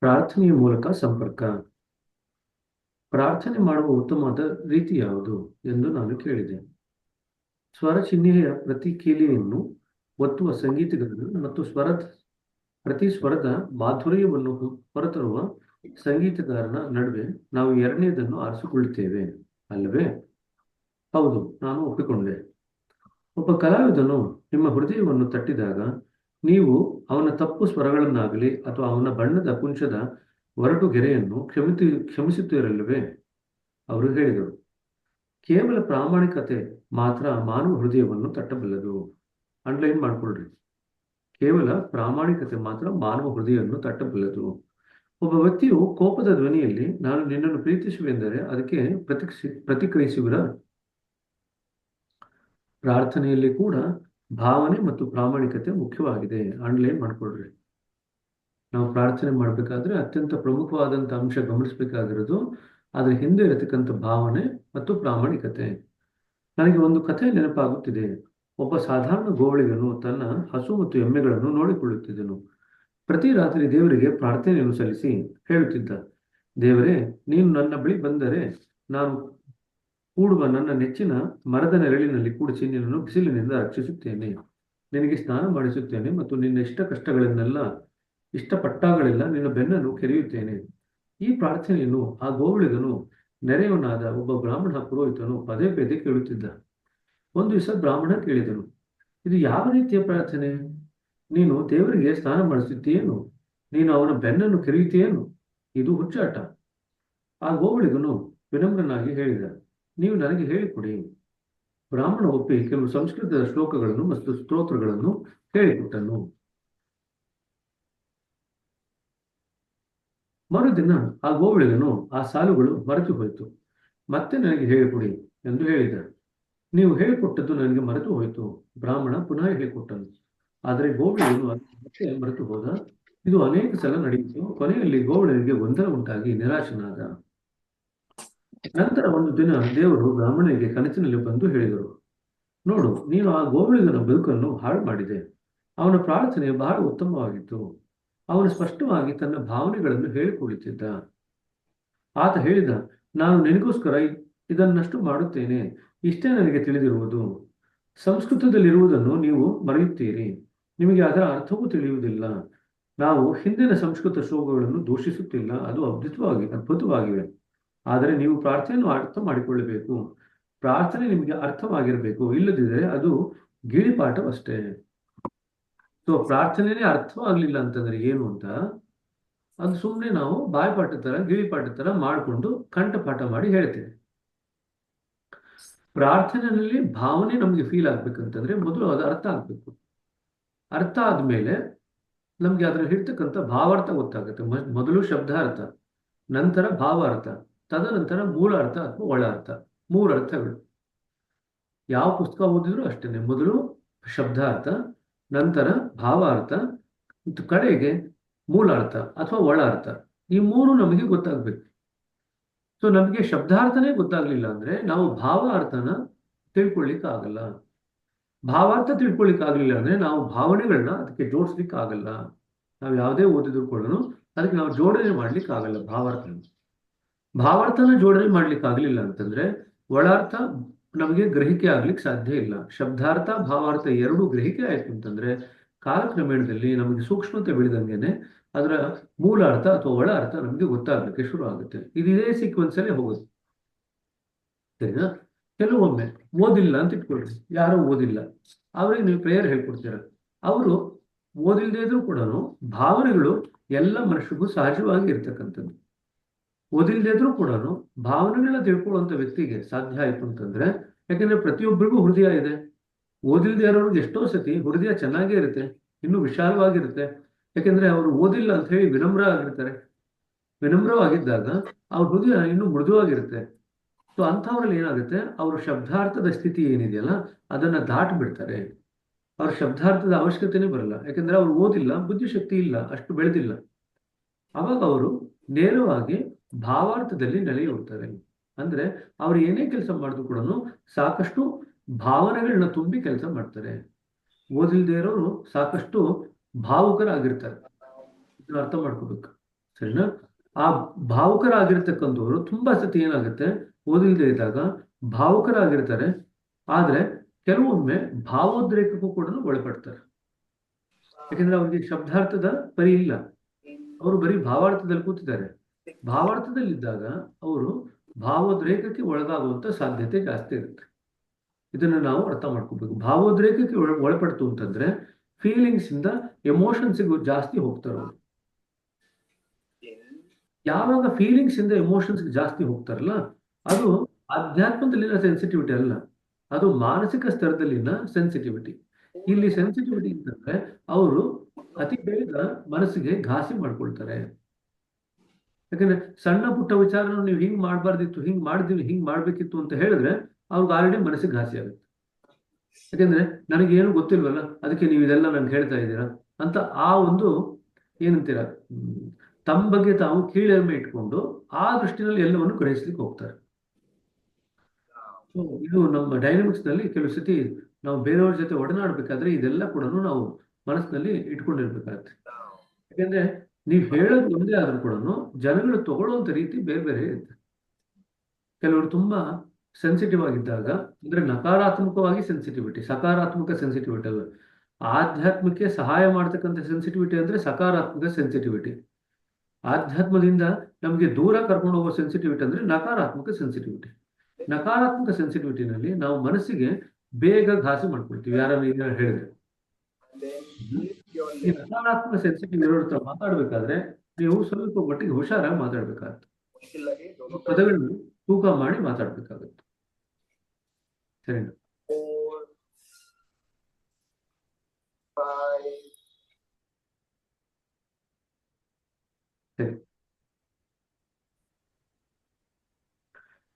ಪ್ರಾರ್ಥನೆಯ ಮೂಲಕ ಸಂಪರ್ಕ. ಪ್ರಾರ್ಥನೆ ಮಾಡುವ ಉತ್ತಮವಾದ ರೀತಿ ಯಾವುದು ಎಂದು ನಾನು ಕೇಳಿದೆ. ಸ್ವರ ಚಿಹ್ನೆಯ ಪ್ರತಿ ಕೀಲಿಯನ್ನು ಒತ್ತುವ ಸಂಗೀತಗಾರರು ಮತ್ತು ಪ್ರತಿ ಸ್ವರದ ಮಾಧುರ್ಯವನ್ನು ಹೊರತರುವ ಸಂಗೀತಗಾರನ ನಡುವೆ ನಾವು ಎರಡನೇದನ್ನು ಆರಿಸಿಕೊಳ್ಳುತ್ತೇವೆ, ಅಲ್ಲವೇ? ಹೌದು, ನಾನು ಒಪ್ಪಿಕೊಂಡೆ. ಒಬ್ಬ ಕಲಾವಿದನು ನಿಮ್ಮ ಹೃದಯವನ್ನು ತಟ್ಟಿದಾಗ ನೀವು ಅವನ ತಪ್ಪು ಸ್ವರಗಳನ್ನಾಗಲಿ ಅಥವಾ ಅವನ ಬಣ್ಣದ ಕುಂಚದ ಒರಟು ಗೆರೆಯನ್ನು ಕ್ಷಮಿಸುತ್ತೀರಲ್ಲವೇ? ಅವರು ಹೇಳಿದರು, ಕೇವಲ ಪ್ರಾಮಾಣಿಕತೆ ಮಾತ್ರ ಮಾನವ ಹೃದಯವನ್ನು ತಟ್ಟಬಲ್ಲದು. ಅಂಡರ್ಲೈನ್ ಮಾಡ್ಕೊಳ್ರಿ. ಕೇವಲ ಪ್ರಾಮಾಣಿಕತೆ ಮಾತ್ರ ಮಾನವ ಹೃದಯವನ್ನು ತಟ್ಟಬಲ್ಲದು. ಒಬ್ಬ ವ್ಯಕ್ತಿಯು ಕೋಪದ ಧ್ವನಿಯಲ್ಲಿ ನಾನು ನಿನ್ನನ್ನು ಪ್ರೀತಿಸುವೆಂದರೆ ಅದಕ್ಕೆ ಪ್ರತಿಕ್ರಿಯಿಸುವಿರಾ? ಪ್ರಾರ್ಥನೆಯಲ್ಲಿ ಕೂಡ ಭಾವನೆ ಮತ್ತು ಪ್ರಾಮಾಣಿಕತೆ ಮುಖ್ಯವಾಗಿದೆ. ಅಂಡರ್ಲೈನ್ ಮಾಡ್ಕೊಳ್ರಿ. ನಾವು ಪ್ರಾರ್ಥನೆ ಮಾಡಬೇಕಾದ್ರೆ ಅತ್ಯಂತ ಪ್ರಮುಖವಾದಂಥ ಅಂಶ ಗಮನಿಸಬೇಕಾಗಿರೋದು ಅದರ ಹಿಂದೆ ಇರತಕ್ಕಂಥ ಭಾವನೆ ಮತ್ತು ಪ್ರಾಮಾಣಿಕತೆ. ನನಗೆ ಒಂದು ಕಥೆ ನೆನಪಾಗುತ್ತಿದೆ. ಒಬ್ಬ ಸಾಧಾರಣ ಗೋವಳಿಗನು ತನ್ನ ಹಸು ಮತ್ತು ಎಮ್ಮೆಗಳನ್ನು ನೋಡಿಕೊಳ್ಳುತ್ತಿದ್ದನು. ಪ್ರತಿ ರಾತ್ರಿ ದೇವರಿಗೆ ಪ್ರಾರ್ಥನೆಯನ್ನು ಸಲ್ಲಿಸಿ ಹೇಳುತ್ತಿದ್ದ, ದೇವರೇ, ನೀನು ನನ್ನ ಬಳಿ ಬಂದರೆ ನಾನು ಕೂಡುವ ನನ್ನ ನೆಚ್ಚಿನ ಮರದ ನೆರಳಿನಲ್ಲಿ ಕೂಡಿಸಿ ನಿನ್ನನ್ನು ಬಿಸಿಲಿನಿಂದ ರಕ್ಷಿಸುತ್ತೇನೆ, ನಿನಗೆ ಸ್ನಾನ ಮಾಡಿಸುತ್ತೇನೆ ಮತ್ತು ನಿನ್ನ ಇಷ್ಟಪಟ್ಟಾಗಳೆಲ್ಲ ನಿನ್ನ ಬೆನ್ನನ್ನು ಕೆರೆಯುತ್ತೇನೆ. ಈ ಪ್ರಾರ್ಥನೆಯನ್ನು ಆ ಗೋವಳಿಗನು ನೆರೆಯವನಾದ ಒಬ್ಬ ಬ್ರಾಹ್ಮಣ ಪುರೋಹಿತನು ಪದೇ ಪದೇ ಕೇಳುತ್ತಿದ್ದ. ಒಂದು ದಿವಸ ಬ್ರಾಹ್ಮಣ ಕೇಳಿದನು, ಇದು ಯಾವ ರೀತಿಯ ಪ್ರಾರ್ಥನೆ? ನೀನು ದೇವರಿಗೆ ಸ್ನಾನ ಮಾಡಿಸುತ್ತೀಯೇನು? ನೀನು ಅವನ ಬೆನ್ನನ್ನು ಕೆರೆಯುತ್ತೀಯೇನು? ಇದು ಹುಚ್ಚಾಟ. ಆ ಗೋವಳಿಗನು ವಿನಮ್ರನಾಗಿ ಹೇಳಿದ, ನೀವು ನನಗೆ ಹೇಳಿಕೊಡಿ. ಬ್ರಾಹ್ಮಣ ಒಪ್ಪಿ ಕೆಲವು ಸಂಸ್ಕೃತದ ಶ್ಲೋಕಗಳನ್ನು ಮತ್ತು ಸ್ತೋತ್ರಗಳನ್ನು ಹೇಳಿಕೊಟ್ಟನು. ಮರುದಿನ ಆ ಗೋವಳಿಗನು ಆ ಸಾಲುಗಳು ಮರೆತು ಹೋಯಿತು. ಮತ್ತೆ ನನಗೆ ಹೇಳಿಕೊಡಿ ಎಂದು ಹೇಳಿದ. ನೀವು ಹೇಳಿಕೊಟ್ಟದ್ದು ನನಗೆ ಮರೆತು ಹೋಯಿತು. ಬ್ರಾಹ್ಮಣ ಪುನಃ ಹೇಳಿಕೊಟ್ಟನು. ಆದರೆ ಗೋವಳಿಗನು ಮತ್ತೆ ಮರೆತು ಹೋದ. ಇದು ಅನೇಕ ಸಲ ನಡೆಯಿತು. ಕೊನೆಯಲ್ಲಿ ಗೋವಳಿಗೆ ಗೊಂದಲ ಉಂಟಾಗಿ ನಿರಾಶನಾದ. ನಂತರ ಒಂದು ದಿನ ದೇವರು ಬ್ರಾಹ್ಮಣನಿಗೆ ಕನಸಿನಲ್ಲಿ ಬಂದು ಹೇಳಿದರು, ನೋಡು, ನೀನು ಆ ಗೋವಳಿಗನ ಬದುಕನ್ನು ಹಾಳು ಮಾಡಿದೆ. ಅವನ ಪ್ರಾರ್ಥನೆ ಬಹಳ ಉತ್ತಮವಾಗಿತ್ತು. ಅವನು ಸ್ಪಷ್ಟವಾಗಿ ತನ್ನ ಭಾವನೆಗಳನ್ನು ಹೇಳಿಕೊಳ್ಳುತ್ತಿದ್ದ. ಆತ ಹೇಳಿದ, ನಾನು ನಿನಗೋಸ್ಕರ ಇದನ್ನಷ್ಟು ಮಾಡುತ್ತೇನೆ. ಇಷ್ಟೇ ನನಗೆ ತಿಳಿದಿರುವುದು. ಸಂಸ್ಕೃತದಲ್ಲಿರುವುದನ್ನು ನೀವು ಮರೆಯುತ್ತೀರಿ. ನಿಮಗೆ ಅದರ ಅರ್ಥವೂ ತಿಳಿಯುವುದಿಲ್ಲ. ನಾವು ಹಿಂದಿನ ಸಂಸ್ಕೃತ ಶ್ಲೋಕಗಳನ್ನು ದೂಷಿಸುತ್ತಿಲ್ಲ, ಅದು ಅದ್ಭುತವಾಗಿವೆ. ಆದರೆ ನೀವು ಪ್ರಾರ್ಥನೆಯನ್ನು ಅರ್ಥ ಮಾಡಿಕೊಳ್ಳಬೇಕು. ಪ್ರಾರ್ಥನೆ ನಿಮಗೆ ಅರ್ಥವಾಗಿರಬೇಕು. ಇಲ್ಲದಿದ್ದರೆ ಅದು ಗಿಳಿಪಾಠವಷ್ಟೇ. ಸೊ ಪ್ರಾರ್ಥನೆನೇ ಅರ್ಥವಾಗಲಿಲ್ಲ ಅಂತಂದ್ರೆ ಏನು ಅಂತ, ಅದು ಸುಮ್ಮನೆ ನಾವು ಬಾಯಿಪಾಠ ತರ ಗಿಳಿಪಾಠ ತರ ಮಾಡಿಕೊಂಡು ಕಂಠಪಾಠ ಮಾಡಿ ಹೇಳ್ತೇವೆ. ಪ್ರಾರ್ಥನೆಯಲ್ಲಿ ಭಾವನೆ ನಮ್ಗೆ ಫೀಲ್ ಆಗ್ಬೇಕಂತಂದ್ರೆ ಮೊದಲು ಅದು ಅರ್ಥ ಆಗ್ಬೇಕು. ಅರ್ಥ ಆದ್ಮೇಲೆ ನಮ್ಗೆ ಅದ್ರ ಇರ್ತಕ್ಕಂಥ ಭಾವಾರ್ಥ ಗೊತ್ತಾಗುತ್ತೆ. ಮೊದಲು ಶಬ್ದಾರ್ಥ, ನಂತರ ಭಾವಾರ್ಥ, ತದನಂತರ ಮೂಲ ಅರ್ಥ ಅಥವಾ ಒಳ ಅರ್ಥ. ಮೂರು ಅರ್ಥಗಳು. ಯಾವ ಪುಸ್ತಕ ಓದಿದ್ರು ಅಷ್ಟೇನೆ. ಮೊದಲು ಶಬ್ದಾರ್ಥ, ನಂತರ ಭಾವಾರ್ಥ ಮತ್ತು ಕಡೆಗೆ ಮೂಲ ಅರ್ಥ ಅಥವಾ ಒಳ ಅರ್ಥ. ಈ ಮೂರು ನಮಗೆ ಗೊತ್ತಾಗ್ಬೇಕು. ಸೊ ನಮಗೆ ಶಬ್ದಾರ್ಥನೇ ಗೊತ್ತಾಗ್ಲಿಲ್ಲ ಅಂದ್ರೆ ನಾವು ಭಾವಾರ್ಥನ ತಿಳ್ಕೊಳ್ಳಿಕ್ಕೆ ಆಗಲ್ಲ. ಭಾವಾರ್ಥ ತಿಳ್ಕೊಳ್ಳಿಕ್ಕೆ ಆಗ್ಲಿಲ್ಲ ಅಂದ್ರೆ ನಾವು ಭಾವನೆಗಳನ್ನ ಅದಕ್ಕೆ ಜೋಡಿಸ್ಲಿಕ್ಕೆ ಆಗಲ್ಲ. ನಾವು ಯಾವುದೇ ಓದಿದ್ರು ಕೂಡ ಅದಕ್ಕೆ ನಾವು ಜೋಡಣೆ ಮಾಡ್ಲಿಕ್ಕೆ ಆಗಲ್ಲ. ಭಾವಾರ್ಥನ ಜೋಡಣೆ ಮಾಡ್ಲಿಕ್ಕೆ ಆಗ್ಲಿಲ್ಲ ಅಂತಂದ್ರೆ ಒಳಾರ್ಥ ನಮಗೆ ಗ್ರಹಿಕೆ ಆಗ್ಲಿಕ್ಕೆ ಸಾಧ್ಯ ಇಲ್ಲ. ಶಬ್ದಾರ್ಥ ಭಾವಾರ್ಥ ಎರಡು ಗ್ರಹಿಕೆ ಆಯ್ತು ಅಂತಂದ್ರೆ ಕಾಲಕ್ರಮೇಣದಲ್ಲಿ ನಮಗೆ ಸೂಕ್ಷ್ಮತೆ ಬೆಳೆದಂಗೆನೆ ಅದರ ಮೂಲ ಅರ್ಥ ಅಥವಾ ಒಳ ಅರ್ಥ ನಮಗೆ ಗೊತ್ತಾಗ್ಲಿಕ್ಕೆ ಶುರು ಆಗುತ್ತೆ. ಇದೇ ಸೀಕ್ವೆನ್ಸ್ ಅಲ್ಲೇ ಹೋಗುತ್ತೆ. ಸರಿನಾ? ಕೆಲವೊಮ್ಮೆ ಓದಿಲ್ಲ ಅಂತ ಇಟ್ಕೊಳ್ರಿ, ಯಾರೋ ಓದಿಲ್ಲ, ಅವ್ರಿಗೆ ನೀವು ಪ್ರೇಯರ್ ಹೇಳ್ಕೊಡ್ತೀರ. ಅವರು ಓದಿಲ್ಲದೆ ಇದ್ರೂ ಕೂಡ ಭಾವನೆಗಳು ಎಲ್ಲ ಮನುಷ್ಯರಿಗೂ ಸಹಜವಾಗಿ ಇರ್ತಕ್ಕಂಥದ್ದು. ಓದಿಲ್ಲದೆ ಇದ್ರೂ ಕೂಡ ಭಾವನೆಗಳನ್ನ ತಿಳ್ಕೊಳ್ಳುವಂತ ವ್ಯಕ್ತಿಗೆ ಸಾಧ್ಯ ಆಯ್ತು ಅಂತಂದ್ರೆ, ಯಾಕಂದ್ರೆ ಪ್ರತಿಯೊಬ್ಬರಿಗೂ ಹೃದಯ ಇದೆ. ಓದಿಲ್ಲದೆ ಇರೋರಿಗೆ ಎಷ್ಟೋ ಸತಿ ಹೃದಯ ಚೆನ್ನಾಗೇ ಇರುತ್ತೆ, ಇನ್ನೂ ವಿಶಾಲವಾಗಿರುತ್ತೆ. ಯಾಕೆಂದ್ರೆ ಅವರು ಓದಿಲ್ಲ ಅಂತ ಹೇಳಿ ವಿನಮ್ರ ಆಗಿರ್ತಾರೆ. ವಿನಮ್ರವಾಗಿದ್ದಾಗ ಅವ್ರ ಹೃದಯ ಇನ್ನೂ ಮೃದುವಾಗಿರುತ್ತೆ. ಸೊ ಅಂಥವ್ರಲ್ಲಿ ಏನಾಗುತ್ತೆ, ಅವ್ರ ಶಬ್ದಾರ್ಥದ ಸ್ಥಿತಿ ಏನಿದೆಯಲ್ಲ ಅದನ್ನ ದಾಟಿ ಬಿಡ್ತಾರೆ. ಅವ್ರ ಶಬ್ದಾರ್ಥದ ಅವಶ್ಯಕತೆನೇ ಬರಲ್ಲ. ಯಾಕಂದ್ರೆ ಅವ್ರು ಓದಿಲ್ಲ, ಬುದ್ಧಿಶಕ್ತಿ ಇಲ್ಲ, ಅಷ್ಟು ಬೆಳೆದಿಲ್ಲ. ಅವಾಗ ಅವರು ನೇರವಾಗಿ ಭಾವಾರ್ಥದಲ್ಲಿ ನೆಲೆಯೂರ್ತಾರೆ. ಅಂದ್ರೆ ಅವ್ರು ಏನೇ ಕೆಲಸ ಮಾಡಿದ್ರು ಕೂಡ ಸಾಕಷ್ಟು ಭಾವನೆಗಳನ್ನ ತುಂಬಿ ಕೆಲಸ ಮಾಡ್ತಾರೆ. ಓದಿಲ್ದೇ ಇರೋರು ಸಾಕಷ್ಟು ಭಾವುಕರಾಗಿರ್ತಾರೆ. ಇದನ್ನ ಅರ್ಥ ಮಾಡ್ಕೋಬೇಕು, ಸರಿನಾ? ಆ ಭಾವುಕರಾಗಿರ್ತಕ್ಕಂಥವ್ರು ತುಂಬಾ ಸತಿ ಏನಾಗುತ್ತೆ, ಓದಿಲ್ದೇ ಇದ್ದಾಗ ಭಾವುಕರಾಗಿರ್ತಾರೆ, ಆದ್ರೆ ಕೆಲವೊಮ್ಮೆ ಭಾವೋದ್ರೇಕಕ್ಕೂ ಕೂಡ ಒಳಪಡ್ತಾರೆ. ಯಾಕಂದ್ರೆ ಅವ್ರಿಗೆ ಶಬ್ದಾರ್ಥದ ಪರಿ ಇಲ್ಲ, ಅವರು ಬರೀ ಭಾವಾರ್ಥದಲ್ಲಿ ಕೂತಿದ್ದಾರೆ. ಭಾವಾರ್ಥದಲ್ಲಿದ್ದಾಗ ಅವರು ಭಾವೋದ್ರೇಕಕ್ಕೆ ಒಳಗಾಗುವಂತ ಸಾಧ್ಯತೆ ಜಾಸ್ತಿ ಇರುತ್ತೆ. ಇದನ್ನ ನಾವು ಅರ್ಥ ಮಾಡ್ಕೋಬೇಕು. ಭಾವೋದ್ರೇಕಕ್ಕೆ ಒಳಪಡ್ತು ಅಂತಂದ್ರೆ ಫೀಲಿಂಗ್ಸ್ ಇಂದ ಎಮೋಷನ್ಸ್ಗೂ ಜಾಸ್ತಿ ಹೋಗ್ತಾರೆ ಅವರು. ಯಾವಾಗ ಫೀಲಿಂಗ್ಸ್ ಇಂದ ಎಮೋಷನ್ಸ್ ಜಾಸ್ತಿ ಹೋಗ್ತಾರಲ್ಲ, ಅದು ಅಧ್ಯಾತ್ಮದಲ್ಲಿನ ಸೆನ್ಸಿಟಿವಿಟಿ ಅಲ್ಲ, ಅದು ಮಾನಸಿಕ ಸ್ತರದಲ್ಲಿನ ಸೆನ್ಸಿಟಿವಿಟಿ. ಇಲ್ಲಿ ಸೆನ್ಸಿಟಿವಿಟಿ ಅಂತಂದ್ರೆ ಅವರು ಅತಿ ಬೇಗ ಮನಸ್ಸಿಗೆ ಘಾಸಿ ಮಾಡ್ಕೊಳ್ತಾರೆ. ಯಾಕಂದ್ರೆ ಸಣ್ಣ ಪುಟ್ಟ ವಿಚಾರನ ನೀವು ಹಿಂಗ್ ಮಾಡ್ಬಾರ್ದಿತ್ತು, ಹಿಂಗ್ ಮಾಡಿದೀವಿ, ಹಿಂಗ್ ಮಾಡ್ಬೇಕಿತ್ತು ಅಂತ ಹೇಳಿದ್ರೆ ಅವ್ರಿಗೆ ಆಲ್ರೆಡಿ ಮನಸ್ಸಿಗೆ ಘಾಸಿ ಆಗುತ್ತೆ. ಯಾಕಂದ್ರೆ ನನಗೇನು ಗೊತ್ತಿಲ್ವಲ್ಲ, ಅದಕ್ಕೆ ನೀವು ಇದೆಲ್ಲ ನನ್ಗೆ ಹೇಳ್ತಾ ಇದ್ದೀರಾ ಅಂತ ಆ ಒಂದು ಏನಂತೀರ, ತಮ್ಮ ಬಗ್ಗೆ ತಾವು ಕೀಳೆಮ್ಮೆ ಇಟ್ಕೊಂಡು ಆ ದೃಷ್ಟಿನಲ್ಲಿ ಎಲ್ಲವನ್ನು ಗ್ರಹಿಸ್ಲಿಕ್ಕೆ ಹೋಗ್ತಾರೆ. ಇದು ನಮ್ಮ ಡೈನಮಿಕ್ಸ್ ನಲ್ಲಿ ಕೆಲವು ಸತಿ ನಾವು ಬೇರೆಯವ್ರ ಜೊತೆ ಒಡನಾಡ್ಬೇಕಾದ್ರೆ ಇದೆಲ್ಲ ಕೂಡ ನಾವು ಮನಸ್ಸಿನಲ್ಲಿ ಇಟ್ಕೊಂಡಿರ್ಬೇಕಾಗತ್ತೆ. ಯಾಕಂದ್ರೆ ನೀವು ಹೇಳೋದು ಒಂದೇ ಆದ್ರೂ ಕೂಡ ಜನಗಳು ತಗೊಳ್ಳುವಂತ ರೀತಿ ಬೇರೆ ಬೇರೆ ಇರುತ್ತೆ. ಕೆಲವರು ತುಂಬಾ ಸೆನ್ಸಿಟಿವ್ ಆಗಿದ್ದಾಗ, ಅಂದ್ರೆ ನಕಾರಾತ್ಮಕವಾಗಿ ಸೆನ್ಸಿಟಿವಿಟಿ, ಸಕಾರಾತ್ಮಕ ಸೆನ್ಸಿಟಿವಿಟಿ ಅಲ್ಲ. ಆಧ್ಯಾತ್ಮಕ್ಕೆ ಸಹಾಯ ಮಾಡ್ತಕ್ಕಂಥ ಸೆನ್ಸಿಟಿವಿಟಿ ಅಂದ್ರೆ ಸಕಾರಾತ್ಮಕ ಸೆನ್ಸಿಟಿವಿಟಿ. ಆಧ್ಯಾತ್ಮದಿಂದ ನಮಗೆ ದೂರ ಕರ್ಕೊಂಡು ಹೋಗೋ ಸೆನ್ಸಿಟಿವಿಟಿ ಅಂದ್ರೆ ನಕಾರಾತ್ಮಕ ಸೆನ್ಸಿಟಿವಿಟಿ. ನಕಾರಾತ್ಮಕ ಸೆನ್ಸಿಟಿವಿಟಿನಲ್ಲಿ ನಾವು ಮನಸ್ಸಿಗೆ ಬೇಗ ಘಾಸಿ ಮಾಡ್ಕೊಳ್ತೀವಿ ಯಾರನ್ನ ಹೇಳಿದ್ರೆ. ಈ ನಕಾರಾತ್ಮಕ ಸೆನ್ಸಿಟಿವ್ ಇರೋ ಹತ್ರ ಮಾತಾಡ್ಬೇಕಾದ್ರೆ ನೀವು ಸ್ವಲ್ಪ ಮಟ್ಟಿಗೆ ಹುಷಾರಾಗಿ ಮಾತಾಡ್ಬೇಕಾಗತ್ತೆ. ಪದಗಳನ್ನು ತೂಕ ಮಾಡಿ ಮಾತಾಡ್ಬೇಕಾಗತ್ತೆ, ಸರಿನಾ? ಸರಿ,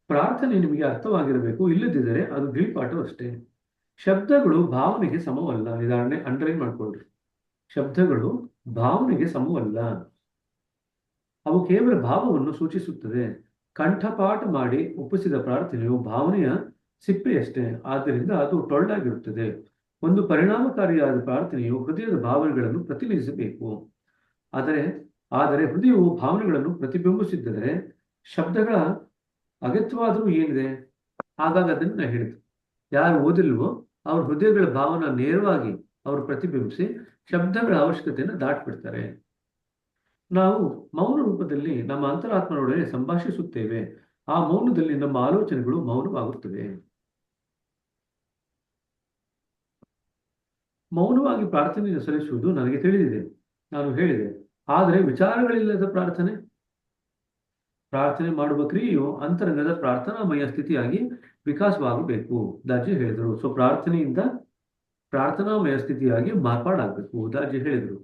ಪ್ರಾರ್ಥನೆ ನಿಮಗೆ ಅರ್ಥವಾಗಿರಬೇಕು, ಇಲ್ಲದಿದ್ದರೆ ಅದು ಗಿಳಿಪಾಠ ಅಷ್ಟೇ. ಶಬ್ದಗಳು ಭಾವನೆಗೆ ಸಮವಲ್ಲ. ಉದಾಹರಣೆ ಅಂಡರ್ಲೈನ್ ಮಾಡ್ಕೊಳ್ರಿ. ಶಬ್ದಗಳು ಭಾವನೆಗೆ ಸಮವಲ್ಲ, ಅವು ಕೇವಲ ಭಾವವನ್ನು ಸೂಚಿಸುತ್ತದೆ. ಕಂಠಪಾಠ ಮಾಡಿ ಒಪ್ಪಿಸಿದ ಪ್ರಾರ್ಥನೆಯು ಭಾವನೆಯ ಸಿಪ್ಪೆಯಷ್ಟೇ, ಆದ್ದರಿಂದ ಅದು ಟೊಳ್ಳಾಗಿರುತ್ತದೆ. ಒಂದು ಪರಿಣಾಮಕಾರಿಯಾದ ಪ್ರಾರ್ಥನೆಯು ಹೃದಯದ ಭಾವನೆಗಳನ್ನು ಪ್ರತಿನಿಧಿಸಬೇಕು. ಆದರೆ ಆದರೆ ಹೃದಯವು ಭಾವನೆಗಳನ್ನು ಪ್ರತಿಬಿಂಬಿಸಿದ್ದರೆ ಶಬ್ದಗಳ ಅಗತ್ಯವಾದರೂ ಏನಿದೆ? ಹಾಗಾಗಿ ಅದನ್ನ ಹೇಳಿದ್ರು, ಯಾರು ಓದಿಲ್ವೋ ಅವ್ರ ಹೃದಯಗಳ ಭಾವನ ನೇರವಾಗಿ ಅವರು ಪ್ರತಿಬಿಂಬಿಸಿ ಶಬ್ದಗಳ ಅವಶ್ಯಕತೆಯನ್ನು ದಾಟ್ಬಿಡ್ತಾರೆ. ನಾವು ಮೌನ ರೂಪದಲ್ಲಿ ನಮ್ಮ ಅಂತರಾತ್ಮನೊಡನೆ ಸಂಭಾಷಿಸುತ್ತೇವೆ. ಆ ಮೌನದಲ್ಲಿ ನಮ್ಮ ಆಲೋಚನೆಗಳು ಮೌನವಾಗುತ್ತವೆ. ಮೌನವಾಗಿ ಪ್ರಾರ್ಥನೆಯನ್ನು ಸಲ್ಲಿಸುವುದು ನನಗೆ ತಿಳಿದಿದೆ, ನಾನು ಹೇಳಿದೆ. ಆದರೆ ವಿಚಾರಗಳಿಲ್ಲದ ಪ್ರಾರ್ಥನೆ ಮಾಡುವ ಕ್ರಿಯೆಯು ಅಂತರಂಗದ ಪ್ರಾರ್ಥನಾಮಯ ಸ್ಥಿತಿಯಾಗಿ ವಿಕಾಸವಾಗಬೇಕು, ದಾಜಿ ಹೇಳಿದರು. ಸೊ ಪ್ರಾರ್ಥನೆಯಿಂದ ಪ್ರಾರ್ಥನಾಮಯ ಸ್ಥಿತಿಯಾಗಿ ಮಾರ್ಪಾಡಾಗಬೇಕು, ದಾಜಿ ಹೇಳಿದರು.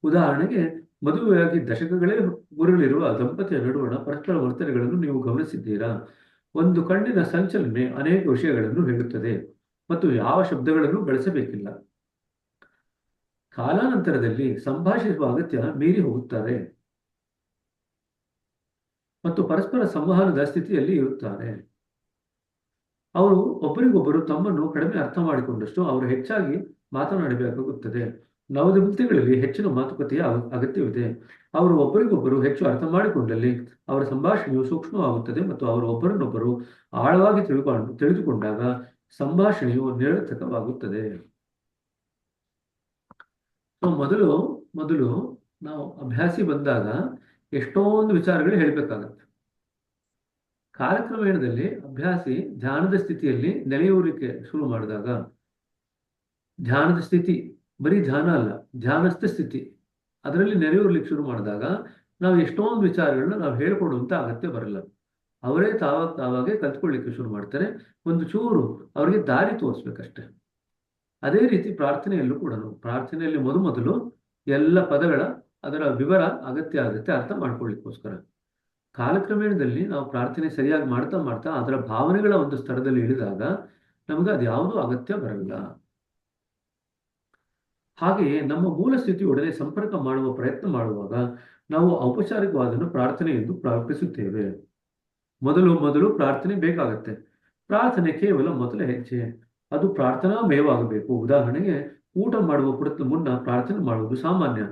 ಉದಾಹರಣೆಗೆ, ಮದುವೆಯಾಗಿ ದಶಕಗಳೇ ಉರುಳಿರುವ ದಂಪತಿಯ ನಡುವಣ ಪರಸ್ಪರ ವರ್ತನೆಗಳನ್ನು ನೀವು ಗಮನಿಸಿದ್ದೀರಾ? ಒಂದು ಕಣ್ಣಿನ ಸಂಚಲನೆ ಅನೇಕ ವಿಷಯಗಳನ್ನು ಹೇಳುತ್ತದೆ ಮತ್ತು ಯಾವ ಶಬ್ದಗಳನ್ನು ಬಳಸಬೇಕಿಲ್ಲ. ಕಾಲಾನಂತರದಲ್ಲಿ ಸಂಭಾಷಿಸುವ ಅಗತ್ಯ ಮೀರಿ ಹೋಗುತ್ತಾರೆ ಮತ್ತು ಪರಸ್ಪರ ಸಂವಹನದ ಸ್ಥಿತಿಯಲ್ಲಿ ಇರುತ್ತಾರೆ. ಅವರು ಒಬ್ಬರಿಗೊಬ್ಬರು ತಮ್ಮನ್ನು ಕಡಿಮೆ ಅರ್ಥ ಮಾಡಿಕೊಂಡಷ್ಟು ಅವರು ಹೆಚ್ಚಾಗಿ ಮಾತನಾಡಬೇಕಾಗುತ್ತದೆ. ನವದಂಪತಿಗಳಲ್ಲಿ ಹೆಚ್ಚಿನ ಮಾತುಕತೆಯ ಅಗತ್ಯವಿದೆ. ಅವರು ಒಬ್ಬರಿಗೊಬ್ಬರು ಹೆಚ್ಚು ಅರ್ಥ ಮಾಡಿಕೊಂಡಲ್ಲಿ ಅವರ ಸಂಭಾಷಣೆಯು ಸೂಕ್ಷ್ಮವಾಗುತ್ತದೆ ಮತ್ತು ಅವರು ಒಬ್ಬರನ್ನೊಬ್ಬರು ಆಳವಾಗಿ ತಿಳಿದುಕೊಂಡಾಗ ಸಂಭಾಷಣೆಯು ನಿರರ್ಥಕವಾಗುತ್ತದೆ. ಮೊದಲು ನಾವು ಅಭ್ಯಾಸಿ ಬಂದಾಗ ಎಷ್ಟೊಂದು ವಿಚಾರಗಳು ಹೇಳಬೇಕಾಗತ್ತೆ. ಕಾಲಕ್ರಮೇಣದಲ್ಲಿ ಅಭ್ಯಾಸಿ ಧ್ಯಾನದ ಸ್ಥಿತಿಯಲ್ಲಿ ನೆಲೆಯೂರಿಕೆ ಶುರು ಮಾಡಿದಾಗ, ಧ್ಯಾನದ ಸ್ಥಿತಿ ಬರೀ ಧ್ಯಾನ ಅಲ್ಲ, ಧ್ಯಾನಸ್ಥ ಸ್ಥಿತಿ, ಅದರಲ್ಲಿ ನೆಲೆಯೂರ್ಲಿಕ್ಕೆ ಶುರು ಮಾಡಿದಾಗ ನಾವು ಎಷ್ಟೊಂದು ವಿಚಾರಗಳನ್ನ ನಾವು ಹೇಳ್ಕೊಡುವಂತ ಅಗತ್ಯ ಬರಲ್ಲ. ಅವರೇ ತಾವಾಗೆ ಕಲ್ತ್ಕೊಳ್ಳಿಕ್ಕೆ ಶುರು ಮಾಡ್ತಾರೆ. ಒಂದು ಚೂರು ಅವರಿಗೆ ದಾರಿ ತೋರಿಸ್ಬೇಕಷ್ಟೆ. ಅದೇ ರೀತಿ ಪ್ರಾರ್ಥನೆಯಲ್ಲೂ ಕೂಡ ಪ್ರಾರ್ಥನೆಯಲ್ಲಿ ಮೊದಲು ಎಲ್ಲ ಪದಗಳ ಅದರ ವಿವರ ಅಗತ್ಯ ಆಗುತ್ತೆ ಅರ್ಥ ಮಾಡ್ಕೊಳ್ಳಿಕ್ಕೋಸ್ಕರ. ಕಾಲಕ್ರಮೇಣದಲ್ಲಿ ನಾವು ಪ್ರಾರ್ಥನೆ ಸರಿಯಾಗಿ ಮಾಡ್ತಾ ಅದರ ಭಾವನೆಗಳ ಒಂದು ಸ್ತರದಲ್ಲಿ ಇಳಿದಾಗ ನಮಗೆ ಅದು ಯಾವುದೂ ಅಗತ್ಯ ಬರಲ್ಲ. ಹಾಗೆಯೇ ನಮ್ಮ ಮೂಲ ಸ್ಥಿತಿಯೊಡನೆ ಸಂಪರ್ಕ ಮಾಡುವ ಪ್ರಯತ್ನ ಮಾಡುವಾಗ ನಾವು ಔಪಚಾರಿಕವಾದನ್ನು ಪ್ರಾರ್ಥನೆ ಎಂದು ಪ್ರಾರ್ಥಿಸುತ್ತೇವೆ. ಮೊದಲು ಪ್ರಾರ್ಥನೆ ಬೇಕಾಗತ್ತೆ. ಪ್ರಾರ್ಥನೆ ಕೇವಲ ಮೊದಲ ಹೆಜ್ಜೆ, ಅದು ಪ್ರಾರ್ಥನಾಮಯವಾಗಬೇಕು. ಉದಾಹರಣೆಗೆ, ಊಟ ಮಾಡುವ ಮುನ್ನ ಪ್ರಾರ್ಥನೆ ಮಾಡುವುದು ಸಾಮಾನ್ಯ.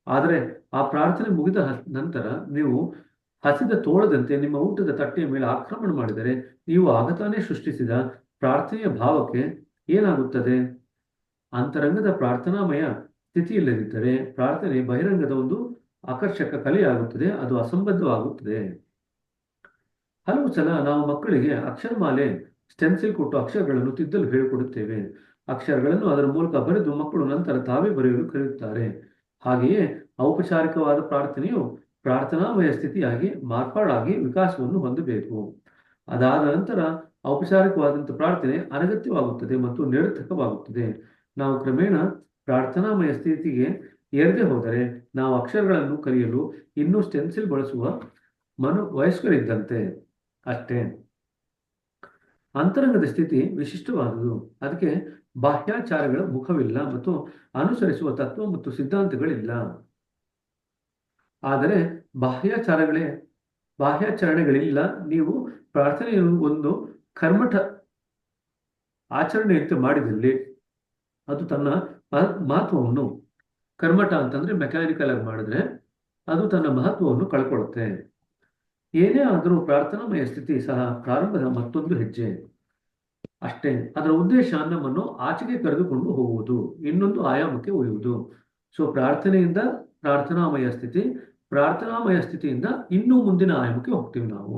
ಆದರೆ ಆ ಪ್ರಾರ್ಥನೆ ಮುಗಿದ ನಂತರ ನೀವು ಹಸಿದ ತೋಳದಂತೆ ನಿಮ್ಮ ಊಟದ ತಟ್ಟೆಯ ಮೇಲೆ ಆಕ್ರಮಣ ಮಾಡಿದರೆ ನೀವು ಆಗತಾನೆ ಸೃಷ್ಟಿಸಿದ ಪ್ರಾರ್ಥನೆಯ ಭಾವಕ್ಕೆ ಏನಾಗುತ್ತದೆ? ಅಂತರಂಗದ ಪ್ರಾರ್ಥನಾಮಯ ಸ್ಥಿತಿಯಿಲ್ಲದಿದ್ದರೆ ಪ್ರಾರ್ಥನೆ ಬಹಿರಂಗದ ಒಂದು ಆಕರ್ಷಕ ಕಲೆಯಾಗುತ್ತದೆ, ಅದು ಅಸಂಬದ್ಧವಾಗುತ್ತದೆ. ಹಲವು ಸಲ ನಾವು ಮಕ್ಕಳಿಗೆ ಅಕ್ಷರಮಾಲೆ ಸ್ಟೆನ್ಸಿಲ್ ಕೊಟ್ಟು ಅಕ್ಷರಗಳನ್ನು ತಿದ್ದಲು ಹೇಳಿಕೊಡುತ್ತೇವೆ. ಅಕ್ಷರಗಳನ್ನು ಅದರ ಮೂಲಕ ಬರೆದು ಮಕ್ಕಳು ನಂತರ ತಾವೇ ಬರೆಯಲು ಕಲಿಯುತ್ತಾರೆ. ಹಾಗೆಯೇ ಔಪಚಾರಿಕವಾದ ಪ್ರಾರ್ಥನೆಯು ಪ್ರಾರ್ಥನಾಮಯ ಸ್ಥಿತಿಯಾಗಿ ಮಾರ್ಪಾಡಾಗಿ ವಿಕಾಸವನ್ನು ಹೊಂದಬೇಕು. ಅದಾದ ನಂತರ ಔಪಚಾರಿಕವಾದಂಥ ಪ್ರಾರ್ಥನೆ ಅನಗತ್ಯವಾಗುತ್ತದೆ ಮತ್ತು ನಿರರ್ಥಕವಾಗುತ್ತದೆ. ನಾವು ಕ್ರಮೇಣ ಪ್ರಾರ್ಥನಾಮಯ ಸ್ಥಿತಿಗೆ ಏರದೆ ಹೋದರೆ ನಾವು ಅಕ್ಷರಗಳನ್ನು ಕಲಿಯಲು ಇನ್ನೂ ಸ್ಟೆನ್ಸಿಲ್ ಬಳಸುವ ವಯಸ್ಕರಿದ್ದಂತೆ ಅಷ್ಟೇ. ಅಂತರಂಗದ ಸ್ಥಿತಿ ವಿಶಿಷ್ಟವಾದುದು. ಅದಕ್ಕೆ ಬಾಹ್ಯಾಚಾರಗಳ ಮುಖವಿಲ್ಲ ಮತ್ತು ಅನುಸರಿಸುವ ತತ್ವ ಮತ್ತು ಸಿದ್ಧಾಂತಗಳಿಲ್ಲ. ಆದರೆ ಬಾಹ್ಯಾಚರಣೆಗಳಿಲ್ಲ. ನೀವು ಪ್ರಾರ್ಥನೆಯನ್ನು ಒಂದು ಕರ್ಮಠ ಆಚರಣೆಯಂತೆ ಮಾಡಿದಲ್ಲಿ ಅದು ತನ್ನ ಮಹತ್ವವನ್ನು, ಕರ್ಮಠ ಅಂತಂದ್ರೆ ಮೆಕ್ಯಾನಿಕಲ್ ಆಗಿ ಮಾಡಿದ್ರೆ ಅದು ತನ್ನ ಮಹತ್ವವನ್ನು ಕಳ್ಕೊಳ್ಳುತ್ತೆ. ಏನೇ ಆದರೂ ಪ್ರಾರ್ಥನಾಮಯ ಸ್ಥಿತಿ ಸಹ ಪ್ರಾರಂಭದ ಮತ್ತೊಂದು ಹೆಜ್ಜೆ ಅಷ್ಟೇ. ಅದರ ಉದ್ದೇಶ ನಮ್ಮನ್ನು ಆಚೆಗೆ ಕರೆದುಕೊಂಡು ಹೋಗುವುದು, ಇನ್ನೊಂದು ಆಯಾಮಕ್ಕೆ ಒಯ್ಯುವುದು. ಸೊ ಪ್ರಾರ್ಥನೆಯಿಂದ ಪ್ರಾರ್ಥನಾಮಯ ಸ್ಥಿತಿ, ಪ್ರಾರ್ಥನಾಮಯ ಸ್ಥಿತಿಯಿಂದ ಇನ್ನೂ ಮುಂದಿನ ಆಯಾಮಕ್ಕೆ ಹೋಗ್ತೀವಿ ನಾವು.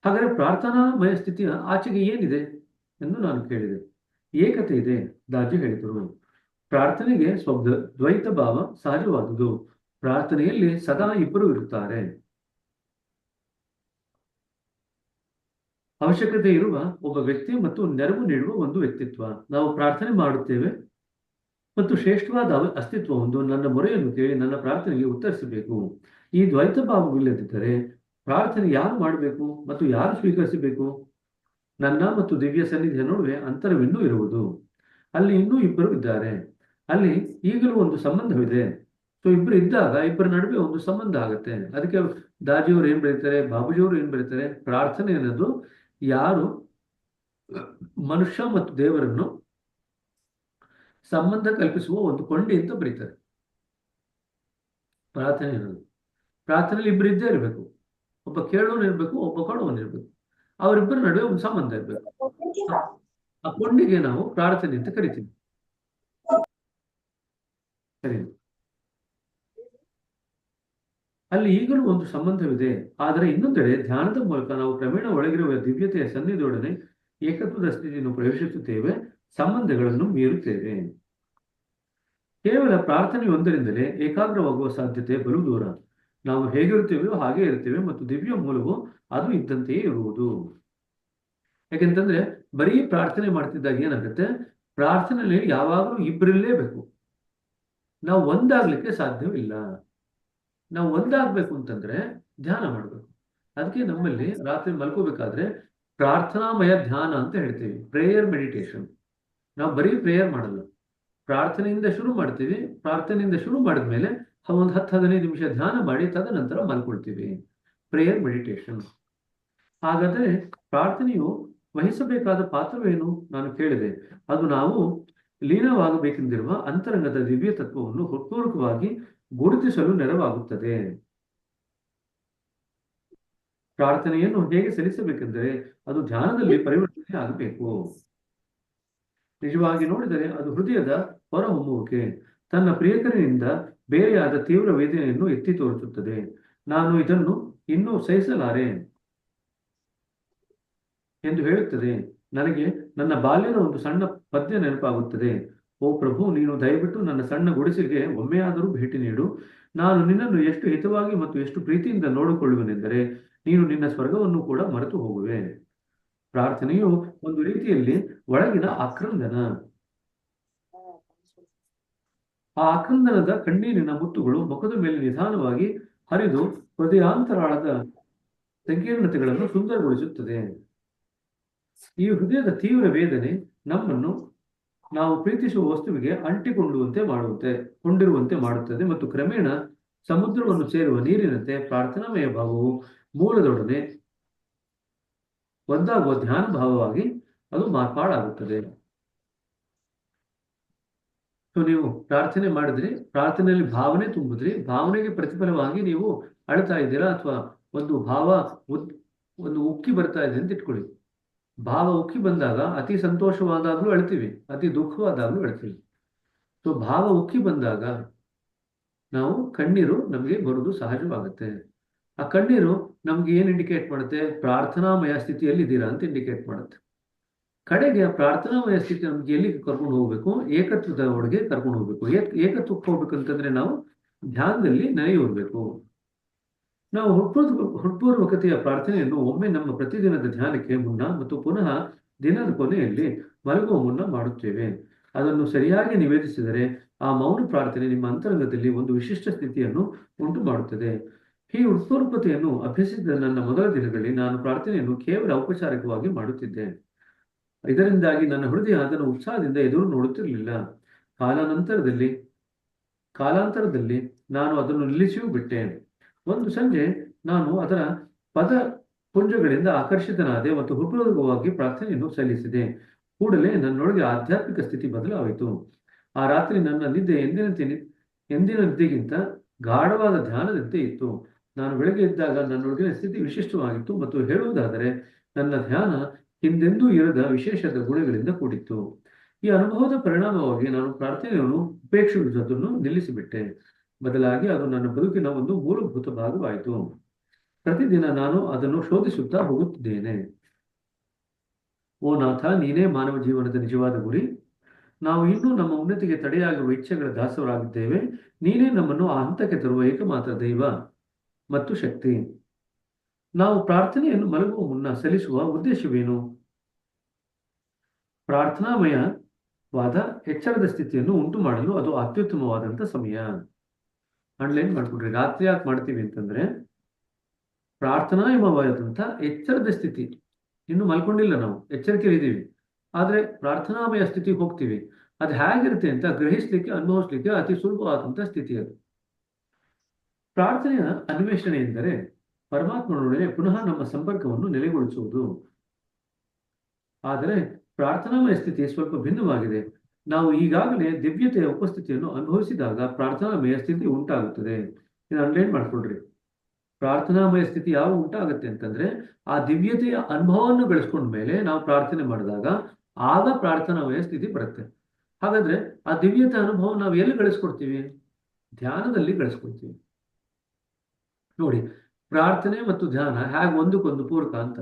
ಹಾಗಾದರೆ ಪ್ರಾರ್ಥನಾಮಯ ಸ್ಥಿತಿಯ ಆಚೆಗೆ ಏನಿದೆ ಎಂದು ನಾನು ಕೇಳಿದೆ. ಏಕತೆ ಇದೆ. ದಾಜಿ ಹೇಳಿದರು, ಪ್ರಾರ್ಥನೆಗೆ ದ್ವೈತ ಭಾವ ಸಹಜವಾದುದು. ಪ್ರಾರ್ಥನೆಯಲ್ಲಿ ಸದಾ ಇಬ್ಬರು ಇರುತ್ತಾರೆ. ಅವಶ್ಯಕತೆ ಇರುವ ಒಬ್ಬ ವ್ಯಕ್ತಿ ಮತ್ತು ನೆರವು ನೀಡುವ ಒಂದು ವ್ಯಕ್ತಿತ್ವ. ನಾವು ಪ್ರಾರ್ಥನೆ ಮಾಡುತ್ತೇವೆ ಮತ್ತು ಶ್ರೇಷ್ಠವಾದ ಅಸ್ತಿತ್ವವೊಂದು ನನ್ನ ಮೊರೆಯನ್ನು ಕೇಳಿ ನನ್ನ ಪ್ರಾರ್ಥನೆಗೆ ಉತ್ತರಿಸಬೇಕು. ಈ ದ್ವೈತ ಭಾವವಿಲ್ಲದಿದ್ದರೆ ಪ್ರಾರ್ಥನೆ ಯಾರು ಮಾಡಬೇಕು ಮತ್ತು ಯಾರು ಸ್ವೀಕರಿಸಬೇಕು? ನನ್ನ ಮತ್ತು ದಿವ್ಯ ಸನ್ನಿಧಿಯ ನಡುವೆ ಅಂತರವಿನ್ನೂ ಇರುವುದು. ಅಲ್ಲಿ ಇನ್ನೂ ಇಬ್ಬರು ಇದ್ದಾರೆ. ಅಲ್ಲಿ ಈಗಲೂ ಒಂದು ಸಂಬಂಧವಿದೆ. ಸೊ ಇಬ್ಬರು ಇದ್ದಾಗ ಇಬ್ಬರ ನಡುವೆ ಒಂದು ಸಂಬಂಧ ಆಗುತ್ತೆ. ಅದಕ್ಕೆ ದಾಜಿಯವರು ಏನ್ ಬರೀತಾರೆ, ಬಾಬುಜಿಯವರು ಏನ್ ಬರೀತಾರೆ, ಪ್ರಾರ್ಥನೆ ಅನ್ನೋದು ಯಾರು ಮನುಷ್ಯ ಮತ್ತು ದೇವರನ್ನು ಸಂಬಂಧ ಕಲ್ಪಿಸುವ ಒಂದು ಕೊಂಡಿ ಅಂತ ಬರೀತಾರೆ. ಪ್ರಾರ್ಥನೆ ಅನ್ನೋದು, ಪ್ರಾರ್ಥನೆಯಲ್ಲಿ ಇಬ್ಬರು ಇದ್ದೇ ಇರಬೇಕು. ಒಬ್ಬ ಕೇಳೋನು ಇರಬೇಕು, ಒಬ್ಬ ಕೊಡೋನು ಇರಬೇಕು. ಅವರಿಬ್ಬರ ನಡುವೆ ಒಂದು ಸಂಬಂಧ ಇರಬೇಕು. ಆ ಕೊಂಡಿಗೆ ನಾವು ಪ್ರಾರ್ಥನೆ ಅಂತ ಕರಿತೀವಿ. ಸರಿ, ಅಲ್ಲಿ ಈಗಲೂ ಒಂದು ಸಂಬಂಧವಿದೆ. ಆದರೆ ಇನ್ನೊಂದೆಡೆ ಧ್ಯಾನದ ಮೂಲಕ ನಾವು ಕ್ರಮೇಣ ಒಳಗಿರುವ ದಿವ್ಯತೆಯ ಸನ್ನಿಧಿಯೊಡನೆ ಏಕತ್ವದ ಸ್ಥಿತಿಯನ್ನು ಪ್ರವೇಶಿಸುತ್ತೇವೆ, ಸಂಬಂಧಗಳನ್ನು ಮೀರುತ್ತೇವೆ. ಕೇವಲ ಪ್ರಾರ್ಥನೆಯೊಂದರಿಂದಲೇ ಏಕಾಗ್ರವಾಗುವ ಸಾಧ್ಯತೆ ಬಲು ದೂರ. ನಾವು ಹೇಗಿರುತ್ತೇವೆಯೋ ಹಾಗೆ ಇರುತ್ತೇವೆ ಮತ್ತು ದಿವ್ಯ ಮೂಲವು ಅದು ಇದ್ದಂತೆಯೇ ಇರುವುದು. ಯಾಕೆಂತಂದ್ರೆ ಬರೀ ಪ್ರಾರ್ಥನೆ ಮಾಡ್ತಿದ್ದಾಗ ಏನಾಗುತ್ತೆ, ಪ್ರಾರ್ಥನೆಯಲ್ಲಿ ಯಾವಾಗಲೂ ಇಬ್ಬರಿರಲೇಬೇಕು. ನಾವು ಒಂದಾಗ್ಲಿಕ್ಕೆ ಸಾಧ್ಯವಿಲ್ಲ. ನಾವು ಒಂದಾಗಬೇಕು ಅಂತಂದ್ರೆ ಧ್ಯಾನ ಮಾಡಬೇಕು. ಅದಕ್ಕೆ ನಮ್ಮಲ್ಲಿ ರಾತ್ರಿ ಮಲ್ಕೋಬೇಕಾದ್ರೆ ಪ್ರಾರ್ಥನಾಮಯ ಧ್ಯಾನ ಅಂತ ಹೇಳ್ತೀವಿ, ಪ್ರೇಯರ್ ಮೆಡಿಟೇಷನ್. ನಾವು ಬರೀ ಪ್ರೇಯರ್ ಮಾಡಲ್ಲ, ಪ್ರಾರ್ಥನೆಯಿಂದ ಶುರು ಮಾಡ್ತೀವಿ. ಪ್ರಾರ್ಥನೆಯಿಂದ ಶುರು ಮಾಡಿದ್ಮೇಲೆ ಒಂದು 10-15 ನಿಮಿಷ ಧ್ಯಾನ ಮಾಡಿ ತದನಂತರ ಮಲ್ಕೊಳ್ತೀವಿ, ಪ್ರೇಯರ್ ಮೆಡಿಟೇಷನ್. ಹಾಗಾದರೆ ಪ್ರಾರ್ಥನೆಯು ವಹಿಸಬೇಕಾದ ಪಾತ್ರವೇನು ನಾನು ಕೇಳಿದೆ. ಅದು ನಾವು ಲೀನವಾಗಬೇಕೆಂದಿರುವ ಅಂತರಂಗದ ದಿವ್ಯ ತತ್ವವನ್ನು ಹೃತ್ಪೂರ್ವಕವಾಗಿ ಗುರುತಿಸಲು ನೆರವಾಗುತ್ತದೆ. ಪ್ರಾರ್ಥನೆಯನ್ನು ಹೇಗೆ ಸಲ್ಲಿಸಬೇಕೆಂದರೆ ಅದು ಧ್ಯಾನದಲ್ಲಿ ಪರಿವರ್ತನೆ ಆಗಬೇಕು. ನಿಜವಾಗಿ ನೋಡಿದರೆ ಅದು ಹೃದಯದ ಹೊರಹೊಮ್ಮುವಿಕೆ, ತನ್ನ ಪ್ರಿಯಕರನಿಂದ ಬೇರೆಯಾದ ತೀವ್ರ ವೇದನೆಯನ್ನು ಎತ್ತಿ ತೋರಿಸುತ್ತದೆ. ನಾನು ಇದನ್ನು ಇನ್ನೂ ಸಹಿಸಲಾರೆ ಎಂದು ಹೇಳುತ್ತದೆ. ನನಗೆ ನನ್ನ ಬಾಲ್ಯದ ಒಂದು ಸಣ್ಣ ಪದ್ಯ ನೆನಪಾಗುತ್ತದೆ. ಓ ಪ್ರಭು, ನೀನು ದಯವಿಟ್ಟು ನನ್ನ ಸಣ್ಣ ಗುಡಿಸಲಿಗೆ ಒಮ್ಮೆಯಾದರೂ ಭೇಟಿ ನೀಡು. ನಾನು ನಿನ್ನನ್ನು ಎಷ್ಟು ಹಿತವಾಗಿ ಮತ್ತು ಎಷ್ಟು ಪ್ರೀತಿಯಿಂದ ನೋಡಿಕೊಳ್ಳುವೆನೆಂದರೆ ನೀನು ನಿನ್ನ ಸ್ವರ್ಗವನ್ನು ಕೂಡ ಮರೆತು ಹೋಗುವೆ. ಪ್ರಾರ್ಥನೆಯು ಒಂದು ರೀತಿಯಲ್ಲಿ ಒಳಗಿನ ಆಕ್ರಂದನ. ಆ ಆಕ್ರಂದನದ ಕಣ್ಣೀರಿನ ಮುತ್ತುಗಳು ಮುಖದ ಮೇಲೆ ನಿಧಾನವಾಗಿ ಹರಿದು ಹೃದಯಾಂತರಾಳದ ಸಂಕೀರ್ಣತೆಗಳನ್ನು ಸುಂದರಗೊಳಿಸುತ್ತದೆ. ಈ ಹೃದಯದ ತೀವ್ರ ವೇದನೆ ನಮ್ಮನ್ನು ನಾವು ಪ್ರೀತಿಸುವ ವಸ್ತುವಿಗೆ ಕೊಂಡಿರುವಂತೆ ಮಾಡುತ್ತದೆ ಮತ್ತು ಕ್ರಮೇಣ ಸಮುದ್ರವನ್ನು ಸೇರುವ ನೀರಿನಂತೆ ಪ್ರಾರ್ಥನಾಮಯ ಭಾವವು ಮೂಲದೊಡನೆ ಒಂದಾಗುವ ಧ್ಯಾನ ಭಾವವಾಗಿ ಅದು ಮಾರ್ಪಾಡಾಗುತ್ತದೆ. ಸೊ ನೀವು ಪ್ರಾರ್ಥನೆ ಮಾಡಿದ್ರಿ, ಪ್ರಾರ್ಥನೆಯಲ್ಲಿ ಭಾವನೆ ತುಂಬಿದ್ರಿ, ಭಾವನೆಗೆ ಪ್ರತಿಫಲವಾಗಿ ನೀವು ಅಳ್ತಾ ಇದ್ದೀರಾ, ಅಥವಾ ಒಂದು ಭಾವ ಒಂದು ಉಕ್ಕಿ ಬರ್ತಾ ಇದೆ ಅಂತ ಇಟ್ಕೊಳ್ಳಿ. ಭಾವ ಉಕ್ಕಿ ಬಂದಾಗ ಅತಿ ಸಂತೋಷವಾದಾಗ್ಲೂ ಅಳ್ತೀವಿ, ಅತಿ ದುಃಖವಾದಾಗ್ಲೂ ಅಳ್ತೀವಿ. ಸೊ ಭಾವ ಉಕ್ಕಿ ಬಂದಾಗ ನಾವು ಕಣ್ಣೀರು ನಮಗೆ ಬರುವುದು ಸಹಜವಾಗುತ್ತೆ. ಆ ಕಣ್ಣೀರು ನಮ್ಗೆ ಏನ್ ಇಂಡಿಕೇಟ್ ಮಾಡುತ್ತೆ? ಪ್ರಾರ್ಥನಾಮಯ ಸ್ಥಿತಿಯಲ್ಲಿ ಇದ್ದೀರಾ ಅಂತ ಇಂಡಿಕೇಟ್ ಮಾಡುತ್ತೆ. ಕಡೆಗೆ ಆ ಪ್ರಾರ್ಥನಾಮಯ ಸ್ಥಿತಿ ನಮ್ಗೆ ಎಲ್ಲಿಗೆ ಕರ್ಕೊಂಡು ಹೋಗ್ಬೇಕು? ಏಕತ್ವದ ಒಳಗೆ ಕರ್ಕೊಂಡು ಹೋಗ್ಬೇಕು. ಏಕತ್ವಕ್ಕೆ ಹೋಗ್ಬೇಕಂತಂದ್ರೆ ನಾವು ಧ್ಯಾನದಲ್ಲಿ ನೆನೆಯೂರ್ಬೇಕು. ನಾವು ಹೃತ್ಪೂರ್ವಕತೆಯ ಪ್ರಾರ್ಥನೆಯನ್ನು ಒಮ್ಮೆ ನಮ್ಮ ಪ್ರತಿದಿನದ ಧ್ಯಾನಕ್ಕೆ ಮುನ್ನ ಮತ್ತು ಪುನಃ ದಿನದ ಕೊನೆಯಲ್ಲಿ ಮಲಗುವ ಮುನ್ನ ಮಾಡುತ್ತೇವೆ. ಅದನ್ನು ಸರಿಯಾಗಿ ನಿವೇದಿಸಿದರೆ ಆ ಮೌನ ಪ್ರಾರ್ಥನೆ ನಿಮ್ಮ ಅಂತರಂಗದಲ್ಲಿ ಒಂದು ವಿಶಿಷ್ಟ ಸ್ಥಿತಿಯನ್ನು ಉಂಟು ಮಾಡುತ್ತದೆ. ಈ ಹೃತ್ಪೂರ್ವಕತೆಯನ್ನು ಅಭ್ಯಸಿಸಿದ ನನ್ನ ಮೊದಲ ದಿನಗಳಲ್ಲಿ ನಾನು ಪ್ರಾರ್ಥನೆಯನ್ನು ಕೇವಲ ಔಪಚಾರಿಕವಾಗಿ ಮಾಡುತ್ತಿದ್ದೆ. ಇದರಿಂದಾಗಿ ನನ್ನ ಹೃದಯ ಅದನ್ನು ಉತ್ಸಾಹದಿಂದ ಎದುರು ನೋಡುತ್ತಿರಲಿಲ್ಲ. ಕಾಲಾಂತರದಲ್ಲಿ ನಾನು ಅದನ್ನು ನಿಲ್ಲಿಸಿಯೂ ಬಿಟ್ಟೆ. ಒಂದು ಸಂಜೆ ನಾನು ಅದರ ಪದ ಪುಂಜಗಳಿಂದ ಆಕರ್ಷಿತನಾದೆ ಮತ್ತು ಹೃತ್ಪೂರ್ವಕವಾಗಿ ಪ್ರಾರ್ಥನೆಯನ್ನು ಸಲ್ಲಿಸಿದೆ. ಕೂಡಲೇ ನನ್ನೊಳಗೆ ಆಧ್ಯಾತ್ಮಿಕ ಸ್ಥಿತಿ ಬದಲಾಯಿತು. ಆ ರಾತ್ರಿ ನನ್ನ ನಿದ್ದೆ ಎಂದಿನ ನಿದ್ದೆಗಿಂತ ಗಾಢವಾದ ಧ್ಯಾನದಂತೆ ಇತ್ತು. ನಾನು ಬೆಳಗ್ಗೆ ಎದ್ದಾಗ ನನ್ನೊಳಗಿನ ಸ್ಥಿತಿ ವಿಶಿಷ್ಟವಾಗಿತ್ತು ಮತ್ತು ಹೇಳುವುದಾದರೆ ನನ್ನ ಧ್ಯಾನ ಹಿಂದೆಂದೂ ಇರದ ವಿಶೇಷದ ಗುಣಗಳಿಂದ ಕೂಡಿತ್ತು. ಈ ಅನುಭವದ ಪರಿಣಾಮವಾಗಿ ನಾನು ಪ್ರಾರ್ಥನೆಯನ್ನು ಉಪೇಕ್ಷಿಸುವುದನ್ನು ನಿಲ್ಲಿಸಿಬಿಟ್ಟೆ. ಬದಲಾಗಿ ಅದು ನನ್ನ ಬದುಕಿನ ಒಂದು ಮೂಲಭೂತ ಭಾಗವಾಯಿತು. ಪ್ರತಿದಿನ ನಾನು ಅದನ್ನು ಶೋಧಿಸುತ್ತಾ ಹೋಗುತ್ತಿದ್ದೇನೆ. ಓ ನಾಥ, ನೀನೇ ಮಾನವ ಜೀವನದ ನಿಜವಾದ ಗುರಿ. ನಾವು ಇನ್ನೂ ನಮ್ಮ ಉನ್ನತಿಗೆ ತಡೆಯಾಗಿರುವ ಇಚ್ಛೆಗಳ ದಾಸರಾಗಿದ್ದೇವೆ. ನೀನೇ ನಮ್ಮನ್ನು ಆ ಹಂತಕ್ಕೆ ತರುವ ಏಕಮಾತ್ರ ದೈವ ಮತ್ತು ಶಕ್ತಿ. ನಾವು ಪ್ರಾರ್ಥನೆಯನ್ನು ಮಲಗುವ ಮುನ್ನ ಸಲ್ಲಿಸುವ ಉದ್ದೇಶವೇನು? ಪ್ರಾರ್ಥನಾಮಯವಾದ ಎಚ್ಚರದ ಸ್ಥಿತಿಯನ್ನು ಉಂಟು ಮಾಡಲು ಅದು ಅತ್ಯುತ್ತಮವಾದಂಥ ಸಮಯ. ಅಂಡ್ಲೈನ್ ಮಾಡ್ಕೊಡ್ರಿ. ರಾತ್ರಿ ಯಾಕೆ ಮಾಡ್ತೀವಿ ಅಂತಂದ್ರೆ, ಪ್ರಾರ್ಥನಾಮಯವಾದಂಥ ಎಚ್ಚರದ ಸ್ಥಿತಿ. ಇನ್ನು ಮಲ್ಕೊಂಡಿಲ್ಲ, ನಾವು ಎಚ್ಚರಿಕೆಯಿದ್ದೀವಿ, ಆದ್ರೆ ಪ್ರಾರ್ಥನಾಮಯ ಸ್ಥಿತಿಗೆ ಹೋಗ್ತೀವಿ. ಅದು ಹೇಗಿರುತ್ತೆ ಅಂತ ಗ್ರಹಿಸ್ಲಿಕ್ಕೆ, ಅನುಭವಿಸ್ಲಿಕ್ಕೆ ಅತಿ ಸುಲಭವಾದಂಥ ಸ್ಥಿತಿ ಅದು. ಪ್ರಾರ್ಥನೆಯ ಅನ್ವೇಷಣೆ ಎಂದರೆ ಪರಮಾತ್ಮನೊಡನೆ ಪುನಃ ನಮ್ಮ ಸಂಪರ್ಕವನ್ನು ನೆಲೆಗೊಳಿಸುವುದು. ಆದರೆ ಪ್ರಾರ್ಥನಾಮಯ ಸ್ಥಿತಿ ಸ್ವಲ್ಪ ಭಿನ್ನವಾಗಿದೆ. ನಾವು ಈಗಾಗಲೇ ದಿವ್ಯತೆಯ ಉಪಸ್ಥಿತಿಯನ್ನು ಅನುಭವಿಸಿದಾಗ ಪ್ರಾರ್ಥನಾಮಯ ಸ್ಥಿತಿ ಉಂಟಾಗುತ್ತದೆ. ಇದು ಅಂಡರ್ಲೈನ್ ಮಾಡ್ಕೊಳ್ರಿ. ಪ್ರಾರ್ಥನಾಮಯ ಸ್ಥಿತಿ ಯಾವ ಉಂಟಾಗುತ್ತೆ ಅಂತಂದ್ರೆ, ಆ ದಿವ್ಯತೆಯ ಅನುಭವವನ್ನು ಗಳಿಸ್ಕೊಂಡ ಮೇಲೆ ನಾವು ಪ್ರಾರ್ಥನೆ ಮಾಡಿದಾಗ ಆಗ ಪ್ರಾರ್ಥನಾಮಯ ಸ್ಥಿತಿ ಬರುತ್ತೆ. ಹಾಗಾದ್ರೆ ಆ ದಿವ್ಯತೆ ಅನುಭವ ನಾವು ಎಲ್ಲಿ ಗಳಿಸ್ಕೊಡ್ತೀವಿ? ಧ್ಯಾನದಲ್ಲಿ ಗಳಿಸ್ಕೊಡ್ತೀವಿ. ನೋಡಿ, ಪ್ರಾರ್ಥನೆ ಮತ್ತು ಧ್ಯಾನ ಹೇಗೆ ಒಂದಕ್ಕೊಂದು ಪೂರಕ ಅಂತ.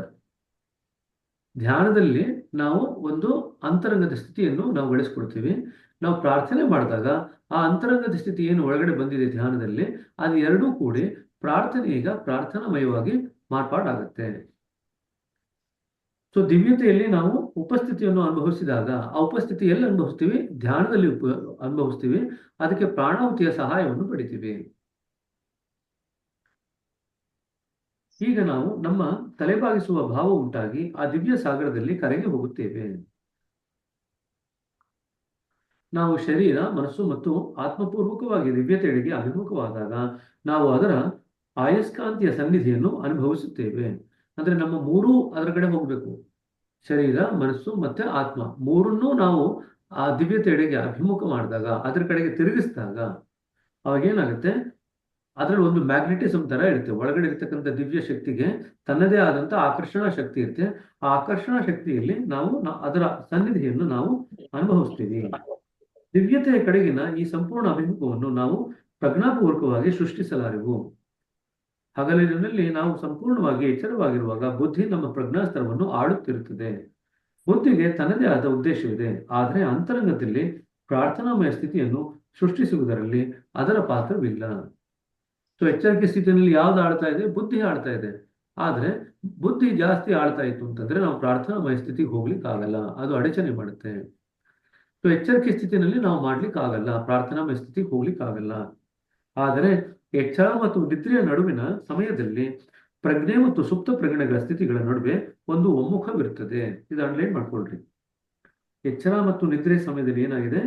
ಧ್ಯಾನದಲ್ಲಿ ನಾವು ಒಂದು ಅಂತರಂಗದ ಸ್ಥಿತಿಯನ್ನು ನಾವು ಗಳಿಸ್ಕೊಡ್ತೀವಿ. ನಾವು ಪ್ರಾರ್ಥನೆ ಮಾಡಿದಾಗ ಆ ಅಂತರಂಗದ ಸ್ಥಿತಿ ಏನು ಒಳಗಡೆ ಬಂದಿದೆ ಧ್ಯಾನದಲ್ಲಿ, ಅದು ಎರಡೂ ಕೂಡಿ ಪ್ರಾರ್ಥನೆ ಈಗ ಪ್ರಾರ್ಥನಾಮಯವಾಗಿ ಮಾರ್ಪಾಡಾಗುತ್ತೆ. ಸೊ ದಿವ್ಯತೆಯಲ್ಲಿ ನಾವು ಉಪಸ್ಥಿತಿಯನ್ನು ಅನುಭವಿಸಿದಾಗ, ಆ ಉಪಸ್ಥಿತಿ ಎಲ್ಲಿ ಅನುಭವಿಸ್ತೀವಿ? ಧ್ಯಾನದಲ್ಲಿ ಅನುಭವಿಸ್ತೀವಿ. ಅದಕ್ಕೆ ಪ್ರಾಣಾಹುತಿಯ ಸಹಾಯವನ್ನು ಪಡಿತೀವಿ. ಈಗ ನಾವು ನಮ್ಮ ತಲೆಬಾಗಿಸುವ ಭಾವ ಉಂಟಾಗಿ ಆ ದಿವ್ಯ ಸಾಗರದಲ್ಲಿ ಕರಗಿ ಹೋಗುತ್ತೇವೆ. ನಾವು ಶರೀರ, ಮನಸ್ಸು ಮತ್ತು ಆತ್ಮಪೂರ್ವಕವಾಗಿ ದಿವ್ಯತೆಯೆಡೆಗೆ ಅಭಿಮುಖವಾದಾಗ ನಾವು ಅದರ ಆಯಸ್ಕಾಂತಿಯ ಸನ್ನಿಧಿಯನ್ನು ಅನುಭವಿಸುತ್ತೇವೆ. ಅಂದ್ರೆ ನಮ್ಮ ಮೂರೂ ಅದರ ಕಡೆ ಹೋಗ್ಬೇಕು. ಶರೀರ, ಮನಸ್ಸು ಮತ್ತೆ ಆತ್ಮ ಮೂರನ್ನೂ ನಾವು ಆ ದಿವ್ಯತೆಯೆಡೆಗೆ ಅಭಿಮುಖ ಮಾಡಿದಾಗ, ಅದರ ಕಡೆಗೆ ತಿರುಗಿಸಿದಾಗ ಅವಾಗೇನಾಗುತ್ತೆ? ಅದರಲ್ಲಿ ಒಂದು ಮ್ಯಾಗ್ನೆಟಿಸಮ್ ತರ ಇರುತ್ತೆ. ಒಳಗಡೆ ಇರ್ತಕ್ಕಂಥ ದಿವ್ಯ ಶಕ್ತಿಗೆ ತನ್ನದೇ ಆದಂತ ಆಕರ್ಷಣಾ ಶಕ್ತಿ ಇರುತ್ತೆ. ಆ ಆಕರ್ಷಣಾ ಶಕ್ತಿಯಲ್ಲಿ ನಾವು ಅದರ ಸನ್ನಿಧಿಯನ್ನು ನಾವು ಅನುಭವಿಸ್ತೀವಿ. ದಿವ್ಯತೆಯ ಕಡೆಗಿನ ಈ ಸಂಪೂರ್ಣ ಅಭಿಮುಖವನ್ನು ನಾವು ಪ್ರಜ್ಞಾಪೂರ್ವಕವಾಗಿ ಸೃಷ್ಟಿಸಲಾರೆವು. ಹಗಲಿನಲ್ಲಿ ನಾವು ಸಂಪೂರ್ಣವಾಗಿ ಎಚ್ಚರವಾಗಿರುವಾಗ ಬುದ್ಧಿ ನಮ್ಮ ಪ್ರಜ್ಞಾಸ್ತರವನ್ನು ಆಳುತ್ತಿರುತ್ತದೆ. ಬುದ್ಧಿಗೆ ತನ್ನದೇ ಆದ ಉದ್ದೇಶವಿದೆ, ಆದರೆ ಅಂತರಂಗದಲ್ಲಿ ಪ್ರಾರ್ಥನಾಮಯ ಸ್ಥಿತಿಯನ್ನು ಸೃಷ್ಟಿಸುವುದರಲ್ಲಿ ಅದರ ಪಾತ್ರವಿಲ್ಲ. ಸೊ ಎಚ್ಚರಿಕೆ ಸ್ಥಿತಿಯಲ್ಲಿ ಯಾವ್ದು ಆಡ್ತಾ ಇದೆ? ಬುದ್ಧಿ ಆಡ್ತಾ ಇದೆ. ಆದ್ರೆ ಬುದ್ಧಿ ಜಾಸ್ತಿ ಆಡ್ತಾ ಇತ್ತು ಅಂತಂದ್ರೆ ನಾವು ಪ್ರಾರ್ಥನಾಮಯ ಸ್ಥಿತಿಗೆ ಹೋಗ್ಲಿಕ್ಕೆ ಆಗಲ್ಲ, ಅದು ಅಡಚಣೆ ಮಾಡುತ್ತೆ. ಸೊ ಎಚ್ಚರಿಕೆ ಸ್ಥಿತಿನಲ್ಲಿ ನಾವು ಮಾಡ್ಲಿಕ್ಕೆ ಆಗಲ್ಲ, ಪ್ರಾರ್ಥನಾಮಯ ಸ್ಥಿತಿಗೆ ಹೋಗ್ಲಿಕ್ಕೆ ಆಗಲ್ಲ. ಆದರೆ ಎಚ್ಚರ ಮತ್ತು ನಿದ್ರೆಯ ನಡುವಿನ ಸಮಯದಲ್ಲಿ ಪ್ರಜ್ಞೆ ಮತ್ತು ಸುಪ್ತ ಪ್ರಜ್ಞೆಗಳ ಸ್ಥಿತಿಗಳ ನಡುವೆ ಒಂದು ಒಮ್ಮುಖವಿರುತ್ತದೆ. ಇದು ಅಂಡರ್ಲೈನ್ ಮಾಡ್ಕೊಳ್ರಿ. ಎಚ್ಚರ ಮತ್ತು ನಿದ್ರೆ ಸಮಯದಲ್ಲಿ ಏನಾಗಿದೆ?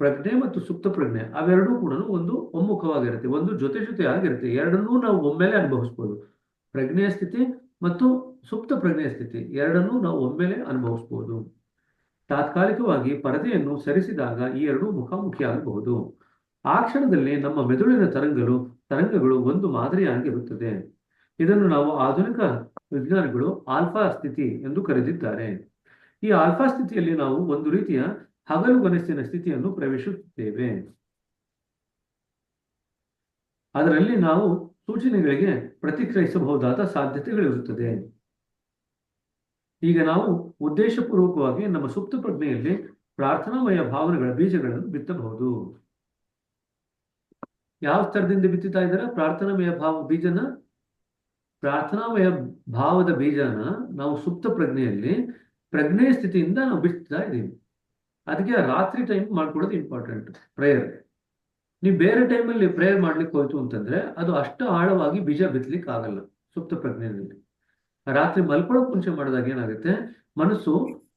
ಪ್ರಜ್ಞೆ ಮತ್ತು ಸುಪ್ತ ಪ್ರಜ್ಞೆ ಅವೆರಡೂ ಕೂಡ ಒಂದು ಒಮ್ಮುಖವಾಗಿರುತ್ತೆ, ಒಂದು ಜೊತೆ ಆಗಿರುತ್ತೆ. ಎರಡನ್ನೂ ನಾವು ಒಮ್ಮೆಲೆ ಅನುಭವಿಸ್ಬೋದು. ಪ್ರಜ್ಞೆಯ ಸ್ಥಿತಿ ಮತ್ತು ಸುಪ್ತ ಪ್ರಜ್ಞೆಯ ಸ್ಥಿತಿ ಎರಡನ್ನೂ ನಾವು ಒಮ್ಮೆಲೆ ಅನುಭವಿಸ್ಬೋದು. ತಾತ್ಕಾಲಿಕವಾಗಿ ಪರದೆಯನ್ನು ಸರಿಸಿದಾಗ ಈ ಎರಡೂ ಮುಖಾಮುಖಿಯಾಗಬಹುದು. ಆ ಕ್ಷಣದಲ್ಲಿ ನಮ್ಮ ಮೆದುಳಿನ ತರಂಗಗಳು ಒಂದು ಮಾದರಿಯಾಗಿರುತ್ತದೆ. ಇದನ್ನು ನಾವು ಆಧುನಿಕ ವಿಜ್ಞಾನಿಗಳು ಆಲ್ಫಾ ಸ್ಥಿತಿ ಎಂದು ಕರೆದಿದ್ದಾರೆ. ಈ ಆಲ್ಫಾ ಸ್ಥಿತಿಯಲ್ಲಿ ನಾವು ಒಂದು ರೀತಿಯ ಹಗಲುಗನಸಿನ ಸ್ಥಿತಿಯನ್ನು ಪ್ರವೇಶಿಸುತ್ತೇವೆ. ಅದರಲ್ಲಿ ನಾವು ಸೂಚನೆಗಳಿಗೆ ಪ್ರತಿಕ್ರಿಯಿಸಬಹುದಾದ ಸಾಧ್ಯತೆಗಳಿರುತ್ತದೆ. ಈಗ ನಾವು ಉದ್ದೇಶಪೂರ್ವಕವಾಗಿ ನಮ್ಮ ಸುಪ್ತ ಪ್ರಜ್ಞೆಯಲ್ಲಿ ಪ್ರಾರ್ಥನಾಮಯ ಭಾವನೆಗಳ ಬೀಜಗಳನ್ನು ಬಿತ್ತಬಹುದು. ಯಾವ ಸ್ತರದಿಂದ ಬಿತ್ತುತ್ತಾ ಇದ್ದಾರೆ? ಪ್ರಾರ್ಥನಾಮಯ ಭಾವದ ಬೀಜನ ನಾವು ಸುಪ್ತ ಪ್ರಜ್ಞೆಯ ಸ್ಥಿತಿಯಿಂದ ನಾವು ಬಿತ್ತಾ ಇದ್ದೀವಿ. ಅದಕ್ಕೆ ರಾತ್ರಿ ಟೈಮ್ ಮಾಡ್ಕೊಳ್ಳೋದು ಇಂಪಾರ್ಟೆಂಟ್. ಪ್ರೇಯರ್ ನೀವು ಬೇರೆ ಟೈಮಲ್ಲಿ ಪ್ರೇಯರ್ ಮಾಡ್ಲಿಕ್ಕೆ ಹೋಯ್ತು ಅಂತಂದ್ರೆ ಅದು ಅಷ್ಟು ಆಳವಾಗಿ ಬೀಜ ಬಿತ್ತಲಿಕ್ಕೆ ಆಗಲ್ಲ. ಸುಪ್ತ ಪ್ರಜ್ಞೆಯಲ್ಲಿ ರಾತ್ರಿ ಮಲ್ಕೊಳ್ಳೋಕೆ ಮುಂಚೆ ಮಾಡಿದಾಗ ಏನಾಗುತ್ತೆ, ಮನಸ್ಸು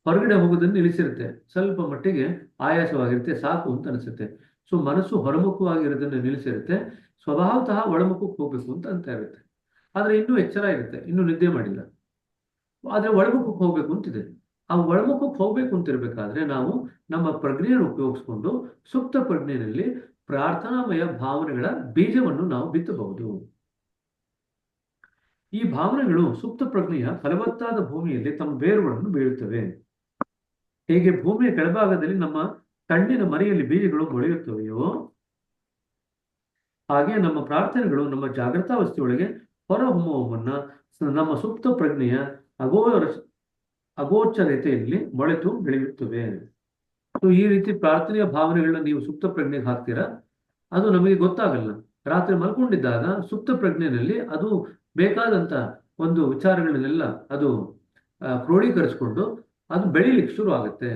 ಹೊರಗಡೆ ಹೋಗೋದನ್ನು ನಿಲ್ಲಿಸಿರುತ್ತೆ. ಸ್ವಲ್ಪ ಮಟ್ಟಿಗೆ ಆಯಾಸವಾಗಿರುತ್ತೆ, ಸಾಕು ಅಂತ ಅನಿಸುತ್ತೆ. ಸೊ ಮನಸ್ಸು ಹೊರಮುಖವಾಗಿರೋದನ್ನು ನಿಲ್ಲಿಸಿರುತ್ತೆ, ಸ್ವಭಾವತಃ ಒಳಮುಖಕ್ಕೆ ಹೋಗ್ಬೇಕು ಅಂತ ಇರುತ್ತೆ. ಆದ್ರೆ ಇನ್ನೂ ಎಚ್ಚರ ಇರುತ್ತೆ, ಇನ್ನೂ ನಿದ್ದೆ ಮಾಡಿಲ್ಲ, ಆದ್ರೆ ಒಳಮುಖಕ್ಕೆ ಹೋಗ್ಬೇಕು ಅಂತಿದೆ. ಆ ಒಳಮುಖಕ್ಕೆ ಹೋಗ್ಬೇಕು ಅಂತಿರ್ಬೇಕಾದ್ರೆ ನಾವು ನಮ್ಮ ಪ್ರಜ್ಞೆಯನ್ನು ಉಪಯೋಗಿಸ್ಕೊಂಡು ಸುಪ್ತ ಪ್ರಜ್ಞೆಯಲ್ಲಿ ಪ್ರಾರ್ಥನಾಮಯ ಭಾವನೆಗಳ ಬೀಜವನ್ನು ನಾವು ಬಿತ್ತಬಹುದು. ಈ ಭಾವನೆಗಳು ಸುಪ್ತ ಪ್ರಜ್ಞೆಯ ಫಲವತ್ತಾದ ಭೂಮಿಯಲ್ಲಿ ತಮ್ಮ ಬೇರುಗಳನ್ನು ಬೀಳುತ್ತವೆ. ಹೇಗೆ ಭೂಮಿಯ ಕೆಳಭಾಗದಲ್ಲಿ ನಮ್ಮ ಕಣ್ಣಿನ ಮರೆಯಲ್ಲಿ ಬೀಜಗಳು ಮೊಳೆಯುತ್ತವೆಯೋ ಹಾಗೆ ನಮ್ಮ ಪ್ರಾರ್ಥನೆಗಳು ನಮ್ಮ ಜಾಗೃತಾವಸ್ಥೆಯೊಳಗೆ ಹೊರಹೊಮ್ಮುವ ಮುನ್ನ ನಮ್ಮ ಸುಪ್ತ ಪ್ರಜ್ಞೆಯ ಅಗೋಚರತೆಯಲ್ಲಿ ಮೊಳೆತು ಬೆಳೆಯುತ್ತವೆ. ಸೊ ಈ ರೀತಿ ಪ್ರಾರ್ಥನೆಯ ಭಾವನೆಗಳನ್ನ ನೀವು ಸುಪ್ತ ಪ್ರಜ್ಞೆಗೆ ಹಾಕ್ತೀರಾ, ಅದು ನಮಗೆ ಗೊತ್ತಾಗಲ್ಲ. ರಾತ್ರಿ ಮಲ್ಕೊಂಡಿದ್ದಾಗ ಸುಪ್ತ ಪ್ರಜ್ಞೆಯಲ್ಲಿ ಅದು ಬೇಕಾದಂತ ಒಂದು ವಿಚಾರಗಳನ್ನೆಲ್ಲ ಅದು ಕ್ರೋಢೀಕರಿಸಿಕೊಂಡು ಅದು ಬೆಳಿಲಿಕ್ಕೆ ಶುರು ಆಗುತ್ತೆ.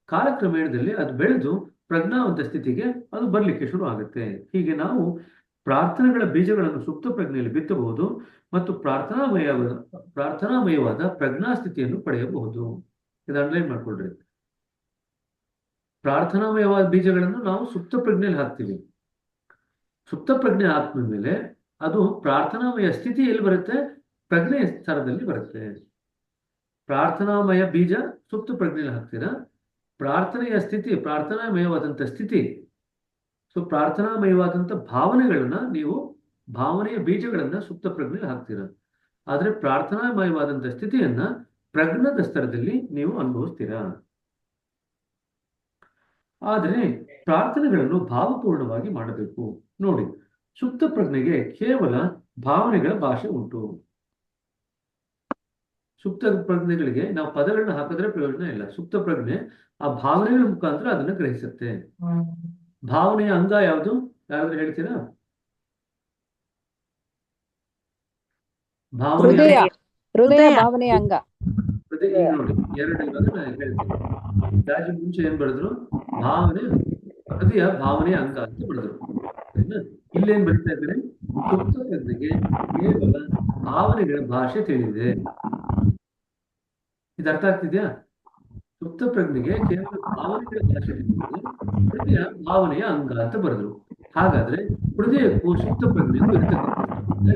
ಕಾಲಕ್ರಮೇಣದಲ್ಲಿ ಅದು ಬೆಳೆದು ಪ್ರಜ್ಞಾವಂತ ಸ್ಥಿತಿಗೆ ಅದು ಬರ್ಲಿಕ್ಕೆ ಶುರು ಆಗುತ್ತೆ. ಹೀಗೆ ನಾವು ಪ್ರಾರ್ಥನೆಗಳ ಬೀಜಗಳನ್ನು ಸುಪ್ತ ಪ್ರಜ್ಞೆಯಲ್ಲಿ ಬಿತ್ತಬಹುದು ಮತ್ತು ಪ್ರಾರ್ಥನಾಮಯವಾದ ಪ್ರಜ್ಞಾ ಸ್ಥಿತಿಯನ್ನು ಪಡೆಯಬಹುದು. ಇದು ಅಂಡರ್ಲೈನ್ ಮಾಡ್ಕೊಳ್ರಿ. ಪ್ರಾರ್ಥನಾಮಯವಾದ ಬೀಜಗಳನ್ನು ನಾವು ಸುಪ್ತ ಪ್ರಜ್ಞೆಯಲ್ಲಿ ಹಾಕ್ತೀವಿ. ಸುಪ್ತ ಪ್ರಜ್ಞೆ ಹಾಕಿದ ಮೇಲೆ ಅದು ಪ್ರಾರ್ಥನಾಮಯ ಸ್ಥಿತಿ ಎಲ್ಲಿ ಬರುತ್ತೆ? ಪ್ರಜ್ಞೆಯ ಸ್ತರದಲ್ಲಿ ಬರುತ್ತೆ. ಪ್ರಾರ್ಥನಾಮಯ ಬೀಜ ಸುಪ್ತ ಪ್ರಜ್ಞೆಯಲ್ಲಿ ಹಾಕ್ತೀರಾ, ಪ್ರಾರ್ಥನೆಯ ಸ್ಥಿತಿ ಪ್ರಾರ್ಥನಾಮಯವಾದಂಥ ಸ್ಥಿತಿ. ಸೊ ಪ್ರಾರ್ಥನಾಮಯವಾದಂಥ ಭಾವನೆಗಳನ್ನ ನೀವು ಭಾವನೆಯ ಬೀಜಗಳನ್ನ ಸುಪ್ತ ಪ್ರಜ್ಞೆಯಲ್ಲಿ ಹಾಕ್ತೀರಾ. ಆದ್ರೆ ಪ್ರಾರ್ಥನಾಮಯವಾದಂಥ ಸ್ಥಿತಿಯನ್ನ ಪ್ರಜ್ಞಾದ ಸ್ತರದಲ್ಲಿ ನೀವು ಅನುಭವಿಸ್ತೀರಾ. ಆದರೆ ಪ್ರಾರ್ಥನೆಗಳನ್ನು ಭಾವಪೂರ್ಣವಾಗಿ ಮಾಡಬೇಕು. ನೋಡಿ, ಸುಪ್ತ ಪ್ರಜ್ಞೆಗೆ ಕೇವಲ ಭಾವನೆಗಳ ಭಾಷೆ ಉಂಟು. ಸುಪ್ತ ಪ್ರಜ್ಞೆಗಳಿಗೆ ನಾವು ಪದಗಳನ್ನ ಹಾಕಿದ್ರೆ ಪ್ರಯೋಜನ ಇಲ್ಲ. ಸುಪ್ತ ಪ್ರಜ್ಞೆ ಆ ಭಾವನೆಗಳ ಮುಖಾಂತರ ಅದನ್ನ ಗ್ರಹಿಸುತ್ತೆ. ಭಾವನೆಯ ಅಂಗ ಯಾವುದು? ಯಾರಾದ್ರೂ ಹೇಳ್ತೀರಾ? ಹೃದಯ ಭಾವನೆಯ ಅಂಗ. ಹೃದಯ. ನೋಡಿ, ಎರಡು ಇವಾಗ ನಾನು ಹೇಳ್ತೀನಿ. ರಾಜು ಮುಂಚೆ ಏನ್ ಬರೆದ್ರು? ಹೃದಯ ಭಾವನೆಯ ಅಂಗ ಅಂತ ಬರೆದ್ರು. ಇಲ್ಲೇನ್ ಬರೀತಾ ಇದ್ದಾರೆ? ಸುಪ್ತ ಪ್ರಜ್ಞೆಗೆ ಕೇವಲ ಭಾವನೆಗಳ ಭಾಷೆ ತಿಳಿದಿದೆ. ಇದು ಅರ್ಥ ಆಗ್ತಿದ್ಯಾ? ಸುಪ್ತ ಪ್ರಜ್ಞೆಗೆ ಕೇವಲ ಭಾವನೆಗಳ ಭಾಷೆ ತಿಳಿದಿದೆ, ಹೃದಯ ಭಾವನೆಯ ಅಂಗ ಅಂತ ಬರೆದ್ರು. ಹಾಗಾದ್ರೆ ಹೃದಯಕ್ಕೂ ಸುಪ್ತ ಪ್ರಜ್ಞೆಗೂ ಇರ್ತಕ್ಕಂಥ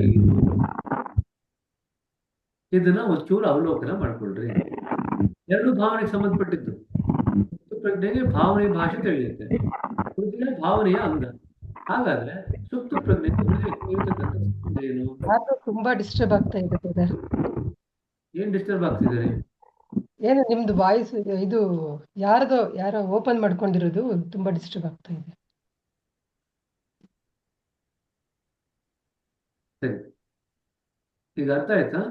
ಇದನ್ನ ಒಂಚೂರು ಅವಲೋಕನ ಮಾಡ್ಕೊಳ್ರಿ. ಎರಡು ಭಾವನೆಗೆ ಸಂಬಂಧಪಟ್ಟಿದ್ದು. ಸುಪ್ತ ಪ್ರಜ್ಞೆಗೆ ಭಾವನೆಯ ಭಾಷೆ ತಿಳಿಯುತ್ತೆ, ಹೃದಯ ಭಾವನೆಯ ಅಂಗ. ಹಾಗಾದ್ರೆ ಸುಪ್ತ ಪ್ರಜ್ಞೆ ಇರ್ತಕ್ಕಂಥ ಏನು? ತುಂಬಾ ಡಿಸ್ಟರ್ಬ್ ಆಗ್ತಾ ಇದೆ. ಏನ್ ಡಿಸ್ಟರ್ಬ್ ಆಗ್ತಿದ್ದಾರೆ? ಏನು ನಿಮ್ದು ವಾಯ್ಸ್ ಇದು ಯಾರೋ ಓಪನ್ ಮಾಡ್ಕೊಂಡಿರೋದು ತುಂಬಾ ಡಿಸ್ಟರ್ಬ್ ಆಗ್ತಾ ಇದೆ. ಸರಿ, ಈಗ ಅರ್ಥ ಆಯ್ತಾ?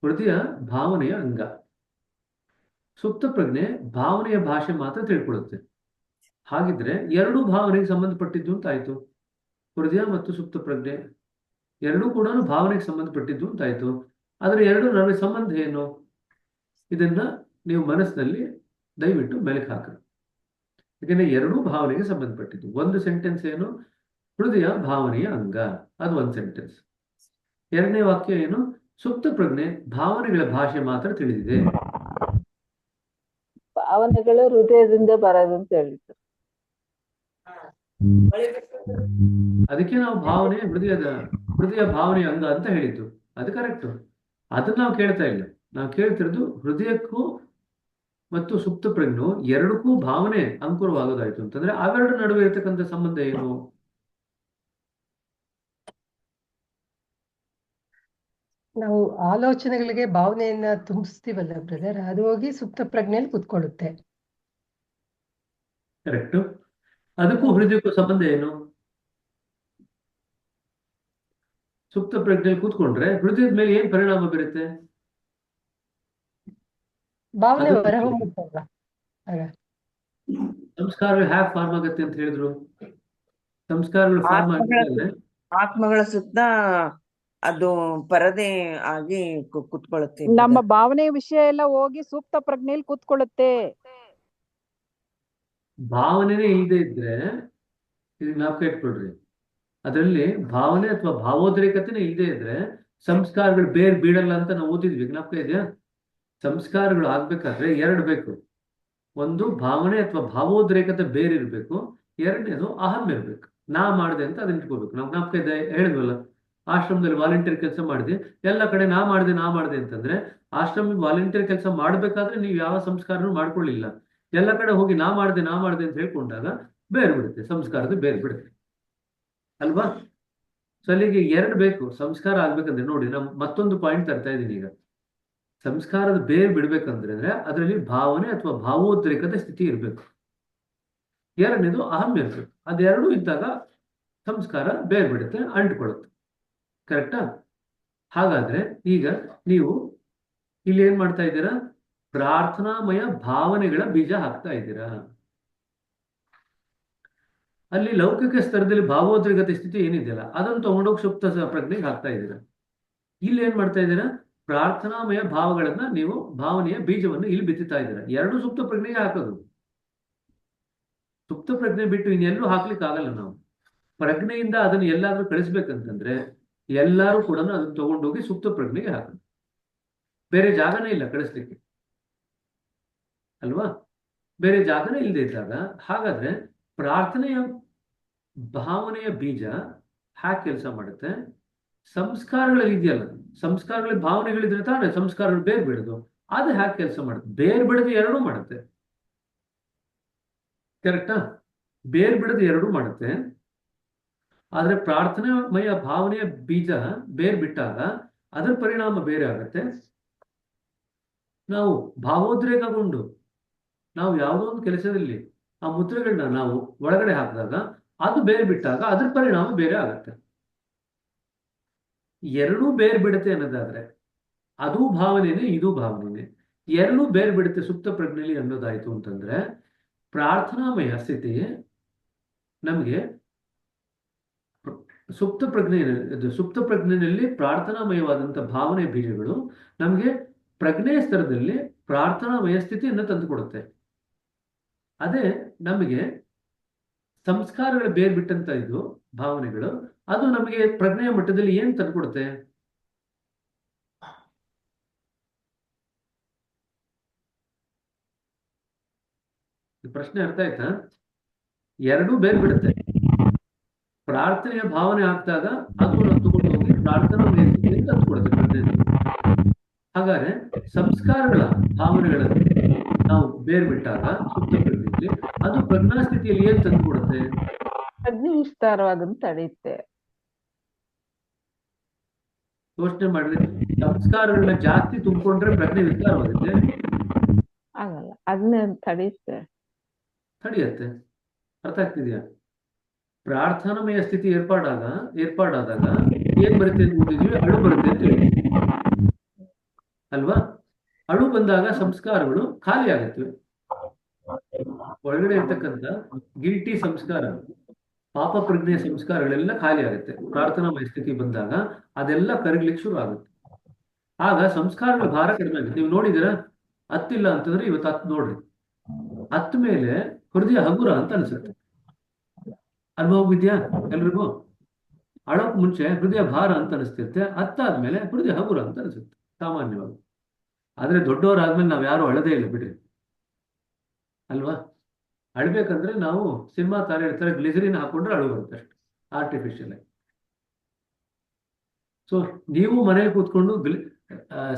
ಹೃದಯ ಭಾವನೆಯ ಅಂಗ. ಸುಪ್ತ ಪ್ರಜ್ಞೆ ಭಾವನೆಯ ಭಾಷೆ ಮಾತ್ರ ತಿಳ್ಕೊಳ್ಳುತ್ತೆ. ಹಾಗಿದ್ರೆ ಎರಡೂ ಭಾವನೆಗೆ ಸಂಬಂಧಪಟ್ಟಿದ್ದು ಅಂತ ಆಯ್ತು. ಹೃದಯ ಮತ್ತು ಸುಪ್ತ ಪ್ರಜ್ಞೆ ಎರಡೂ ಕೂಡ ಭಾವನೆಗೆ ಸಂಬಂಧಪಟ್ಟಿದ್ದು ಅಂತ ಆಯ್ತು. ಆದ್ರೆ ಎರಡು ನಡುವೆ ಸಂಬಂಧ ಏನು? ಇದನ್ನ ನೀವು ಮನಸ್ಸಿನಲ್ಲಿ ದಯವಿಟ್ಟು ಮೆಲುಕು ಹಾಕ್ರಿ. ಯಾಕಂದ್ರೆ ಎರಡೂ ಭಾವನೆಗೆ ಸಂಬಂಧಪಟ್ಟಿದ್ದು. ಒಂದು ಸೆಂಟೆನ್ಸ್ ಏನು? ಹೃದಯ ಭಾವನೆಯ ಅಂಗ, ಅದು ಒಂದು ಸೆಂಟೆನ್ಸ್. ಎರಡನೇ ವಾಕ್ಯ ಏನು? ಸುಪ್ತ ಪ್ರಜ್ಞೆ ಭಾವನೆಗಳ ಭಾಷೆ ಮಾತ್ರ ತಿಳಿದಿದೆ. ಭಾವನೆಗಳು ಹೃದಯದಿಂದ ಬರೋದು ಅಂತ ಹೇಳಿದ್ರು. ಅದಕ್ಕೆ ನಾವು ಹೃದಯ ಭಾವನೆಯ ಅಂಗ ಅಂತ ಹೇಳಿದ್ದು. ಅದು ಕರೆಕ್ಟ್. ಅದನ್ನ ನಾವು ಕೇಳ್ತಾ ಇಲ್ಲ. ನಾವು ಕೇಳ್ತಿರೋದು ಹೃದಯಕ್ಕೂ ಮತ್ತು ಸುಪ್ತ ಪ್ರಜ್ಞು ಎರಡಕ್ಕೂ ಭಾವನೆ ಅಂಕುರವಾಗೋದಾಯ್ತು ಅಂತಂದ್ರೆ ಅವೆರಡು ನಡುವೆ ಇರತಕ್ಕಂಥ ಸಂಬಂಧ ಏನು? ನಾವು ಆಲೋಚನೆಗಳಿಗೆ ಭಾವನೆಯನ್ನ ತುಂಬಿಸ್ತೀವಲ್ಲ ಬ್ರದರ್, ಅದು ಹೋಗಿ ಸುಪ್ತ ಪ್ರಜ್ಞೆಯಲ್ಲಿ ಕುತ್ಕೊಳ್ಳುತ್ತೆ. ಕರೆಕ್ಟ್. ಅದಕ್ಕೂ ಹೃದಯಕ್ಕೂ ಸಂಬಂಧ ಏನು? ಸುಪ್ತ ಪ್ರಜ್ಞೆಯಲ್ಲಿ ಕೂತ್ಕೊಂಡ್ರೆ ಹೃದಯದ ಮೇಲೆ ಏನ್ ಪರಿಣಾಮ ಬೀರುತ್ತೆ? ಭಾವನೆ ಅದು ಹೊರಹೊಮ್ಮುತ್ತಲ್ಲ ಆಗ. ಸಂಸ್ಕಾರಗಳು ಹ್ಯಾಕ್ ಫಾರ್ಮ್ ಆಗತ್ತೆ ಅಂತ ಹೇಳಿದ್ರು? ಸಂಸ್ಕಾರಗಳು ಫಾರ್ಮ್ ಆತ್ಮಗಳ ಆಗಿದ್ರೆ ಆತ್ಮಗಳ ಸುತ್ತ ಅದು ಪರದೆ ಆಗಿ ಕುತ್ಕೊಳ್ಳುತ್ತೆ ನಮ್ಮ brother. ಭಾವನೆ ವಿಷಯ ಎಲ್ಲ ಹೋಗಿ ಸೂಕ್ತ ಪ್ರಜ್ಞೆಯಲ್ಲಿ ಕೂತ್ಕೊಳ್ಳುತ್ತೆ. ಭಾವನೆನೇ ಇಲ್ಲದೆ ಇದ್ರೆ ಇದು ಜ್ಞಾಪಕ ಇಟ್ಕೊಳ್ರಿ, ಅದರಲ್ಲಿ ಭಾವನೆ ಅಥವಾ ಭಾವೋದ್ರೇಕತೆನೇ ಇಲ್ಲದೆ ಇದ್ರೆ ಸಂಸ್ಕಾರಗಳು ಬೇರ್ ಬೀಳಲ್ಲ ಅಂತ ನಾವು ಓದಿದ್ವಿ, ಜ್ಞಾಪಕ ಇದೆಯಾ? ಸಂಸ್ಕಾರಗಳು ಆಗ್ಬೇಕಾದ್ರೆ ಎರಡು ಬೇಕು. ಒಂದು ಭಾವನೆ ಅಥವಾ ಭಾವೋದ್ರೇಕತೆ ಬೇರಿರ್ಬೇಕು, ಎರಡನೇದು ಅಹಂ ಇರ್ಬೇಕು. ನಾ ಮಾಡಿದೆ ಅಂತ ಅದನ್ನ ಇಟ್ಕೋಬೇಕು. ನಾವು ಜ್ಞಾಪಕ ಇದೆ ಹೇಳಿದ್ವಲ್ಲ, ಆಶ್ರಮದಲ್ಲಿ ವಾಲಂಟಿಯರ್ ಕೆಲಸ ಮಾಡಿದೆ, ಎಲ್ಲ ಕಡೆ ನಾ ಮಾಡಿದೆ ಅಂತಂದ್ರೆ ಆಶ್ರಮದಲ್ಲಿ ವಾಲಂಟಿಯರ್ ಕೆಲಸ ಮಾಡ್ಬೇಕಾದ್ರೆ ನೀವು ಯಾವ ಸಂಸ್ಕಾರನೂ ಮಾಡ್ಕೊಳ್ಳಿಲ್ಲ. ಎಲ್ಲ ಕಡೆ ಹೋಗಿ ನಾ ಮಾಡಿದೆ ಅಂತ ಹೇಳ್ಕೊಂಡಾಗ ಬೇರೆ ಬಿಡುತ್ತೆ, ಸಂಸ್ಕಾರದ ಬೇರೆ ಬಿಡುತ್ತೆ ಅಲ್ವಾ? ಸೊ ಅಲ್ಲಿಗೆ ಎರಡು ಬೇಕು ಸಂಸ್ಕಾರ ಆಗ್ಬೇಕಂದ್ರೆ. ನೋಡಿ, ನಾವು ಮತ್ತೊಂದು ಪಾಯಿಂಟ್ ತರ್ತಾ ಇದ್ದೀನಿ ಈಗ. ಸಂಸ್ಕಾರದ ಬೇರ್ ಬಿಡ್ಬೇಕಂದ್ರೆ ಅದರಲ್ಲಿ ಭಾವನೆ ಅಥವಾ ಭಾವೋದ್ರೇಕದ ಸ್ಥಿತಿ ಇರಬೇಕು, ಎರಡನೇದು ಅಹಂ ಇರ್ಬೇಕು. ಅದೆರಡೂ ಇದ್ದಾಗ ಸಂಸ್ಕಾರ ಬೇರ್ ಬಿಡುತ್ತೆ, ಅಂಟ್ಕೊಳ್ಳುತ್ತೆ. ಕರೆಕ್ಟಾ? ಹಾಗಾದ್ರೆ ಈಗ ನೀವು ಇಲ್ಲಿ ಏನ್ ಮಾಡ್ತಾ ಇದ್ದೀರಾ? ಪ್ರಾರ್ಥನಾಮಯ ಭಾವನೆಗಳ ಬೀಜ ಹಾಕ್ತಾ ಇದ್ದೀರಾ. ಅಲ್ಲಿ ಲೌಕಿಕ ಸ್ತರದಲ್ಲಿ ಭಾವೋದ್ರೇಕತೆ ಸ್ಥಿತಿ ಏನಿದೆಯಲ್ಲ ಅದನ್ನು ತಗೊಂಡೋಗಿ ಸುಪ್ತ ಪ್ರಜ್ಞೆಗೆ ಹಾಕ್ತಾ ಇದ್ದೀರಾ. ಇಲ್ಲಿ ಏನ್ ಮಾಡ್ತಾ ಇದ್ದೀರಾ? ಪ್ರಾರ್ಥನಾಮಯ ಭಾವಗಳನ್ನ ನೀವು ಭಾವನೆಯ ಬೀಜವನ್ನು ಇಲ್ಲಿ ಬಿತ್ತುತ್ತಾ ಇದ್ದೀರಾ. ಎರಡು ಸುಪ್ತ ಪ್ರಜ್ಞೆಗೆ ಹಾಕೋದು. ಸುಪ್ತ ಪ್ರಜ್ಞೆ ಬಿಟ್ಟು ಇನ್ನೆಲ್ಲೂ ಹಾಕ್ಲಿಕ್ಕೆ ಆಗಲ್ಲ. ನಾವು ಪ್ರಜ್ಞೆಯಿಂದ ಅದನ್ನು ಎಲ್ಲಾದ್ರೂ ಕಳಿಸ್ಬೇಕಂತಂದ್ರೆ ಎಲ್ಲರೂ ಕೂಡ ಅದನ್ನ ತಗೊಂಡೋಗಿ ಸುಪ್ತ ಪ್ರಜ್ಞೆಗೆ ಹಾಕೋದು. ಬೇರೆ ಜಾಗನೇ ಇಲ್ಲ ಕಳಿಸ್ಲಿಕ್ಕೆ ಅಲ್ವಾ? ಬೇರೆ ಜಾಗನೇ ಇಲ್ಲದೆ ಇದ್ದಾಗ ಹಾಗಾದ್ರೆ ಪ್ರಾರ್ಥನೆಯ ಭಾವನೆಯ ಬೀಜ ಹ್ಯಾಕ್ ಕೆಲಸ ಮಾಡುತ್ತೆ? ಸಂಸ್ಕಾರಗಳಲ್ಲಿ ಇದೆಯಲ್ಲ, ಸಂಸ್ಕಾರಗಳ ಭಾವನೆಗಳಿದ್ರೆ ತಾನೇ ಸಂಸ್ಕಾರಗಳು ಬೇರ್ ಬಿಡೋದು. ಅದು ಹ್ಯಾಕ್ ಕೆಲಸ ಮಾಡುತ್ತೆ? ಬೇರ್ ಬಿಡದು ಎರಡೂ ಮಾಡುತ್ತೆ. ಕರೆಕ್ಟಾ? ಬೇರ್ ಬಿಡದು ಎರಡೂ ಮಾಡುತ್ತೆ. ಆದ್ರೆ ಪ್ರಾರ್ಥನಾಮಯ ಭಾವನೆಯ ಬೀಜ ಬೇರ್ ಬಿಟ್ಟಾಗ ಅದರ ಪರಿಣಾಮ ಬೇರೆ ಆಗುತ್ತೆ. ನಾವು ಭಾವೋದ್ರೇಕಗೊಂಡು ನಾವು ಯಾವುದೋ ಒಂದು ಕೆಲಸದಲ್ಲಿ ಆ ಮುದ್ರೆಗಳನ್ನ ನಾವು ಒಳಗಡೆ ಹಾಕಿದಾಗ ಅದು ಬೇರೆ ಬಿಟ್ಟಾಗ ಅದ್ರ ಪರಿಣಾಮ ಬೇರೆ ಆಗುತ್ತೆ. ಎರಡೂ ಬೇರೆ ಬಿಡುತ್ತೆ ಅನ್ನೋದಾದ್ರೆ ಅದು ಭಾವನೆನೇ, ಇದು ಭಾವನೆನೇ, ಎರಡೂ ಬೇರೆ ಬಿಡುತ್ತೆ ಸುಪ್ತ ಪ್ರಜ್ಞೆಯಲ್ಲಿ ಅನ್ನೋದಾಯ್ತು ಅಂತಂದ್ರೆ ಪ್ರಾರ್ಥನಾಮಯ ಸ್ಥಿತಿ ನಮಗೆ ಸುಪ್ತ ಪ್ರಜ್ಞೆಯಲ್ಲಿ ಪ್ರಾರ್ಥನಾಮಯವಾದಂತಹ ಭಾವನೆ ಬೀಜಗಳು ನಮಗೆ ಪ್ರಜ್ಞೆಯ ಸ್ತರದಲ್ಲಿ ಪ್ರಾರ್ಥನಾಮಯ ಸ್ಥಿತಿಯನ್ನು ತಂದುಕೊಡುತ್ತೆ. ಅದೇ ನಮಗೆ ಸಂಸ್ಕಾರಗಳ ಬೇರ್ ಬಿಟ್ಟಂತ ಇದು ಭಾವನೆಗಳು, ಅದು ನಮಗೆ ಪ್ರಜ್ಞೆಯ ಮಟ್ಟದಲ್ಲಿ ಏನ್ ತಂದುಕೊಡುತ್ತೆ? ಪ್ರಶ್ನೆ ಅರ್ಥ ಆಯ್ತಾ? ಎರಡೂ ಬೇರ್ ಬಿಡುತ್ತೆ. ಪ್ರಾರ್ಥನೆಯ ಭಾವನೆ ಆಗ್ತಾಗ ಅದು ನಾವು ತಗೊಂಡು ಹೋಗಿ ಪ್ರಾರ್ಥನಾ ಸ್ಥಿತಿಯನ್ನು ತಂದುಕೊಡುತ್ತೆ ಪ್ರಜ್ಞೆಯಲ್ಲಿ. ಹಾಗಾದ್ರೆ ಸಂಸ್ಕಾರಗಳ ಭಾವನೆಗಳನ್ನು ನಾವು ಬೇರ್ ಬಿಟ್ಟಾಗ ಸುಪ್ತ ಪ್ರಜ್ಞೆಯಲ್ಲಿ ಅದು ಪ್ರಜ್ಞಾ ಸ್ಥಿತಿಯಲ್ಲಿ ಏನ್ ತಂದುಕೊಡುತ್ತೆ? ಪ್ರಜ್ಞೆ ವಿಸ್ತಾರವಾಗಂತ ತಡೆಯುತ್ತೆ. ಯೋಚನೆ ಮಾಡಿದ್ರೆ ಸಂಸ್ಕಾರಗಳನ್ನ ಜಾಸ್ತಿ ತುಂಬಿಕೊಂಡ್ರೆ ಪ್ರಜ್ಞೆ ವಿಸ್ತಾರವಾಗುತ್ತೆ? ಆಗಲ್ಲ, ಅದನ್ನೇ ತಡೆಯುತ್ತೆ. ತಡೆಯುತ್ತೆ. ಅರ್ಥ ಆಗ್ತಿದ್ಯಾ? ಪ್ರಾರ್ಥನಾಮಯ ಸ್ಥಿತಿ ಏರ್ಪಾಡಾದಾಗ ಏನ್ ಬರುತ್ತೆ ಅಂತ ಓದಿದ್ವಿ? ಅಳು ಬರುತ್ತೆ ಅಂತ ಹೇಳಿ ಅಲ್ವಾ? ಅಳು ಬಂದಾಗ ಸಂಸ್ಕಾರಗಳು ಖಾಲಿ ಆಗುತ್ತವೆ. ಒಳಗಡೆ ಇರ್ತಕ್ಕಂಥ ಗಿಲ್ಟಿ ಸಂಸ್ಕಾರ, ಪಾಪ ಪ್ರಜ್ಞೆಯ ಸಂಸ್ಕಾರಗಳೆಲ್ಲ ಖಾಲಿ ಆಗುತ್ತೆ. ಪ್ರಾರ್ಥನಾಮಯ ಸ್ಥಿತಿ ಬಂದಾಗ ಅದೆಲ್ಲ ಕರಗ್ಲಿಕ್ಕೆ ಶುರು ಆಗುತ್ತೆ. ಆಗ ಸಂಸ್ಕಾರಗಳ ಭಾರ ಕಡಿಮೆ ಆಗುತ್ತೆ. ನೀವು ನೋಡಿದಿರ ಹತ್ತಿಲ್ಲ ಅಂತಂದ್ರೆ ಇವತ್ತು ಹತ್ತು ನೋಡ್ರಿ, ಹತ್ತ ಮೇಲೆ ಹೃದಯ ಹಗುರ ಅಂತ ಅನ್ಸುತ್ತೆ. ಅನುಭವ ಇದೆಯಾ ಎಲ್ರಿಗೂ? ಅಳೋಕ್ ಮುಂಚೆ ಹೃದಯ ಭಾರ ಅಂತ ಅನಿಸ್ತಿರುತ್ತೆ, ಹತ್ತಾದ್ಮೇಲೆ ಹೃದಯ ಹಗುರ ಅಂತ ಅನಿಸುತ್ತೆ ಸಾಮಾನ್ಯವಾಗಿ. ಆದ್ರೆ ದೊಡ್ಡವರಾದ್ಮೇಲೆ ನಾವ್ ಯಾರು ಅಳದೇ ಇಲ್ಲ ಬಿಡ್ರಿ, ಅಲ್ವಾ? ಅಳ್ಬೇಕಂದ್ರೆ ನಾವು ಸಿನಿಮಾ ತಾರೆ ಇರ್ತಾರೆ, ಗ್ಲಿಸರಿನ್ ಹಾಕೊಂಡ್ರೆ ಅಳು ಬರುತ್ತೆ ಅಷ್ಟು ಆರ್ಟಿಫಿಷಿಯಲ್ ಆಗಿ. ಸೊ ನೀವು ಮನೇಲಿ ಕೂತ್ಕೊಂಡು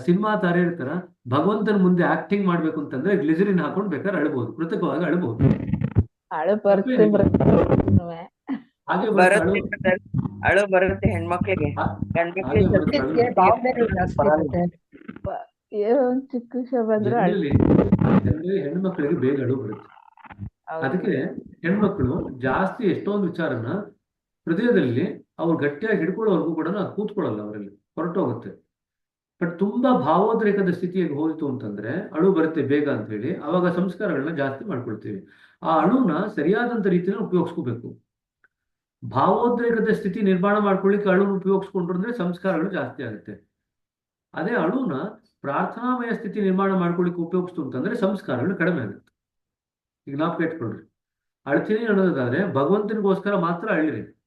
ಸಿನಿಮಾ ತಾರೆ ಇರ್ತಾರ ಭಗವಂತನ ಮುಂದೆ ಆಕ್ಟಿಂಗ್ ಮಾಡ್ಬೇಕು ಅಂತಂದ್ರೆ ಗ್ಲಿಸರಿನ್ ಹಾಕೊಂಡು ಬೇಕಾದ್ರೆ ಅಳ್ಬಹುದು, ಕೃತಕವಾಗಿ ಅಳ್ಬಹುದು. ಅಳು ಬರುತ್ತೆ ತಪ್ಪೇನಿಲ್ಲ. ಹಾಗೆ ಬರುತ್ತೆ ಅಳು. ಬರುತ್ತೆ brother. ಅಳು ಬರುತ್ತೆ ಹೆಣ್ಮಕ್ಳಿಗೆ. ಹಾ- ಗಂಡ್ಮಕ್ಳಿಗೆ ಹಾಗೆ ಸ್ವಲ್ಪ ಬರುತ್ತೆ ಅಳು. ಇದಕ್ಕೆ ಭಾವನೆಗಳು ಜಾಸ್ತಿ ಪರವಾಗಿಲ್ಲ. ಇರುತ್ತೆ. ಏನೋ ಒಂದ್ ಚಿಕ್ಕ ವಿಷಯ ಬಂದ್ರೆ ಜನರಲಿ ಹೆಣ್ಮಕ್ಳಿಗೆ ಬೇಗ ಅಳು ಬರುತ್ತೆ. ಹೌದು. ಅದಕ್ಕೆ ಹೆಣ್ಮಕ್ಳು ಜಾಸ್ತಿ ಎಷ್ಟೊಂದು ವಿಚಾರನ ಹೃದಯದಲ್ಲಿ ಅವ್ರು ಗಟ್ಟಿಯಾಗಿ ಹಿಡ್ಕೊಳ್ಳೋವರೆಗೂ ಕೂಡ ಅದು ಕೂತ್ಕೊಳ್ಳಲ್ಲ, ಅವರಲ್ಲಿ ಹೊರಟೋಗುತ್ತೆ. ಬಟ್ ತುಂಬಾ ಭಾವೋದ್ರೇಕದ ಸ್ಥಿತಿಗೆ ಹೋಯಿತು ಅಂತಂದ್ರೆ ಅಳು ಬರುತ್ತೆ ಬೇಗ ಅಂತ ಹೇಳಿ ಅವಾಗ ಸಂಸ್ಕಾರಗಳನ್ನ ಜಾಸ್ತಿ ಮಾಡ್ಕೊಳ್ತೀವಿ. ಆ ಅಳುನ ಸರಿಯಾದಂತ ರೀತಿಯಲ್ಲಿ ಉಪಯೋಗಿಸ್ಕೋಬೇಕು. ಭಾವೋದ್ರೇಕದ ಸ್ಥಿತಿ ನಿರ್ಮಾಣ ಮಾಡ್ಕೊಳ್ಳಿಕ್ಕೆ ಅಳುನ ಉಪಯೋಗಿಸ್ಕೊಂಡ್ರು ಅಂದ್ರೆ ಸಂಸ್ಕಾರಗಳು ಜಾಸ್ತಿ ಆಗುತ್ತೆ. ಅದೇ ಅಳುನ ಪ್ರಾರ್ಥನಾಮಯ ಸ್ಥಿತಿ ನಿರ್ಮಾಣ ಮಾಡ್ಕೊಳ್ಳಿಕ್ಕೆ ಉಪಯೋಗಿಸ್ತು ಅಂತಂದ್ರೆ ಸಂಸ್ಕಾರಗಳು ಕಡಿಮೆ ಆಗುತ್ತೆ. ಈಗ ಜ್ಞಾಪಕ ಇಟ್ಕೊಳ್ರಿ, ಅಳ್ತೀನಿ ಅನ್ನೋದಾದ್ರೆ ಭಗವಂತನಿಗೋಸ್ಕರ ಮಾತ್ರ ಅಳ್ಳಿರಿ.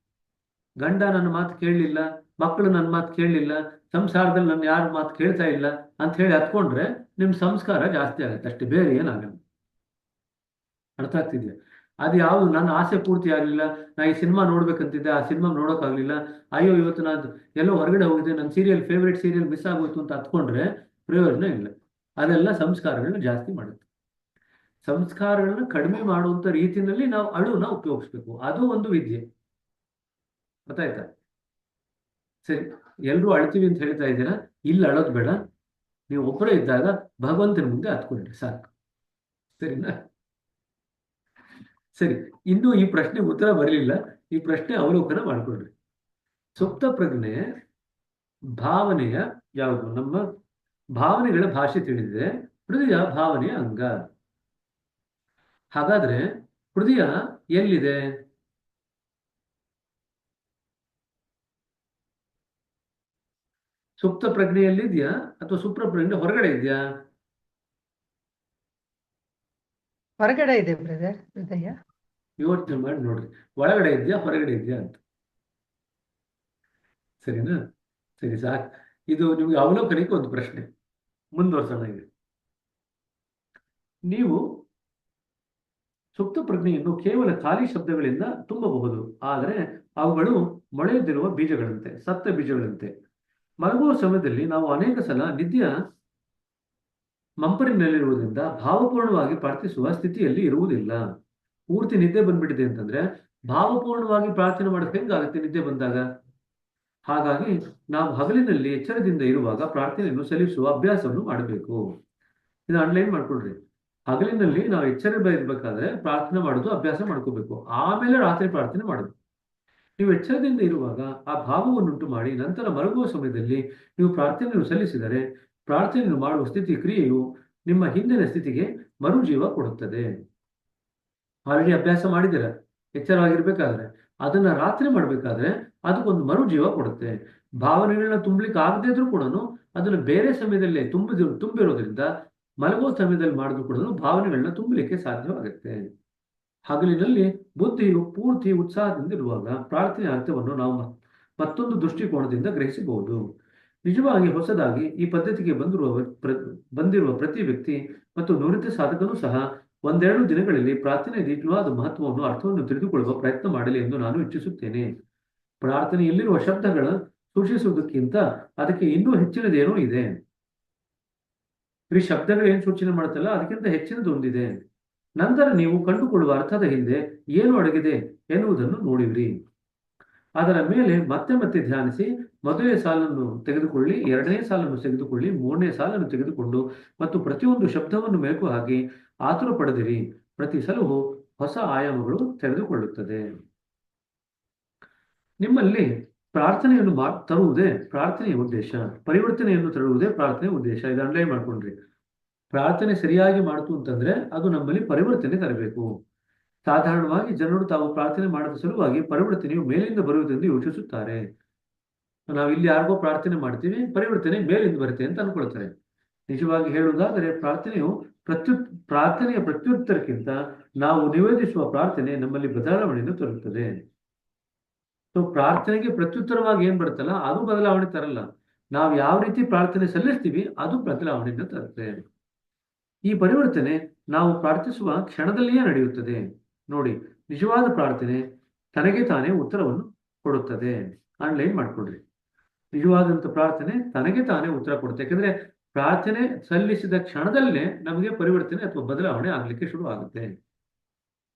ಗಂಡ ನನ್ನ ಮಾತು ಕೇಳಲಿಲ್ಲ, ಮಕ್ಕಳು ನನ್ನ ಮಾತು ಕೇಳಲಿಲ್ಲ, ಸಂಸಾರದಲ್ಲಿ ನನ್ನ ಯಾರ ಮಾತು ಕೇಳ್ತಾ ಇಲ್ಲ ಅಂತ ಹೇಳಿ ಹತ್ಕೊಂಡ್ರೆ ನಿಮ್ ಸಂಸ್ಕಾರ ಜಾಸ್ತಿ ಆಗುತ್ತೆ, ಅಷ್ಟೇ, ಬೇರೆ ಏನಾಗಲ್ಲ. ಅರ್ಥ ಆಗ್ತಿದ್ಯಾ? ಅದು ಯಾವುದು ನನ್ನ ಆಸೆ ಪೂರ್ತಿ ಆಗಲಿಲ್ಲ, ನಾ ಈ ಸಿನಿಮಾ ನೋಡ್ಬೇಕಂತಿದ್ದೆ, ಆ ಸಿನಿಮಾ ನೋಡೋಕ್ಕಾಗಲಿಲ್ಲ, ಅಯ್ಯೋ ಇವತ್ತು ನಾನು ಎಲ್ಲೋ ಹೊರಗಡೆ ಹೋಗಿದೆ, ನನ್ನ ಫೇವ್ರೆಟ್ ಸೀರಿಯಲ್ ಮಿಸ್ ಆಗೋಯ್ತು ಅಂತ ಹತ್ಕೊಂಡ್ರೆ ಪ್ರಯೋಜನ ಇಲ್ಲ. ಅದೆಲ್ಲ ಸಂಸ್ಕಾರಗಳನ್ನ ಜಾಸ್ತಿ ಮಾಡುತ್ತೆ. ಸಂಸ್ಕಾರಗಳನ್ನ ಕಡಿಮೆ ಮಾಡುವಂತ ರೀತಿಯಲ್ಲಿ ನಾವು ಅಳುನ ಉಪಯೋಗಿಸ್ಬೇಕು. ಅದು ಒಂದು ವಿದ್ಯೆ. ಗೊತ್ತಾಯ್ತಾ? ಸರಿ, ಎಲ್ರೂ ಅಳ್ತೀವಿ ಅಂತ ಹೇಳ್ತಾ ಇದ್ದೀರಾ, ಇಲ್ಲಿ ಅಳೋದು ಬೇಡ. ನೀವು ಒಬ್ಬರೇ ಇದ್ದಾಗ ಭಗವಂತನ ಮುಂದೆ ಹತ್ಕೊಂಡ್ರಿ ಸಾಕು, ಸರಿನಾ? ಸರಿ, ಇನ್ನೂ ಈ ಪ್ರಶ್ನೆಗೆ ಉತ್ತರ ಬರಲಿಲ್ಲ. ಈ ಪ್ರಶ್ನೆ ಅವಲೋಕನ ಮಾಡ್ಕೊಳ್ರಿ. ಸುಪ್ತ ಪ್ರಜ್ಞೆ ಭಾವನೆಯ ಯಾವುದು? ನಮ್ಮ ಭಾವನೆಗಳ ಭಾಷೆ ತಿಳಿದಿದೆ. ಹೃದಯ ಭಾವನೆಯ ಅಂಗ. ಹಾಗಾದ್ರೆ ಹೃದಯ ಎಲ್ಲಿದೆ? ಸುಪ್ತ ಪ್ರಜ್ಞೆಯಲ್ಲಿದ್ಯಾ ಅಥವಾ ಸುಪ್ತ ಪ್ರಜ್ಞೆ ಹೊರಗಡೆ ಇದೆಯಾ? ಹೊರಗಡೆ ಇದೆ ಬ್ರದರ್ ಹೃದಯ. ಯೋಚನೆ ಮಾಡಿ ನೋಡ್ರಿ, ಒಳಗಡೆ ಇದೆಯಾ ಹೊರಗಡೆ ಇದೆಯಾ ಅಂತ. ಸರಿನಾ? ಸರಿ, ಸಾಕು. ಇದು ನಿಮ್ಗೆ ಅವಲೋಕನಕ್ಕೆ ಒಂದು ಪ್ರಶ್ನೆ. ಮುಂದುವರ್ಸೋಣ. ಈಗ ನೀವು ಸುಪ್ತ ಪ್ರಜ್ಞೆಯನ್ನು ಕೇವಲ ಖಾಲಿ ಶಬ್ದಗಳಿಂದ ತುಂಬಬಹುದು, ಆದರೆ ಅವುಗಳು ಮೊಳೆಯದಿರುವ ಬೀಜಗಳಂತೆ, ಸತ್ತ ಬೀಜಗಳಂತೆ. ಮಲಗುವ ಸಮಯದಲ್ಲಿ ನಾವು ಅನೇಕ ಸಲ ನಿದ್ದೆಯ ಮಂಪರಿನಲ್ಲಿರುವುದರಿಂದ ಭಾವಪೂರ್ಣವಾಗಿ ಪ್ರಾರ್ಥಿಸುವ ಸ್ಥಿತಿಯಲ್ಲಿ ಇರುವುದಿಲ್ಲ. ಪೂರ್ತಿ ನಿದ್ದೆ ಬಂದ್ಬಿಟ್ಟಿದೆ ಅಂತಂದ್ರೆ ಭಾವಪೂರ್ಣವಾಗಿ ಪ್ರಾರ್ಥನೆ ಮಾಡೋದು ಹೆಂಗಾಗುತ್ತೆ ನಿದ್ದೆ ಬಂದಾಗ? ಹಾಗಾಗಿ ನಾವು ಹಗಲಿನಲ್ಲಿ ಎಚ್ಚರದಿಂದ ಇರುವಾಗ ಪ್ರಾರ್ಥನೆಯನ್ನು ಸಲ್ಲಿಸುವ ಅಭ್ಯಾಸವನ್ನು ಮಾಡಬೇಕು. ಇದು ಅಂಡರ್ಲೈನ್ ಮಾಡ್ಕೊಳ್ರಿ. ಹಗಲಿನಲ್ಲಿ ನಾವು ಎಚ್ಚರ ಇರ್ಬೇಕಾದ್ರೆ ಪ್ರಾರ್ಥನೆ ಮಾಡೋದು ಅಭ್ಯಾಸ ಮಾಡ್ಕೋಬೇಕು, ಆಮೇಲೆ ರಾತ್ರಿ ಪ್ರಾರ್ಥನೆ ಮಾಡೋದು. ನೀವು ಎಚ್ಚರದಿಂದ ಇರುವಾಗ ಆ ಭಾವವನ್ನುಂಟು ಮಾಡಿ ನಂತರ ಮಲಗುವ ಸಮಯದಲ್ಲಿ ನೀವು ಪ್ರಾರ್ಥನೆಯನ್ನು ಸಲ್ಲಿಸಿದರೆ ಪ್ರಾರ್ಥನೆಯನ್ನು ಮಾಡುವ ಸ್ಥಿತಿ ಕ್ರಿಯೆಯು ನಿಮ್ಮ ಹಿಂದಿನ ಸ್ಥಿತಿಗೆ ಮರುಜೀವ ಕೊಡುತ್ತದೆ. ಆಲ್ರೆಡಿ ಅಭ್ಯಾಸ ಮಾಡಿದ್ದೀರ ಎಚ್ಚರವಾಗಿರ್ಬೇಕಾದ್ರೆ, ಅದನ್ನ ರಾತ್ರಿ ಮಾಡ್ಬೇಕಾದ್ರೆ ಅದಕ್ಕೊಂದು ಮರುಜೀವ ಕೊಡುತ್ತೆ. ಭಾವನೆಗಳನ್ನ ತುಂಬಲಿಕ್ಕೆ ಆಗದೇ ಇದ್ರೂ ಕೂಡ ಅದನ್ನು ಬೇರೆ ಸಮಯದಲ್ಲೇ ತುಂಬಿರೋದ್ರಿಂದ ಮಲಗುವ ಸಮಯದಲ್ಲಿ ಮಾಡಿದ್ರು ಕೂಡ ಭಾವನೆಗಳನ್ನ ತುಂಬಲಿಕ್ಕೆ ಸಾಧ್ಯವಾಗುತ್ತೆ. ಹಗಲಿನಲ್ಲಿ ಬುದ್ಧಿಯು ಪೂರ್ತಿ ಉತ್ಸಾಹದಿಂದ ಇರುವಾಗ ಪ್ರಾರ್ಥನೆ ಅರ್ಥವನ್ನು ನಾವು ಮತ್ತೊಂದು ದೃಷ್ಟಿಕೋನದಿಂದ ಗ್ರಹಿಸಬಹುದು. ನಿಜವಾಗಿ ಹೊಸದಾಗಿ ಈ ಪದ್ಧತಿಗೆ ಬಂದಿರುವ ಪ್ರತಿ ವ್ಯಕ್ತಿ ಮತ್ತು ನುರಿತ ಸಾಧಕನೂ ಸಹ ಒಂದೆರಡು ದಿನಗಳಲ್ಲಿ ಪ್ರಾರ್ಥನೆಯ ನಿಜವಾದ ಮಹತ್ವವನ್ನು ಅರ್ಥವನ್ನು ತಿಳಿದುಕೊಳ್ಳುವ ಪ್ರಯತ್ನ ಮಾಡಲಿ ಎಂದು ನಾನು ಇಚ್ಛಿಸುತ್ತೇನೆ. ಪ್ರಾರ್ಥನೆಯಲ್ಲಿರುವ ಶಬ್ದಗಳ ಸೂಚಿಸುವುದಕ್ಕಿಂತ ಅದಕ್ಕೆ ಇನ್ನೂ ಹೆಚ್ಚಿನದೇನೋ ಇದೆ. ಈ ಶಬ್ದಗಳು ಏನು ಸೂಚನೆ ಮಾಡುತ್ತಲ್ಲ ಅದಕ್ಕಿಂತ ಹೆಚ್ಚಿನದು ಒಂದಿದೆ. ನಂತರ ನೀವು ಕಂಡುಕೊಳ್ಳುವ ಅರ್ಥದ ಹಿಂದೆ ಏನು ಅಡಗಿದೆ ಎನ್ನುವುದನ್ನು ನೋಡಿವ್ರಿ. ಅದರ ಮೇಲೆ ಮತ್ತೆ ಮತ್ತೆ ಧ್ಯಾನಿಸಿ ಮೊದಲನೇ ಸಾಲನ್ನು ತೆಗೆದುಕೊಳ್ಳಿ, ಎರಡನೇ ಸಾಲನ್ನು ತೆಗೆದುಕೊಳ್ಳಿ, ಮೂರನೇ ಸಾಲನ್ನು ತೆಗೆದುಕೊಂಡು ಮತ್ತು ಪ್ರತಿಯೊಂದು ಶಬ್ದವನ್ನು ಮೆಲುಕು ಹಾಕಿ ಆತುರ ಪಡೆದಿರಿ. ಪ್ರತಿ ಸಲವೂ ಹೊಸ ಆಯಾಮಗಳು ತೆಗೆದುಕೊಳ್ಳುತ್ತದೆ. ನಿಮ್ಮಲ್ಲಿ ಪ್ರಾರ್ಥನೆಯನ್ನು ತರುವುದೇ ಪ್ರಾರ್ಥನೆಯ ಉದ್ದೇಶ, ಪರಿವರ್ತನೆಯನ್ನು ತರುವುದೇ ಪ್ರಾರ್ಥನೆಯ ಉದ್ದೇಶ. ಇದು ಅಂಡರ್ಲೈನ್ ಮಾಡ್ಕೊಂಡ್ರಿ. ಪ್ರಾರ್ಥನೆ ಸರಿಯಾಗಿ ಮಾಡ್ತು ಅಂತಂದ್ರೆ ಅದು ನಮ್ಮಲ್ಲಿ ಪರಿವರ್ತನೆ ತರಬೇಕು. ಸಾಧಾರಣವಾಗಿ ಜನರು ತಾವು ಪ್ರಾರ್ಥನೆ ಮಾಡದ ಸಲುವಾಗಿ ಪರಿವರ್ತನೆಯು ಮೇಲಿಂದ ಬರುವುದೆಂದು ಯೋಚಿಸುತ್ತಾರೆ. ನಾವು ಇಲ್ಲಿ ಯಾರಿಗೋ ಪ್ರಾರ್ಥನೆ ಮಾಡ್ತೀವಿ, ಪರಿವರ್ತನೆ ಮೇಲಿಂದ ಬರುತ್ತೆ ಅಂತ ಅನ್ಕೊಳ್ತಾರೆ. ನಿಜವಾಗಿ ಹೇಳುವುದಾದರೆ ಪ್ರಾರ್ಥನೆಯ ಪ್ರತ್ಯುತ್ತರಕ್ಕಿಂತ ನಾವು ನಿವೇದಿಸುವ ಪ್ರಾರ್ಥನೆ ನಮ್ಮಲ್ಲಿ ಬದಲಾವಣೆಯನ್ನು ತರುತ್ತದೆ. ಸೊ ಪ್ರಾರ್ಥನೆಗೆ ಪ್ರತ್ಯುತ್ತರವಾಗಿ ಏನ್ ಬರುತ್ತಲ್ಲ ಅದು ಬದಲಾವಣೆ ತರಲ್ಲ. ನಾವು ಯಾವ ರೀತಿ ಪ್ರಾರ್ಥನೆ ಸಲ್ಲಿಸ್ತೀವಿ ಅದು ಬದಲಾವಣೆಯನ್ನು ತರುತ್ತೆ. ಈ ಪರಿವರ್ತನೆ ನಾವು ಪ್ರಾರ್ಥಿಸುವ ಕ್ಷಣದಲ್ಲಿಯೇ ನಡೆಯುತ್ತದೆ. ನೋಡಿ, ನಿಜವಾದ ಪ್ರಾರ್ಥನೆ ತನಗೆ ತಾನೇ ಉತ್ತರವನ್ನು ಕೊಡುತ್ತದೆ. ಆನ್ಲೈನ್ ಮಾಡ್ಕೊಡ್ರಿ. ನಿಜವಾದಂತ ಪ್ರಾರ್ಥನೆ ತನಗೆ ತಾನೇ ಉತ್ತರ ಕೊಡುತ್ತೆ. ಯಾಕಂದ್ರೆ ಪ್ರಾರ್ಥನೆ ಸಲ್ಲಿಸಿದ ಕ್ಷಣದಲ್ಲೇ ನಮಗೆ ಪರಿವರ್ತನೆ ಅಥವಾ ಬದಲಾವಣೆ ಆಗಲಿಕ್ಕೆ ಶುರು ಆಗುತ್ತೆ.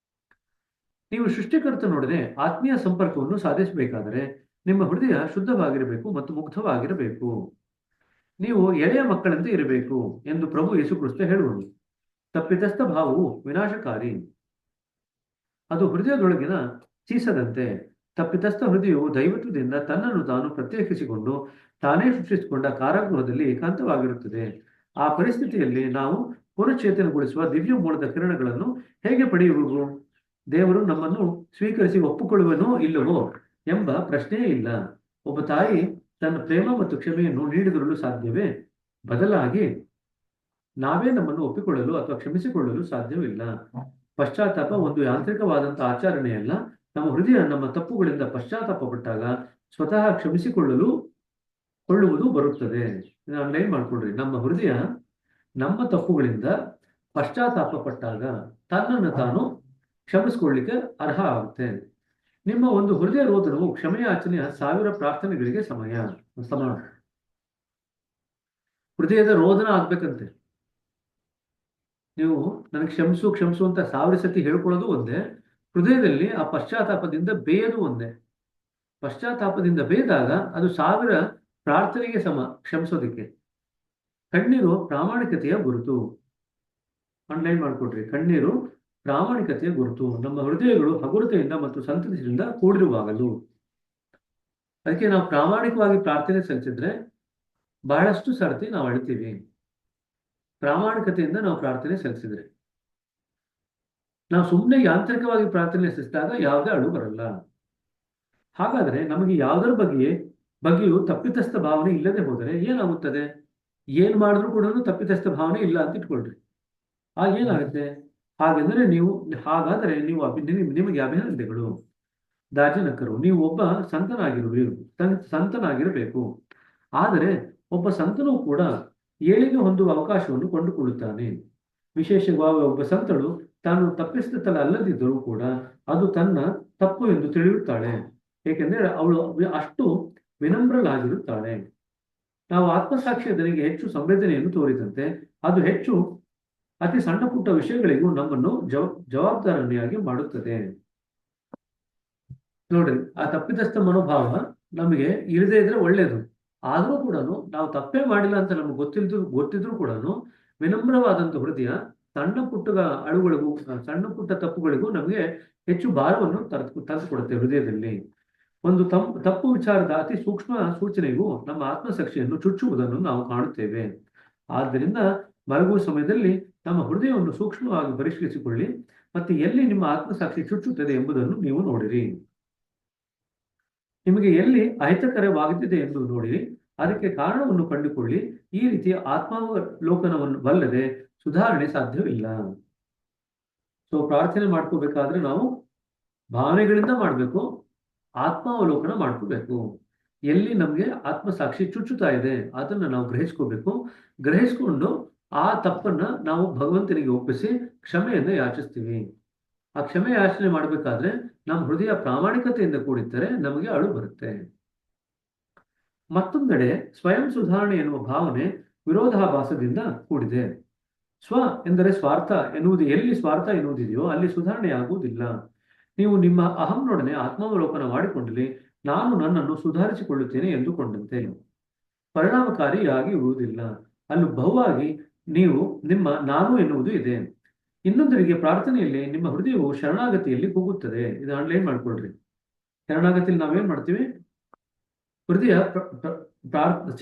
ನೀವು ಸೃಷ್ಟಿಕರ್ತ ನೋಡದೆ ಆತ್ಮೀಯ ಸಂಪರ್ಕವನ್ನು ಸಾಧಿಸಬೇಕಾದರೆ ನಿಮ್ಮ ಹೃದಯ ಶುದ್ಧವಾಗಿರಬೇಕು ಮತ್ತು ಮುಗ್ಧವಾಗಿರಬೇಕು. ನೀವು ಎಳೆಯ ಮಕ್ಕಳಂತೆ ಇರಬೇಕು ಎಂದು ಪ್ರಭು ಯೇಸು ಕ್ರಿಸ್ತ ಹೇಳುವನು. ತಪ್ಪಿತಸ್ಥ ಭಾವವು ವಿನಾಶಕಾರಿ, ಅದು ಹೃದಯದೊಳಗಿನ ಸೀಸದಂತೆ. ತಪ್ಪಿತಸ್ಥ ಹೃದಯವು ದೈವತ್ವದಿಂದ ತನ್ನನ್ನು ತಾನು ಪ್ರತ್ಯೇಕಿಸಿಕೊಂಡು ತಾನೇ ಸೃಷ್ಟಿಸಿಕೊಂಡ ಕಾರಾಗೃಹದಲ್ಲಿ ಏಕಾಂತವಾಗಿರುತ್ತದೆ. ಆ ಪರಿಸ್ಥಿತಿಯಲ್ಲಿ ನಾವು ಪುನಶ್ಚೇತನಗೊಳಿಸುವ ದಿವ್ಯ ಮೂಲದ ಕಿರಣಗಳನ್ನು ಹೇಗೆ ಪಡೆಯುವುದು? ದೇವರು ನಮ್ಮನ್ನು ಸ್ವೀಕರಿಸಿ ಒಪ್ಪಿಕೊಳ್ಳುವನೋ ಇಲ್ಲವೋ ಎಂಬ ಪ್ರಶ್ನೆಯೇ ಇಲ್ಲ. ಒಬ್ಬ ತಾಯಿ ತನ್ನ ಪ್ರೇಮ ಮತ್ತು ಕ್ಷಮೆಯನ್ನು ನೀಡಿದರಲು ಸಾಧ್ಯವೇ? ಬದಲಾಗಿ ನಾವೇ ನಮ್ಮನ್ನು ಒಪ್ಪಿಕೊಳ್ಳಲು ಅಥವಾ ಕ್ಷಮಿಸಿಕೊಳ್ಳಲು ಸಾಧ್ಯವಿಲ್ಲ. ಪಶ್ಚಾತ್ತಾಪ ಒಂದು ಯಾಂತ್ರಿಕವಾದಂತಹ ಆಚರಣೆಯಲ್ಲ. ನಮ್ಮ ಹೃದಯ ನಮ್ಮ ತಪ್ಪುಗಳಿಂದ ಪಶ್ಚಾತ್ತಾಪ ಪಟ್ಟಾಗ ಸ್ವತಃ ಕೊಳ್ಳುವುದು ಬರುತ್ತದೆ. ಲೈನ್ ಮಾಡ್ಕೊಳ್ರಿ. ನಮ್ಮ ಹೃದಯ ನಮ್ಮ ತಪ್ಪುಗಳಿಂದ ಪಶ್ಚಾತ್ತಾಪ ಪಟ್ಟಾಗ ತನ್ನನ್ನು ತಾನು ಕ್ಷಮಿಸಿಕೊಳ್ಳಿಕ್ಕೆ ಅರ್ಹ ಆಗುತ್ತೆ. ನಿಮ್ಮ ಒಂದು ಹೃದಯ ರೋದನವು ಕ್ಷಮೆಯಾಚನೆಯ 1000 ಪ್ರಾರ್ಥನೆಗಳಿಗೆ ಸಮಾನ. ಹೃದಯದ ರೋದನ ಆಗ್ಬೇಕಂತೆ. ನೀವು ನನಗೆ ಕ್ಷಮಿಸು ಅಂತ 1000 ಸತಿ ಹೇಳ್ಕೊಳ್ಳೋದು ಒಂದೇ, ಹೃದಯದಲ್ಲಿ ಆ ಪಶ್ಚಾತ್ತಾಪದಿಂದ ಬೇಯೋದು ಒಂದೇ. ಪಶ್ಚಾತ್ತಾಪದಿಂದ ಬೇದಾಗ ಅದು 1000 ಪ್ರಾರ್ಥನೆಗೆ ಸಮ ಕ್ಷಮಿಸೋದಕ್ಕೆ. ಕಣ್ಣೀರು ಪ್ರಾಮಾಣಿಕತೆಯ ಗುರುತು. ಅಂಡರ್ಲೈನ್ ಮಾಡ್ಕೊಡ್ರಿ. ಕಣ್ಣೀರು ಪ್ರಾಮಾಣಿಕತೆಯ ಗುರುತು. ನಮ್ಮ ಹೃದಯಗಳು ಹಗುರತೆಯಿಂದ ಮತ್ತು ಸಂತಸದಿಂದ ಕೂಡಿರುವಾಗಲು. ಅದಕ್ಕೆ ನಾವು ಪ್ರಾಮಾಣಿಕವಾಗಿ ಪ್ರಾರ್ಥನೆ ಸಲ್ಲಿಸಿದ್ರೆ ಬಹಳಷ್ಟು ಸರ್ತಿ ನಾವು ಅಳ್ತೀವಿ. ಪ್ರಾಮಾಣಿಕತೆಯಿಂದ ನಾವು ಪ್ರಾರ್ಥನೆ ಸಲ್ಲಿಸಿದ್ರೆ. ನಾವು ಸುಮ್ಮನೆ ಯಾಂತ್ರಿಕವಾಗಿ ಪ್ರಾರ್ಥನೆ ಸಲ್ಲಿಸಿದಾಗ ಯಾವುದೇ ಅಳು ಬರಲ್ಲ. ಹಾಗಾದ್ರೆ ನಮಗೆ ಯಾವುದರ ಬಗ್ಗೆಯೂ ತಪ್ಪಿತಸ್ಥ ಭಾವನೆ ಇಲ್ಲದೆ ಹೋದರೆ ಏನಾಗುತ್ತದೆ? ಏನ್ ಮಾಡಿದ್ರು ಕೂಡ ತಪ್ಪಿತಸ್ಥ ಭಾವನೆ ಇಲ್ಲ ಅಂತ ಇಟ್ಕೊಳ್ರಿ. ಏನಾಗುತ್ತೆ? ಹಾಗಾದ್ರೆ ನಿಮಗೆ ಅಭಿನಂದನೆಗಳು ದಾರ್ಜನಕರು. ನೀವು ಒಬ್ಬ ಸಂತನಾಗಿರಬೇಕು. ಆದರೆ ಒಬ್ಬ ಸಂತನೂ ಕೂಡ ಏಳಿಗೆ ಹೊಂದುವ ಅವಕಾಶವನ್ನು ಕೊಂಡುಕೊಳ್ಳುತ್ತಾನೆ. ವಿಶೇಷವಾಗಿ ಒಬ್ಬ ಸಂತಳು ತಾನು ತಪ್ಪಿಸಿದ ಅಲ್ಲದಿದ್ದರೂ ಕೂಡ ಅದು ತನ್ನ ತಪ್ಪು ಎಂದು ತಿಳಿಯುತ್ತಾಳೆ. ಏಕೆಂದರೆ ಅವಳು ಅಷ್ಟು ವಿನಮ್ರಳಾಗಿರುತ್ತಾಳೆ. ನಾವು ಆತ್ಮಸಾಕ್ಷಿಯದನಿಗೆ ಹೆಚ್ಚು ಸಂವೇದನೆಯನ್ನು ತೋರಿದಂತೆ ಅದು ಅತಿ ಸಣ್ಣ ಪುಟ್ಟ ವಿಷಯಗಳಿಗೂ ನಮ್ಮನ್ನು ಜವಾಬ್ದಾರನೆಯಾಗಿ ಮಾಡುತ್ತದೆ. ನೋಡ್ರಿ, ಆ ತಪ್ಪಿತಸ್ಥ ಮನೋಭಾವ ನಮಗೆ ಇರದೇ ಇದ್ರೆ ಒಳ್ಳೇದು. ಆದರೂ ಕೂಡ ನಾವು ತಪ್ಪೇ ಮಾಡಿಲ್ಲ ಅಂತ ನಮ್ಗೆ ಗೊತ್ತಿದ್ರು ಕೂಡ ವಿನಮ್ರವಾದಂಥ ಹೃದಯ ಸಣ್ಣ ಪುಟ್ಟ ತಪ್ಪುಗಳಿಗೂ ನಮಗೆ ಹೆಚ್ಚು ಭಾರವನ್ನು ತಂದುಕೊಡುತ್ತೆ. ಹೃದಯದಲ್ಲಿ ಒಂದು ತಪ್ಪು ವಿಚಾರದ ಅತಿ ಸೂಕ್ಷ್ಮ ಸೂಚನೆಗೂ ನಮ್ಮ ಆತ್ಮಸಾಕ್ಷಿಯನ್ನು ಚುಚ್ಚುವುದನ್ನು ನಾವು ಕಾಣುತ್ತೇವೆ. ಆದ್ದರಿಂದ ಮಲಗುವ ಸಮಯದಲ್ಲಿ ನಮ್ಮ ಹೃದಯವನ್ನು ಸೂಕ್ಷ್ಮವಾಗಿ ಪರಿಶೀಲಿಸಿಕೊಳ್ಳಿ ಮತ್ತು ಎಲ್ಲಿ ನಿಮ್ಮ ಆತ್ಮಸಾಕ್ಷಿ ಚುಚ್ಚುತ್ತದೆ ಎಂಬುದನ್ನು ನೀವು ನೋಡಿರಿ. ನಿಮಗೆ ಎಲ್ಲಿ ಅಹಿತಕರವಾಗುತ್ತಿದೆ ಎಂದು ನೋಡಿರಿ, ಅದಕ್ಕೆ ಕಾರಣವನ್ನು ಕಂಡುಕೊಳ್ಳಿ. ಈ ರೀತಿಯ ಆತ್ಮಾವಲೋಕನವಲ್ಲದೆ ಸುಧಾರಣೆ ಸಾಧ್ಯವಿಲ್ಲ. ಸೊ ಪ್ರಾರ್ಥನೆ ಮಾಡ್ಕೋಬೇಕಾದ್ರೆ ನಾವು ಭಾವನೆಗಳಿಂದ ಮಾಡಬೇಕು, ಆತ್ಮಾವಲೋಕನ ಮಾಡ್ಕೋಬೇಕು. ಎಲ್ಲಿ ನಮಗೆ ಆತ್ಮಸಾಕ್ಷಿ ಚುಚ್ಚುತ್ತಾ ಇದೆ ಅದನ್ನು ನಾವು ಗ್ರಹಿಸ್ಕೊಂಡು ಆ ತಪ್ಪನ್ನ ನಾವು ಭಗವಂತನಿಗೆ ಒಪ್ಪಿಸಿ ಕ್ಷಮೆಯನ್ನು ಯಾಚಿಸ್ತೀವಿ. ಆ ಕ್ಷಮೆ ಯಾಚನೆ ಮಾಡಬೇಕಾದ್ರೆ ನಮ್ಮ ಹೃದಯ ಪ್ರಾಮಾಣಿಕತೆಯಿಂದ ಕೂಡಿದ್ದರೆ ನಮಗೆ ಅಳು ಬರುತ್ತೆ. ಮತ್ತೊಂದೆಡೆ ಸ್ವಯಂ ಸುಧಾರಣೆ ಎನ್ನುವ ಭಾವನೆ ವಿರೋಧಾಭಾಸದಿಂದ ಕೂಡಿದೆ. ಸ್ವ ಎಂದರೆ ಸ್ವಾರ್ಥ ಎನ್ನುವುದು. ಎಲ್ಲಿ ಸ್ವಾರ್ಥ ಎನ್ನುವುದಿದೆಯೋ ಅಲ್ಲಿ ಸುಧಾರಣೆ ಆಗುವುದಿಲ್ಲ. ನೀವು ನಿಮ್ಮ ಅಹಂನೊಡನೆ ಆತ್ಮಾವಲೋಕನ ಮಾಡಿಕೊಂಡಲ್ಲಿ ನಾನು ನನ್ನನ್ನು ಸುಧಾರಿಸಿಕೊಳ್ಳುತ್ತೇನೆ ಎಂದುಕೊಂಡಂತೆ ಪರಿಣಾಮಕಾರಿಯಾಗಿ ಇರುವುದಿಲ್ಲ. ಅಲ್ಲಿ ಬಹುವಾಗಿ ನಿಮ್ಮ ನಾನು ಎನ್ನುವುದು ಇದೆ. ಇನ್ನೊಂದರಿಗೆ ಪ್ರಾರ್ಥನೆಯಲ್ಲಿ ನಿಮ್ಮ ಹೃದಯವು ಶರಣಾಗತಿಯಲ್ಲಿ ಕೂಗುತ್ತದೆ. ಇದು ಅಂಡರ್ಲೈನ್ ಮಾಡ್ಕೊಳ್ರಿ. ಶರಣಾಗತಿಯಲ್ಲಿ ನಾವೇನ್ ಮಾಡ್ತೀವಿ? ಹೃದಯ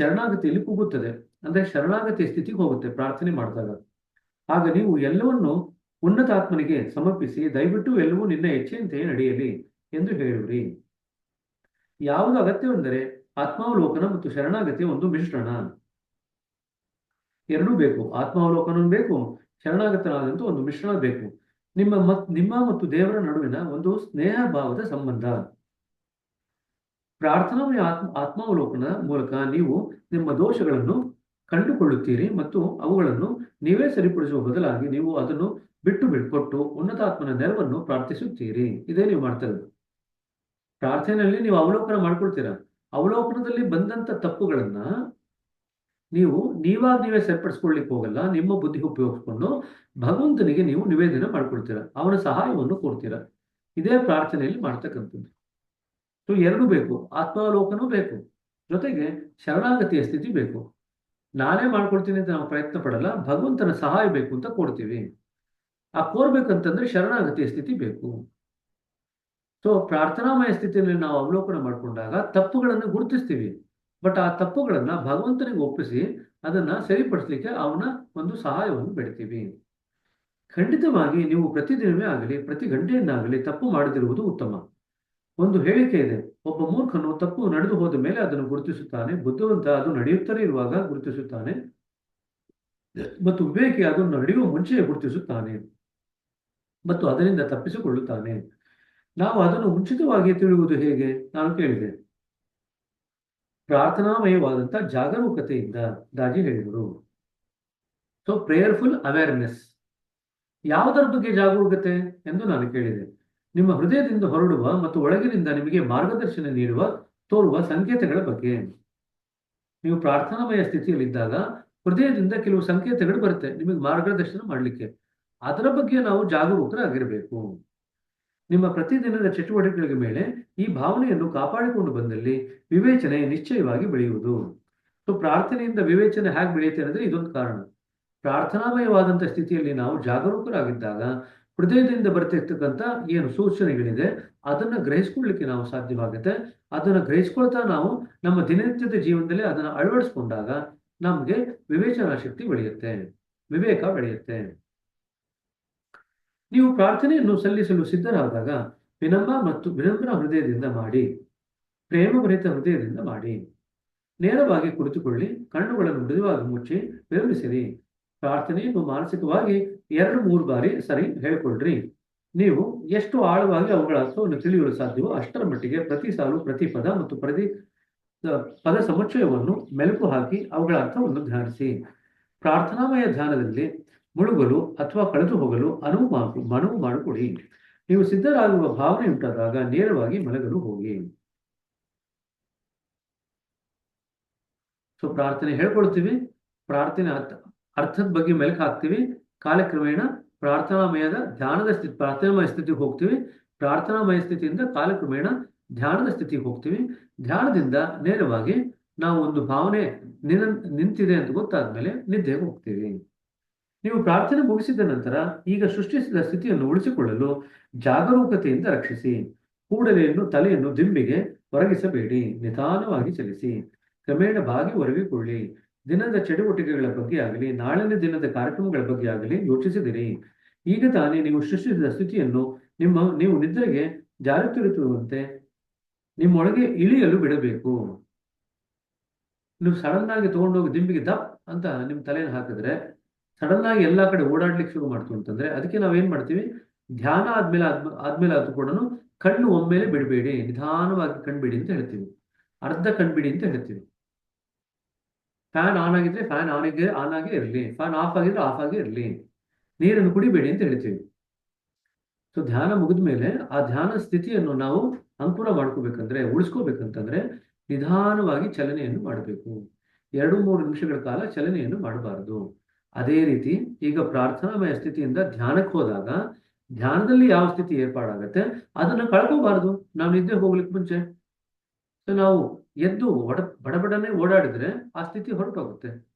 ಶರಣಾಗತಿಯಲ್ಲಿ ಕೂಗುತ್ತದೆ. ಅಂದ್ರೆ ಶರಣಾಗತಿಯ ಸ್ಥಿತಿಗೆ ಹೋಗುತ್ತೆ ಪ್ರಾರ್ಥನೆ ಮಾಡಿದಾಗ. ಆಗ ನೀವು ಎಲ್ಲವನ್ನು ಉನ್ನತಾತ್ಮನಿಗೆ ಸಮರ್ಪಿಸಿ ದಯವಿಟ್ಟು ಎಲ್ಲವೂ ನಿನ್ನ ಇಚ್ಛೆಯಂತೆಯೇ ನಡೆಯಲಿ ಎಂದು ಹೇಳುವಿರಿ. ಯಾವುದು ಅಗತ್ಯವೆಂದರೆ ಆತ್ಮಾವಲೋಕನ ಮತ್ತು ಶರಣಾಗತಿಯ ಒಂದು ಮಿಶ್ರಣ. ಎರಡೂ ಬೇಕು. ಆತ್ಮಾವಲೋಕನ ಬೇಕು, ಶರಣಾಗತನಾದಂತ ಒಂದು ಮಿಶ್ರಣ ಬೇಕು. ನಿಮ್ಮ ಮತ್ತು ದೇವರ ನಡುವಿನ ಒಂದು ಸ್ನೇಹ ಭಾವದ ಸಂಬಂಧ. ಪ್ರಾರ್ಥನಾಮಯ ಆತ್ಮಾವಲೋಕನ ಮೂಲಕ ನೀವು ನಿಮ್ಮ ದೋಷಗಳನ್ನು ಕಂಡುಕೊಳ್ಳುತ್ತೀರಿ ಮತ್ತು ಅವುಗಳನ್ನು ನೀವೇ ಸರಿಪಡಿಸುವ ಬದಲಾಗಿ ನೀವು ಅದನ್ನು ಬಿಟ್ಟುಕೊಟ್ಟು ಉನ್ನತಾತ್ಮನ ನೆರವನ್ನು ಪ್ರಾರ್ಥಿಸುತ್ತೀರಿ. ಇದೇ ನೀವು ಮಾಡ್ತಾ ಇರೋದು. ಪ್ರಾರ್ಥನೆಯಲ್ಲಿ ನೀವು ಅವಲೋಕನ ಮಾಡ್ಕೊಳ್ತೀರಾ. ಅವಲೋಕನದಲ್ಲಿ ಬಂದಂತ ತಪ್ಪುಗಳನ್ನ ನೀವು ನೀವೇ ಸರಿಪಡಿಸ್ಕೊಳ್ಳಿಕ್ಕೆ ಹೋಗಲ್ಲ. ನಿಮ್ಮ ಬುದ್ಧಿ ಉಪಯೋಗಿಸ್ಕೊಂಡು ಭಗವಂತನಿಗೆ ನೀವು ನಿವೇದನೆ ಮಾಡ್ಕೊಳ್ತೀರ, ಅವನ ಸಹಾಯವನ್ನು ಕೋರ್ತೀರ. ಇದೇ ಪ್ರಾರ್ಥನೆಯಲ್ಲಿ ಮಾಡ್ತಕ್ಕಂಥದ್ದು. ಸೊ ಎರಡೂ ಬೇಕು, ಆತ್ಮಾವಲೋಕನೂ ಬೇಕು, ಜೊತೆಗೆ ಶರಣಾಗತಿಯ ಸ್ಥಿತಿ ಬೇಕು. ನಾನೇ ಮಾಡ್ಕೊಳ್ತೀನಿ ಅಂತ ನಾವು ಪ್ರಯತ್ನ ಪಡಲ್ಲ, ಭಗವಂತನ ಸಹಾಯ ಬೇಕು ಅಂತ ಕೋರ್ತೀವಿ. ಆ ಕೋರ್ಬೇಕಂತಂದ್ರೆ ಶರಣಾಗತಿಯ ಸ್ಥಿತಿ ಬೇಕು. ಸೊ ಪ್ರಾರ್ಥನಾಮಯ ಸ್ಥಿತಿಯಲ್ಲಿ ನಾವು ಅವಲೋಕನ ಮಾಡಿಕೊಂಡಾಗ ತಪ್ಪುಗಳನ್ನು ಗುರುತಿಸ್ತೀವಿ, ಬಟ್ ಆ ತಪ್ಪುಗಳನ್ನ ಭಗವಂತನಿಗೆ ಒಪ್ಪಿಸಿ ಅದನ್ನ ಸರಿಪಡಿಸ್ಲಿಕ್ಕೆ ಅವನ ಒಂದು ಸಹಾಯವನ್ನು ಬೇಡ್ತೀವಿ. ಖಂಡಿತವಾಗಿ ನೀವು ಪ್ರತಿದಿನವೇ ಆಗಲಿ ಪ್ರತಿ ಗಂಟೆಯನ್ನಾಗಲಿ ತಪ್ಪು ಮಾಡದಿರುವುದು ಉತ್ತಮ. ಒಂದು ಹೇಳಿಕೆ ಇದೆ, ಒಬ್ಬ ಮೂರ್ಖನು ತಪ್ಪು ನಡೆದು ಹೋದ ಮೇಲೆ ಅದನ್ನು ಗುರುತಿಸುತ್ತಾನೆ, ಬುದ್ಧಿವಂತ ಅದು ನಡೆಯುತ್ತಲೇ ಇರುವಾಗ ಗುರುತಿಸುತ್ತಾನೆ, ಮತ್ತು ವಿವೇಕಿ ಅದನ್ನು ನಡೆಯುವ ಮುಂಚೆಯೇ ಗುರುತಿಸುತ್ತಾನೆ ಮತ್ತು ಅದರಿಂದ ತಪ್ಪಿಸಿಕೊಳ್ಳುತ್ತಾನೆ. ನಾವು ಅದನ್ನು ಮುಂಚಿತವಾಗಿ ತಿಳಿಯುವುದು ಹೇಗೆ? ನಾನು ಕೇಳಿದೆ. ಪ್ರಾರ್ಥನಾಮಯವಾದಂಥ ಜಾಗರೂಕತೆಯಿಂದ ದಾಜಿ ಹೇಳಿದರು. So prayerful awareness. ಯಾವುದರ ಬಗ್ಗೆ ಜಾಗರೂಕತೆ ಎಂದು ನಾನು ಕೇಳಿದೆ. ನಿಮ್ಮ ಹೃದಯದಿಂದ ಹೊರಡುವ ಮತ್ತು ಒಳಗಿನಿಂದ ನಿಮಗೆ ಮಾರ್ಗದರ್ಶನ ನೀಡುವ ತೋರುವ ಸಂಕೇತಗಳ ಬಗ್ಗೆ. ನೀವು ಪ್ರಾರ್ಥನಾಮಯ ಸ್ಥಿತಿಯಲ್ಲಿದ್ದಾಗ ಹೃದಯದಿಂದ ಕೆಲವು ಸಂಕೇತಗಳು ಬರುತ್ತೆ ನಿಮಗೆ ಮಾರ್ಗದರ್ಶನ ಮಾಡಲಿಕ್ಕೆ. ಅದರ ಬಗ್ಗೆ ನಾವು ಜಾಗರೂಕರಾಗಿರಬೇಕು. ನಿಮ್ಮ ಪ್ರತಿದಿನದ ಚಟುವಟಿಕೆಗಳ ಮೇಲೆ ಈ ಭಾವನೆಯನ್ನು ಕಾಪಾಡಿಕೊಂಡು ಬಂದಲ್ಲಿ ವಿವೇಚನೆ ನಿಶ್ಚಯವಾಗಿ ಬೆಳೆಯುವುದು. ಸೊ ಪ್ರಾರ್ಥನೆಯಿಂದ ವಿವೇಚನೆ ಹೇಗೆ ಬೆಳೆಯುತ್ತೆ ಅಂದರೆ ಇದೊಂದು ಕಾರಣ. ಪ್ರಾರ್ಥನಾಮಯವಾದಂಥ ಸ್ಥಿತಿಯಲ್ಲಿ ನಾವು ಜಾಗರೂಕರಾಗಿದ್ದಾಗ ಹೃದಯದಿಂದ ಬರ್ತಿರ್ತಕ್ಕಂಥ ಏನು ಸೂಚನೆಗಳಿದೆ ಅದನ್ನು ಗ್ರಹಿಸ್ಕೊಳ್ಳಿಕ್ಕೆ ನಾವು ಸಾಧ್ಯವಾಗುತ್ತೆ. ಅದನ್ನು ಗ್ರಹಿಸ್ಕೊಳ್ತಾ ನಾವು ನಮ್ಮ ದಿನನಿತ್ಯದ ಜೀವನದಲ್ಲಿ ಅದನ್ನು ಅಳವಡಿಸ್ಕೊಂಡಾಗ ನಮಗೆ ವಿವೇಚನಾ ಶಕ್ತಿ ಬೆಳೆಯುತ್ತೆ, ವಿವೇಕ ಬೆಳೆಯುತ್ತೆ. ನೀವು ಪ್ರಾರ್ಥನೆಯನ್ನು ಸಲ್ಲಿಸಲು ಸಿದ್ಧರಾದಾಗ ವಿನಮ್ರ ಹೃದಯದಿಂದ ಮಾಡಿ, ಪ್ರೇಮಭರಿತ ಹೃದಯದಿಂದ ಮಾಡಿ. ನೇರವಾಗಿ ಕುಳಿತುಕೊಳ್ಳಿ, ಕಣ್ಣುಗಳನ್ನು ಮೃದುವಾಗಿ ಮುಚ್ಚಿ ವಿರಮಿಸಿರಿ. ಪ್ರಾರ್ಥನೆಯನ್ನು ಮಾನಸಿಕವಾಗಿ 2-3 ಬಾರಿ ಸರಿ ಹೇಳ್ಕೊಳ್ರಿ. ನೀವು ಎಷ್ಟು ಆಳವಾಗಿ ಅವುಗಳ ಅರ್ಥವನ್ನು ತಿಳಿಯಲು ಸಾಧ್ಯವೋ ಅಷ್ಟರ ಮಟ್ಟಿಗೆ ಪ್ರತಿ ಸಾಲು ಪ್ರತಿ ಪದ ಮತ್ತು ಪದ ಸಮುಚ್ಚಯವನ್ನು ಮೆಲುಕು ಹಾಕಿ ಅವುಗಳ ಅರ್ಥವನ್ನು ಧ್ಯಾನಿಸಿ. ಪ್ರಾರ್ಥನಾಮಯ ಧ್ಯಾನದಲ್ಲಿ ಮುಳುಗಲು ಅಥವಾ ಕಳೆದು ಹೋಗಲು ಅನುವು ಮಾಡಿಕೊಡಿ. ನೀವು ಸಿದ್ಧರಾಗುವ ಭಾವನೆ ಉಂಟಾದಾಗ ನೇರವಾಗಿ ಮಲಗಲು ಹೋಗಿ. ಸೊ ಪ್ರಾರ್ಥನೆ ಹೇಳ್ಕೊಳ್ತೀವಿ, ಪ್ರಾರ್ಥನೆ ಅರ್ಥದ ಬಗ್ಗೆ ಮೆಲುಕು ಹಾಕ್ತೀವಿ, ಕಾಲಕ್ರಮೇಣ ಪ್ರಾರ್ಥನಾಮಯ ಸ್ಥಿತಿಗೆ ಹೋಗ್ತೀವಿ. ಪ್ರಾರ್ಥನಾಮಯ ಸ್ಥಿತಿಯಿಂದ ಕಾಲಕ್ರಮೇಣ ಧ್ಯಾನದ ಸ್ಥಿತಿಗೆ ಹೋಗ್ತೀವಿ. ಧ್ಯಾನದಿಂದ ನೇರವಾಗಿ ನಾವು ಒಂದು ಭಾವನೆ ನಿಂತಿದೆ ಅಂತ ಗೊತ್ತಾದ್ಮೇಲೆ ನಿದ್ದೆಗೆ ಹೋಗ್ತೀವಿ. ನೀವು ಪ್ರಾರ್ಥನೆ ಮುಗಿಸಿದ ನಂತರ ಈಗ ಸೃಷ್ಟಿಸಿದ ಸ್ಥಿತಿಯನ್ನು ಉಳಿಸಿಕೊಳ್ಳಲು ಜಾಗರೂಕತೆಯಿಂದ ರಕ್ಷಿಸಿ. ಕೂಡಲೆಯನ್ನು ತಲೆಯನ್ನು ದಿಂಬಿಗೆ ಒರಗಿಸಬೇಡಿ, ನಿಧಾನವಾಗಿ ಚಲಿಸಿ. ಕ್ರಮೇಣ ಬಾಗಿ ಒರಗಿಕೊಳ್ಳಿ. ದಿನದ ಚಟುವಟಿಕೆಗಳ ಬಗ್ಗೆ ಆಗಲಿ ನಾಳಿನ ದಿನದ ಕಾರ್ಯಕ್ರಮಗಳ ಬಗ್ಗೆ ಆಗಲಿ ಯೋಚಿಸಿದಿರಿ. ಈಗ ತಾನೇ ನೀವು ಸೃಷ್ಟಿಸಿದ ಸ್ಥಿತಿಯನ್ನು ನೀವು ನಿದ್ರೆಗೆ ಜಾರುತ್ತಿರುವಂತೆ ನಿಮ್ಮೊಳಗೆ ಇಳಿಯಲು ಬಿಡಬೇಕು. ನೀವು ಸಡನ್ ಆಗಿ ತಗೊಂಡೋಗಿ ದಿಂಬಿಗೆ ದಪ್ ಅಂತ ನಿಮ್ಮ ತಲೆಯನ್ನು ಹಾಕಿದ್ರೆ ಸಡನ್ ಆಗಿ ಎಲ್ಲಾ ಕಡೆ ಓಡಾಡ್ಲಿಕ್ಕೆ ಶುರು ಮಾಡ್ತು ಅಂತಂದ್ರೆ ಅದಕ್ಕೆ ನಾವೇನ್ ಮಾಡ್ತೀವಿ, ಧ್ಯಾನ ಆದ್ಮೇಲೆ ಅದು ಕೂಡ ಕಣ್ಣು ಒಮ್ಮೆಲೆ ಬಿಡಬೇಡಿ, ನಿಧಾನವಾಗಿ ಕಣ್ಬಿಡಿ ಅಂತ ಹೇಳ್ತೀವಿ. ಅರ್ಧ ಕಣ್ಬಿಡಿ ಅಂತ ಹೇಳ್ತೀವಿ. ಫ್ಯಾನ್ ಆನ್ ಆಗಿದ್ರೆ ಫ್ಯಾನ್ ಆನ್ ಆಗೇ ಇರಲಿ, ಫ್ಯಾನ್ ಆಫ್ ಆಗಿದ್ರೆ ಆಫ್ ಆಗೇ ಇರಲಿ. ನೀರನ್ನು ಕುಡಿಬೇಡಿ ಅಂತ ಹೇಳ್ತೀವಿ. ಸೊ ಧ್ಯಾನ ಮುಗಿದ ಮೇಲೆ ಆ ಧ್ಯಾನ ಸ್ಥಿತಿಯನ್ನು ನಾವು ಅಂಕುರ ಮಾಡ್ಕೋಬೇಕಂದ್ರೆ ಉಳಿಸ್ಕೋಬೇಕಂತಂದ್ರೆ ನಿಧಾನವಾಗಿ ಚಲನೆಯನ್ನು ಮಾಡಬೇಕು. 2-3 ನಿಮಿಷಗಳ ಕಾಲ ಚಲನೆಯನ್ನು ಮಾಡಬಾರದು. ಅದೇ ರೀತಿ ಈಗ ಪ್ರಾರ್ಥನಾಮಯ ಸ್ಥಿತಿಯಿಂದ ಧ್ಯಾನಕ್ಕೆ ಹೋದಾಗ ಧ್ಯಾನದಲ್ಲಿ ಯಾವ ಸ್ಥಿತಿ ಏರ್ಪಾಡಾಗತ್ತೆ ಅದನ್ನ ಕಳ್ಕೋಬಾರದು. ನಾವು ನಿದ್ದೆ ಹೋಗ್ಲಿಕ್ಕೆ ಮುಂಚೆ ನಾವು ಎದ್ದು ಬಡಬಡನೆ ಓಡಾಡಿದ್ರೆ ಆ ಸ್ಥಿತಿ ಹೊರಟೋಗುತ್ತೆ.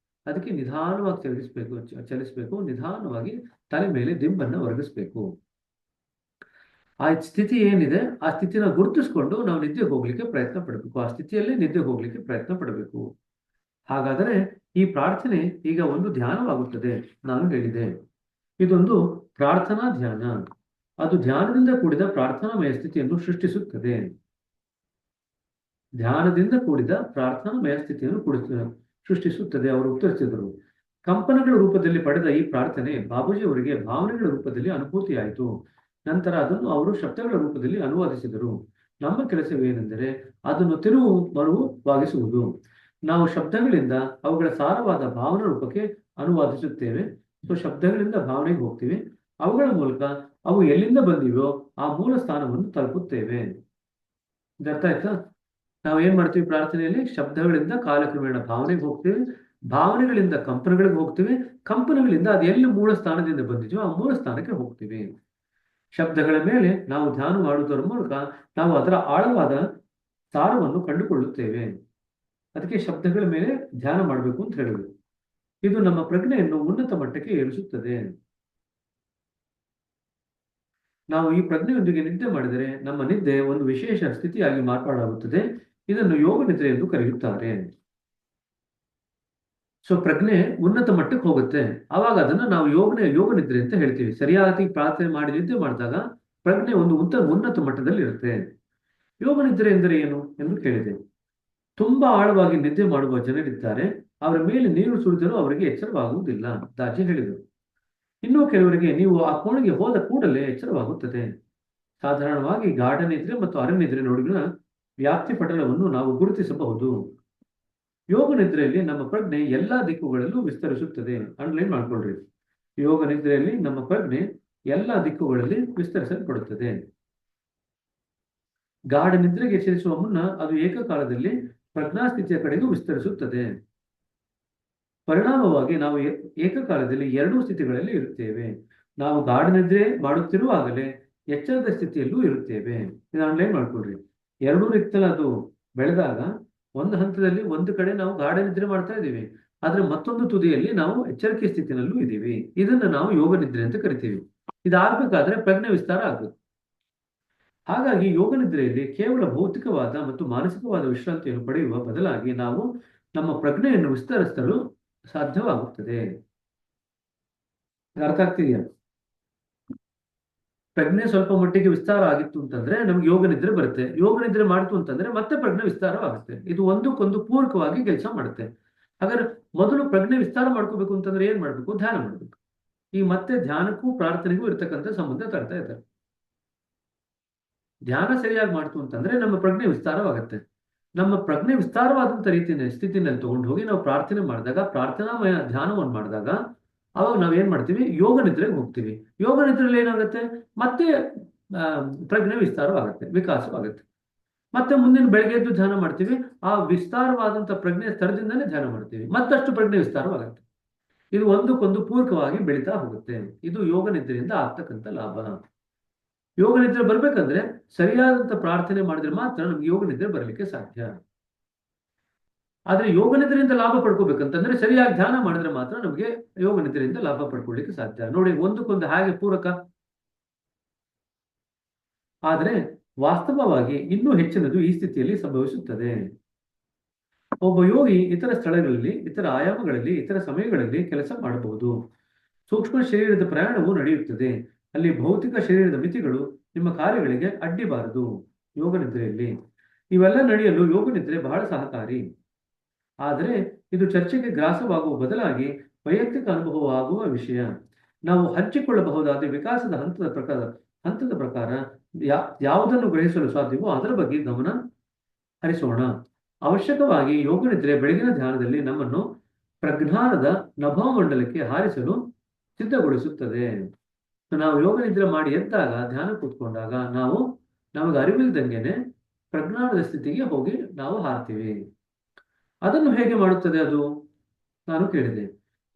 ಅದಕ್ಕೆ ನಿಧಾನವಾಗಿ ಚಲಿಸ್ಬೇಕು. ನಿಧಾನವಾಗಿ ತಲೆ ಮೇಲೆ ದಿಂಬನ್ನು ಒರಗಿಸ್ಬೇಕು. ಆ ಸ್ಥಿತಿ ಏನಿದೆ ಆ ಸ್ಥಿತಿನ ಗುರುತಿಸ್ಕೊಂಡು ನಾವು ನಿದ್ದೆಗೆ ಹೋಗ್ಲಿಕ್ಕೆ ಪ್ರಯತ್ನ ಪಡಬೇಕು. ಆ ಸ್ಥಿತಿಯಲ್ಲೇ ನಿದ್ದೆಗೆ ಹೋಗ್ಲಿಕ್ಕೆ ಪ್ರಯತ್ನ ಪಡಬೇಕು. ಹಾಗಾದರೆ ಈ ಪ್ರಾರ್ಥನೆ ಈಗ ಒಂದು ಧ್ಯಾನವಾಗುತ್ತದೆ. ನಾನು ಹೇಳಿದೆ ಇದೊಂದು ಪ್ರಾರ್ಥನಾ ಧ್ಯಾನ. ಅದು ಧ್ಯಾನದಿಂದ ಕೂಡಿದ ಪ್ರಾರ್ಥನಾಮಯ ಸ್ಥಿತಿಯನ್ನು ಸೃಷ್ಟಿಸುತ್ತದೆ. ಧ್ಯಾನದಿಂದ ಕೂಡಿದ ಪ್ರಾರ್ಥನಾಮಯ ಸ್ಥಿತಿಯನ್ನು ಸೃಷ್ಟಿಸುತ್ತದೆ. ಅವರು ಉತ್ತರಿಸಿದರು. ಕಂಪನಗಳ ರೂಪದಲ್ಲಿ ಪಡೆದ ಈ ಪ್ರಾರ್ಥನೆ ಬಾಬೂಜಿ ಅವರಿಗೆ ಭಾವನೆಗಳ ರೂಪದಲ್ಲಿ ಅನುಭೂತಿಯಾಯಿತು. ನಂತರ ಅದನ್ನು ಅವರು ಶಬ್ದಗಳ ರೂಪದಲ್ಲಿ ಅನುವಾದಿಸಿದರು. ನಮ್ಮ ಕೆಲಸವೇನೆಂದರೆ ಅದನ್ನು ಮರುವಾಗಿಸುವುದು. ನಾವು ಶಬ್ದಗಳಿಂದ ಅವುಗಳ ಸಾರವಾದ ಭಾವನಾ ರೂಪಕ್ಕೆ ಅನುವಾದಿಸುತ್ತೇವೆ. ಸೊ ಶಬ್ದಗಳಿಂದ ಭಾವನೆಗೆ ಹೋಗ್ತೀವಿ. ಅವುಗಳ ಮೂಲಕ ಅವು ಎಲ್ಲಿಂದ ಬಂದಿವೋ ಆ ಮೂಲ ಸ್ಥಾನವನ್ನು ತಲುಪುತ್ತೇವೆ. ಅರ್ಥ ಆಯ್ತಾ? ನಾವು ಏನ್ ಮಾಡ್ತೀವಿ ಪ್ರಾರ್ಥನೆಯಲ್ಲಿ? ಶಬ್ದಗಳಿಂದ ಕಾಲಕ್ರಮೇಣ ಭಾವನೆಗೆ ಹೋಗ್ತೀವಿ. ಭಾವನೆಗಳಿಂದ ಕಂಪನಗಳಿಗೆ ಹೋಗ್ತೀವಿ, ಕಂಪನಗಳಿಂದ ಅದು ಎಲ್ಲಿ ಮೂಲ ಸ್ಥಾನದಿಂದ ಬಂದಿದ್ಯೋ ಆ ಮೂಲ ಸ್ಥಾನಕ್ಕೆ ಹೋಗ್ತೀವಿ. ಶಬ್ದಗಳ ಮೇಲೆ ನಾವು ಧ್ಯಾನ ಮಾಡುವುದರ ಮೂಲಕ ನಾವು ಅದರ ಆಳವಾದ ಸಾರವನ್ನು ಕಂಡುಕೊಳ್ಳುತ್ತೇವೆ. ಅದಕ್ಕೆ ಶಬ್ದಗಳ ಮೇಲೆ ಧ್ಯಾನ ಮಾಡಬೇಕು ಅಂತ ಹೇಳಿದ್ರು. ಇದು ನಮ್ಮ ಪ್ರಜ್ಞೆಯನ್ನು ಉನ್ನತ ಮಟ್ಟಕ್ಕೆ ಏರಿಸುತ್ತದೆ. ನಾವು ಈ ಪ್ರಜ್ಞೆಯೊಂದಿಗೆ ನಿದ್ದೆ ಮಾಡಿದರೆ ನಮ್ಮ ನಿದ್ದೆ ಒಂದು ವಿಶೇಷ ಸ್ಥಿತಿಯಾಗಿ ಮಾರ್ಪಾಡಾಗುತ್ತದೆ. ಇದನ್ನು ಯೋಗ ನಿದ್ರೆ ಎಂದು ಕರೆಯುತ್ತಾರೆ. ಸೊ ಪ್ರಜ್ಞೆ ಉನ್ನತ ಮಟ್ಟಕ್ಕೆ ಹೋಗುತ್ತೆ. ಆವಾಗ ಅದನ್ನು ನಾವು ಯೋಗ ನಿದ್ರೆ ಅಂತ ಹೇಳ್ತೀವಿ. ಸರಿಯಾಗಿ ಪ್ರಾರ್ಥನೆ ಮಾಡಿ ನಿದ್ದೆ ಮಾಡಿದಾಗ ಪ್ರಜ್ಞೆ ಒಂದು ಉನ್ನತ ಮಟ್ಟದಲ್ಲಿ ಇರುತ್ತೆ. ಯೋಗ ನಿದ್ರೆ ಎಂದರೆ ಏನು ಎಂದು ಕೇಳಿದೆ. ತುಂಬಾ ಆಳವಾಗಿ ನಿದ್ದೆ ಮಾಡುವ ಜನರಿದ್ದಾರೆ. ಅವರ ಮೇಲೆ ನೀರು ಸುರಿದರೂ ಅವರಿಗೆ ಎಚ್ಚರವಾಗುವುದಿಲ್ಲ, ದಾಜಿ ಹೇಳಿದರು. ಇನ್ನೂ ಕೆಲವರಿಗೆ ನೀವು ಆ ಕೋಣೆಗೆ ಹೋದ ಕೂಡಲೇ ಎಚ್ಚರವಾಗುತ್ತದೆ. ಸಾಧಾರಣವಾಗಿ ಗಾಢ ನಿದ್ರೆ ಮತ್ತು ಅರೆನಿದ್ರೆ ನೋಡಿದ ವ್ಯಾಪ್ತಿ ಪಟಲವನ್ನು ನಾವು ಗುರುತಿಸಬಹುದು. ಯೋಗ ನಿದ್ರೆಯಲ್ಲಿ ನಮ್ಮ ಪ್ರಜ್ಞೆ ಎಲ್ಲಾ ದಿಕ್ಕುಗಳಲ್ಲೂ ವಿಸ್ತರಿಸುತ್ತದೆ. ಅಂಡರ್ಲೈನ್ ಮಾಡ್ಕೊಳ್ರಿ. ಯೋಗ ನಿದ್ರೆಯಲ್ಲಿ ನಮ್ಮ ಪ್ರಜ್ಞೆ ಎಲ್ಲಾ ದಿಕ್ಕುಗಳಲ್ಲಿ ವಿಸ್ತರಿಸಲ್ಪಡುತ್ತದೆ. ಗಾಢ ನಿದ್ರೆಗೆ ಎಚ್ಚರಿಸುವ ಮುನ್ನ ಅದು ಏಕಕಾಲದಲ್ಲಿ ಪ್ರಜ್ಞಾಸ್ಥಿತಿಯ ಕಡೆಗೂ ವಿಸ್ತರಿಸುತ್ತದೆ. ಪರಿಣಾಮವಾಗಿ ನಾವು ಏಕಕಾಲದಲ್ಲಿ ಎರಡೂ ಸ್ಥಿತಿಗಳಲ್ಲಿ ಇರುತ್ತೇವೆ. ನಾವು ಗಾಢ ನಿದ್ರೆ ಮಾಡುತ್ತಿರುವಾಗಲೇ ಎಚ್ಚರದ ಸ್ಥಿತಿಯಲ್ಲೂ ಇರುತ್ತೇವೆ. ಇದು ಆನ್ಲೈನ್ ಮಾಡ್ಕೊಳ್ರಿ. ಎರಡೂ ರೀತಿಯಲ್ಲಿ ಅದು ಬೆಳೆದಾಗ ಒಂದು ಹಂತದಲ್ಲಿ ಒಂದು ಕಡೆ ನಾವು ಗಾಢ ನಿದ್ರೆ ಮಾಡ್ತಾ ಇದ್ದೀವಿ, ಆದ್ರೆ ಮತ್ತೊಂದು ತುದಿಯಲ್ಲಿ ನಾವು ಎಚ್ಚರಿಕೆ ಸ್ಥಿತಿನಲ್ಲೂ ಇದ್ದೀವಿ. ಇದನ್ನ ನಾವು ಯೋಗ ನಿದ್ರೆ ಅಂತ ಕರಿತೀವಿ. ಇದಾಗಬೇಕಾದ್ರೆ ಪ್ರಜ್ಞೆ ವಿಸ್ತಾರ ಆಗ್ಬೇಕು. ಹಾಗಾಗಿ ಯೋಗ ನಿದ್ರೆಯಲ್ಲಿ ಕೇವಲ ಭೌತಿಕವಾದ ಮತ್ತು ಮಾನಸಿಕವಾದ ವಿಶ್ರಾಂತಿಯನ್ನು ಪಡೆಯುವ ಬದಲಾಗಿ ನಾವು ನಮ್ಮ ಪ್ರಜ್ಞೆಯನ್ನು ವಿಸ್ತರಿಸಲು ಸಾಧ್ಯವಾಗುತ್ತದೆ. ಅರ್ಥ ಆಗ್ತಿದೆಯಾ? ಪ್ರಜ್ಞೆ ಸ್ವಲ್ಪ ಮಟ್ಟಿಗೆ ವಿಸ್ತಾರ ಆಗಿತ್ತು ಅಂತಂದ್ರೆ ನಮ್ಗೆ ಯೋಗ ನಿದ್ರೆ ಬರುತ್ತೆ. ಯೋಗ ನಿದ್ರೆ ಮಾಡ್ತು ಅಂತಂದ್ರೆ ಮತ್ತೆ ಪ್ರಜ್ಞೆ ವಿಸ್ತಾರವಾಗುತ್ತೆ. ಇದು ಒಂದಕ್ಕೊಂದು ಪೂರಕವಾಗಿ ಕೆಲಸ ಮಾಡುತ್ತೆ. ಹಾಗಾದ್ರೆ ಮೊದಲು ಪ್ರಜ್ಞೆ ವಿಸ್ತಾರ ಮಾಡ್ಕೋಬೇಕು ಅಂತಂದ್ರೆ ಏನ್ ಮಾಡ್ಬೇಕು? ಧ್ಯಾನ ಮಾಡ್ಬೇಕು. ಈ ಮತ್ತೆ ಧ್ಯಾನಕ್ಕೂ ಪ್ರಾರ್ಥನೆಗೂ ಇರ್ತಕ್ಕಂಥ ಸಂಬಂಧ ತರ್ತಾ ಇದ್ದಾರೆ. ಧ್ಯಾನ ಸರಿಯಾಗಿ ಮಾಡ್ತು ಅಂತಂದ್ರೆ ನಮ್ಮ ಪ್ರಜ್ಞೆ ವಿಸ್ತಾರವಾಗುತ್ತೆ. ನಮ್ಮ ಪ್ರಜ್ಞೆ ವಿಸ್ತಾರವಾದಂತ ಸ್ಥಿತಿನಲ್ಲಿ ತಗೊಂಡು ಹೋಗಿ ನಾವು ಪ್ರಾರ್ಥನೆ ಮಾಡಿದಾಗ, ಪ್ರಾರ್ಥನಾಮಯ ಧ್ಯಾನವನ್ನು ಮಾಡಿದಾಗ ಅವಾಗ ನಾವೇನ್ ಮಾಡ್ತೀವಿ? ಯೋಗ ನಿದ್ರೆಗೆ ಹೋಗ್ತೀವಿ. ಯೋಗ ನಿದ್ರೆಯಲ್ಲಿ ಏನಾಗುತ್ತೆ? ಮತ್ತೆ ಪ್ರಜ್ಞೆ ವಿಸ್ತಾರವಾಗುತ್ತೆ, ವಿಕಾಸವಾಗುತ್ತೆ. ಮತ್ತೆ ಮುಂದಿನ ಬೆಳಗ್ಗೆ ಎದ್ದು ಧ್ಯಾನ ಮಾಡ್ತೀವಿ. ಆ ವಿಸ್ತಾರವಾದಂತ ಪ್ರಜ್ಞೆ ಸ್ತರದಿಂದನೇ ಧ್ಯಾನ ಮಾಡ್ತೀವಿ. ಮತ್ತಷ್ಟು ಪ್ರಜ್ಞೆ ವಿಸ್ತಾರವಾಗುತ್ತೆ. ಇದು ಒಂದಕ್ಕೊಂದು ಪೂರಕವಾಗಿ ಬೆಳೀತಾ ಹೋಗುತ್ತೆ. ಇದು ಯೋಗ ನಿದ್ರೆಯಿಂದ ಆಗ್ತಕ್ಕಂಥ ಲಾಭ. ಯೋಗ ನಿದ್ರೆ ಬರ್ಬೇಕಂದ್ರೆ ಸರಿಯಾದಂತ ಪ್ರಾರ್ಥನೆ ಮಾಡಿದ್ರೆ ಮಾತ್ರ ನಮ್ಗೆ ಯೋಗ ನಿದ್ರೆ ಬರಲಿಕ್ಕೆ ಸಾಧ್ಯ. ಆದ್ರೆ ಯೋಗ ನಿದ್ರೆಯಿಂದ ಲಾಭ ಪಡ್ಕೋಬೇಕಂತಂದ್ರೆ ಸರಿಯಾಗಿ ಧ್ಯಾನ ಮಾಡಿದ್ರೆ ಮಾತ್ರ ನಮಗೆ ಯೋಗ ನಿದ್ರೆಯಿಂದ ಲಾಭ ಪಡ್ಕೊಳ್ಳಿಕ್ಕೆ ಸಾಧ್ಯ. ನೋಡಿ, ಒಂದಕ್ಕೊಂದು ಹಾಗೆ ಪೂರಕ. ಆದ್ರೆ ವಾಸ್ತವವಾಗಿ ಇನ್ನೂ ಹೆಚ್ಚಿನದು ಈ ಸ್ಥಿತಿಯಲ್ಲಿ ಸಂಭವಿಸುತ್ತದೆ. ಒಬ್ಬ ಯೋಗಿ ಇತರ ಸ್ಥಳಗಳಲ್ಲಿ, ಇತರ ಆಯಾಮಗಳಲ್ಲಿ, ಇತರ ಸಮಯಗಳಲ್ಲಿ ಕೆಲಸ ಮಾಡಬಹುದು. ಸೂಕ್ಷ್ಮ ಶರೀರದ ಪ್ರಯಾಣವು ನಡೆಯುತ್ತದೆ. ಅಲ್ಲಿ ಭೌತಿಕ ಶರೀರದ ಮಿತಿಗಳು ನಿಮ್ಮ ಕಾರ್ಯಗಳಿಗೆ ಅಡ್ಡಿಬಾರದು. ಯೋಗ ನಿದ್ರೆಯಲ್ಲಿ ಇವೆಲ್ಲ ನಡೆಯಲು ಯೋಗ ನಿದ್ರೆ ಬಹಳ ಸಹಕಾರಿ. ಆದರೆ ಇದು ಚರ್ಚೆಗೆ ಗ್ರಾಸವಾಗುವ ಬದಲಾಗಿ ವೈಯಕ್ತಿಕ ಅನುಭವವಾಗುವ ವಿಷಯ. ನಾವು ಹಂಚಿಕೊಳ್ಳಬಹುದಾದ ವಿಕಾಸದ ಹಂತದ ಪ್ರಕಾರ ಯಾವುದನ್ನು ಗ್ರಹಿಸಲು ಸಾಧ್ಯವೋ ಅದರ ಬಗ್ಗೆ ಗಮನ ಹರಿಸೋಣ. ಅವಶ್ಯಕವಾಗಿ ಯೋಗ ನಿದ್ರೆ ಬೆಳಗಿನ ಧ್ಯಾನದಲ್ಲಿ ನಮ್ಮನ್ನು ಪ್ರಜ್ಞಾನದ ನಭೋಮಂಡಲಕ್ಕೆ ಹಾರಿಸಲು ಸಿದ್ಧಗೊಳಿಸುತ್ತದೆ. ನಾವು ಯೋಗ ನಿದ್ರೆ ಮಾಡಿ ಎದ್ದಾಗ, ಧ್ಯಾನ ಕೂತ್ಕೊಂಡಾಗ ನಮಗೆ ಅರಿವಿಲ್ದಂಗೆನೆ ಪ್ರಜ್ಞಾನದ ಸ್ಥಿತಿಗೆ ಹೋಗಿ ನಾವು ಹಾರ್ತೀವಿ. ಅದನ್ನು ಹೇಗೆ ಮಾಡುತ್ತದೆ ಅದು? ನಾನು ಕೇಳಿದೆ.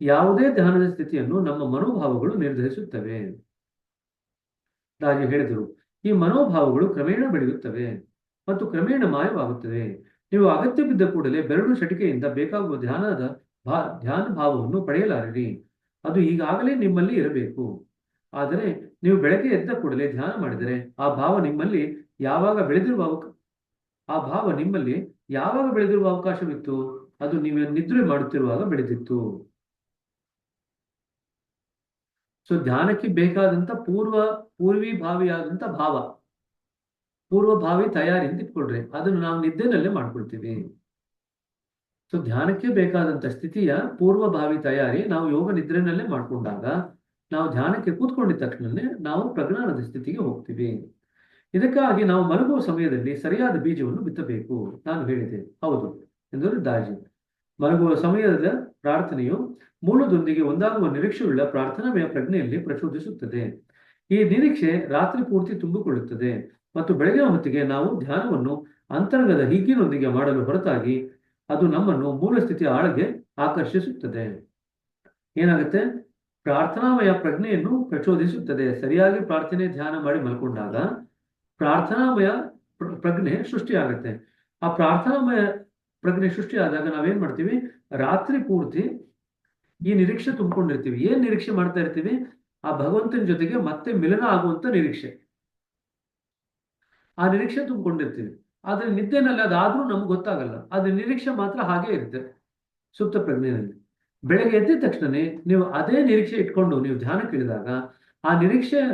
ಯಾವುದೇ ಧ್ಯಾನದ ಸ್ಥಿತಿಯನ್ನು ನಮ್ಮ ಮನೋಭಾವಗಳು ನಿರ್ಧರಿಸುತ್ತವೆ. ರಾಜು ಹೇಳಿದರು, ಈ ಮನೋಭಾವಗಳು ಕ್ರಮೇಣ ಬೆಳೆಯುತ್ತವೆ ಮತ್ತು ಕ್ರಮೇಣ ಮಾಯವಾಗುತ್ತವೆ. ನೀವು ಅಗತ್ಯ ಬಿದ್ದ ಕೂಡಲೇ ಬೆರಳು ಶಟಿಕೆಯಿಂದ ಬೇಕಾಗುವ ಧ್ಯಾನ ಭಾವವನ್ನು ಪಡೆಯಲಾರಿರಿ. ಅದು ಈಗಾಗಲೇ ನಿಮ್ಮಲ್ಲಿ ಇರಬೇಕು. ಆದರೆ ನೀವು ಬೆಳಗ್ಗೆ ಎದ್ದ ಕೂಡಲೇ ಧ್ಯಾನ ಮಾಡಿದರೆ ಆ ಭಾವ ನಿಮ್ಮಲ್ಲಿ ಯಾವಾಗ ಬೆಳೆದಿರುವ ಅವಕಾಶವಿತ್ತು? ಅದು ನೀವು ನಿದ್ರೆ ಮಾಡುತ್ತಿರುವಾಗ ಬೆಳೆದಿತ್ತು. ಸೊ ಧ್ಯಾನಕ್ಕೆ ಬೇಕಾದಂತ ಪೂರ್ವಭಾವಿಯಾದಂತ ಭಾವ, ಪೂರ್ವಭಾವಿ ತಯಾರಿ ಅಂತ ಇಟ್ಕೊಳ್ರಿ. ಅದನ್ನು ನಾವು ನಿದ್ದೆನಲ್ಲೇ ಮಾಡ್ಕೊಳ್ತೀವಿ. ಸೊ ಧ್ಯಾನಕ್ಕೆ ಬೇಕಾದಂತ ಸ್ಥಿತಿಯ ಪೂರ್ವಭಾವಿ ತಯಾರಿ ನಾವು ಯೋಗ ನಿದ್ರೆನಲ್ಲೇ ಮಾಡ್ಕೊಂಡಾಗ, ನಾವು ಧ್ಯಾನಕ್ಕೆ ಕೂತ್ಕೊಂಡಿದ್ದ ತಕ್ಷಣನೇ ನಾವು ಪ್ರಜ್ಞಾನದ ಸ್ಥಿತಿಗೆ ಹೋಗ್ತೀವಿ. ಇದಕ್ಕಾಗಿ ನಾವು ಮಲಗುವ ಸಮಯದಲ್ಲಿ ಸರಿಯಾದ ಬೀಜವನ್ನು ಬಿತ್ತಬೇಕು. ನಾನು ಹೇಳಿದೆ, ಹೌದು ಎಂದರು ದಾಜಿ. ಮಲಗುವ ಸಮಯದ ಪ್ರಾರ್ಥನೆಯು ಮೂಲದೊಂದಿಗೆ ಒಂದಾಗುವ ನಿರೀಕ್ಷೆಯುಳ್ಳ ಪ್ರಾರ್ಥನಾಮಯ ಪ್ರಜ್ಞೆಯಲ್ಲಿ ಪ್ರಚೋದಿಸುತ್ತದೆ. ಈ ನಿರೀಕ್ಷೆ ರಾತ್ರಿ ಪೂರ್ತಿ ತುಂಬಿಕೊಳ್ಳುತ್ತದೆ ಮತ್ತು ಬೆಳಗಿನ ಹೊತ್ತಿಗೆ ನಾವು ಧ್ಯಾನವನ್ನು ಅಂತರಂಗದ ಹಿಗ್ಗಿನೊಂದಿಗೆ ಮಾಡಲು ಹೊರತಾಗಿ ಅದು ನಮ್ಮನ್ನು ಮೂಲ ಸ್ಥಿತಿಯ ಆಕರ್ಷಿಸುತ್ತದೆ. ಏನಾಗುತ್ತೆ? ಪ್ರಾರ್ಥನಾಮಯ ಪ್ರಜ್ಞೆಯನ್ನು ಪ್ರಚೋದಿಸುತ್ತದೆ. ಸರಿಯಾಗಿ ಪ್ರಾರ್ಥನೆ ಧ್ಯಾನ ಮಾಡಿ ಮಲ್ಕೊಂಡಾಗ ಪ್ರಾರ್ಥನಾಮಯ ಪ್ರಜ್ಞೆ ಸೃಷ್ಟಿಯಾಗುತ್ತೆ. ಆ ಪ್ರಾರ್ಥನಾಮಯ ಪ್ರಜ್ಞೆ ಸೃಷ್ಟಿಯಾದಾಗ ನಾವೇನ್ ಮಾಡ್ತೀವಿ? ರಾತ್ರಿ ಪೂರ್ತಿ ಈ ನಿರೀಕ್ಷೆ ತುಂಬಿಕೊಂಡಿರ್ತೀವಿ. ಏನ್ ನಿರೀಕ್ಷೆ ಮಾಡ್ತಾ ಇರ್ತೀವಿ? ಆ ಭಗವಂತನ ಜೊತೆಗೆ ಮತ್ತೆ ಮಿಲನ ಆಗುವಂತ ನಿರೀಕ್ಷೆ. ಆ ನಿರೀಕ್ಷೆ ತುಂಬಿಕೊಂಡಿರ್ತೀವಿ. ಆದ್ರೆ ನಿದ್ದೆನಲ್ಲಿ ಅದಾದ್ರೂ ನಮ್ಗೆ ಗೊತ್ತಾಗಲ್ಲ. ಆದ್ರೆ ನಿರೀಕ್ಷೆ ಮಾತ್ರ ಹಾಗೆ ಇರುತ್ತೆ ಸುಪ್ತ ಪ್ರಜ್ಞೆಯಲ್ಲಿ. ಬೆಳಗ್ಗೆ ಎದ್ದ ತಕ್ಷಣನೇ ನೀವು ಅದೇ ನಿರೀಕ್ಷೆ ಇಟ್ಕೊಂಡು ನೀವು ಧ್ಯಾನಕ್ಕೆ ಇಳಿದಾಗ ಆ ನಿರೀಕ್ಷೆಯ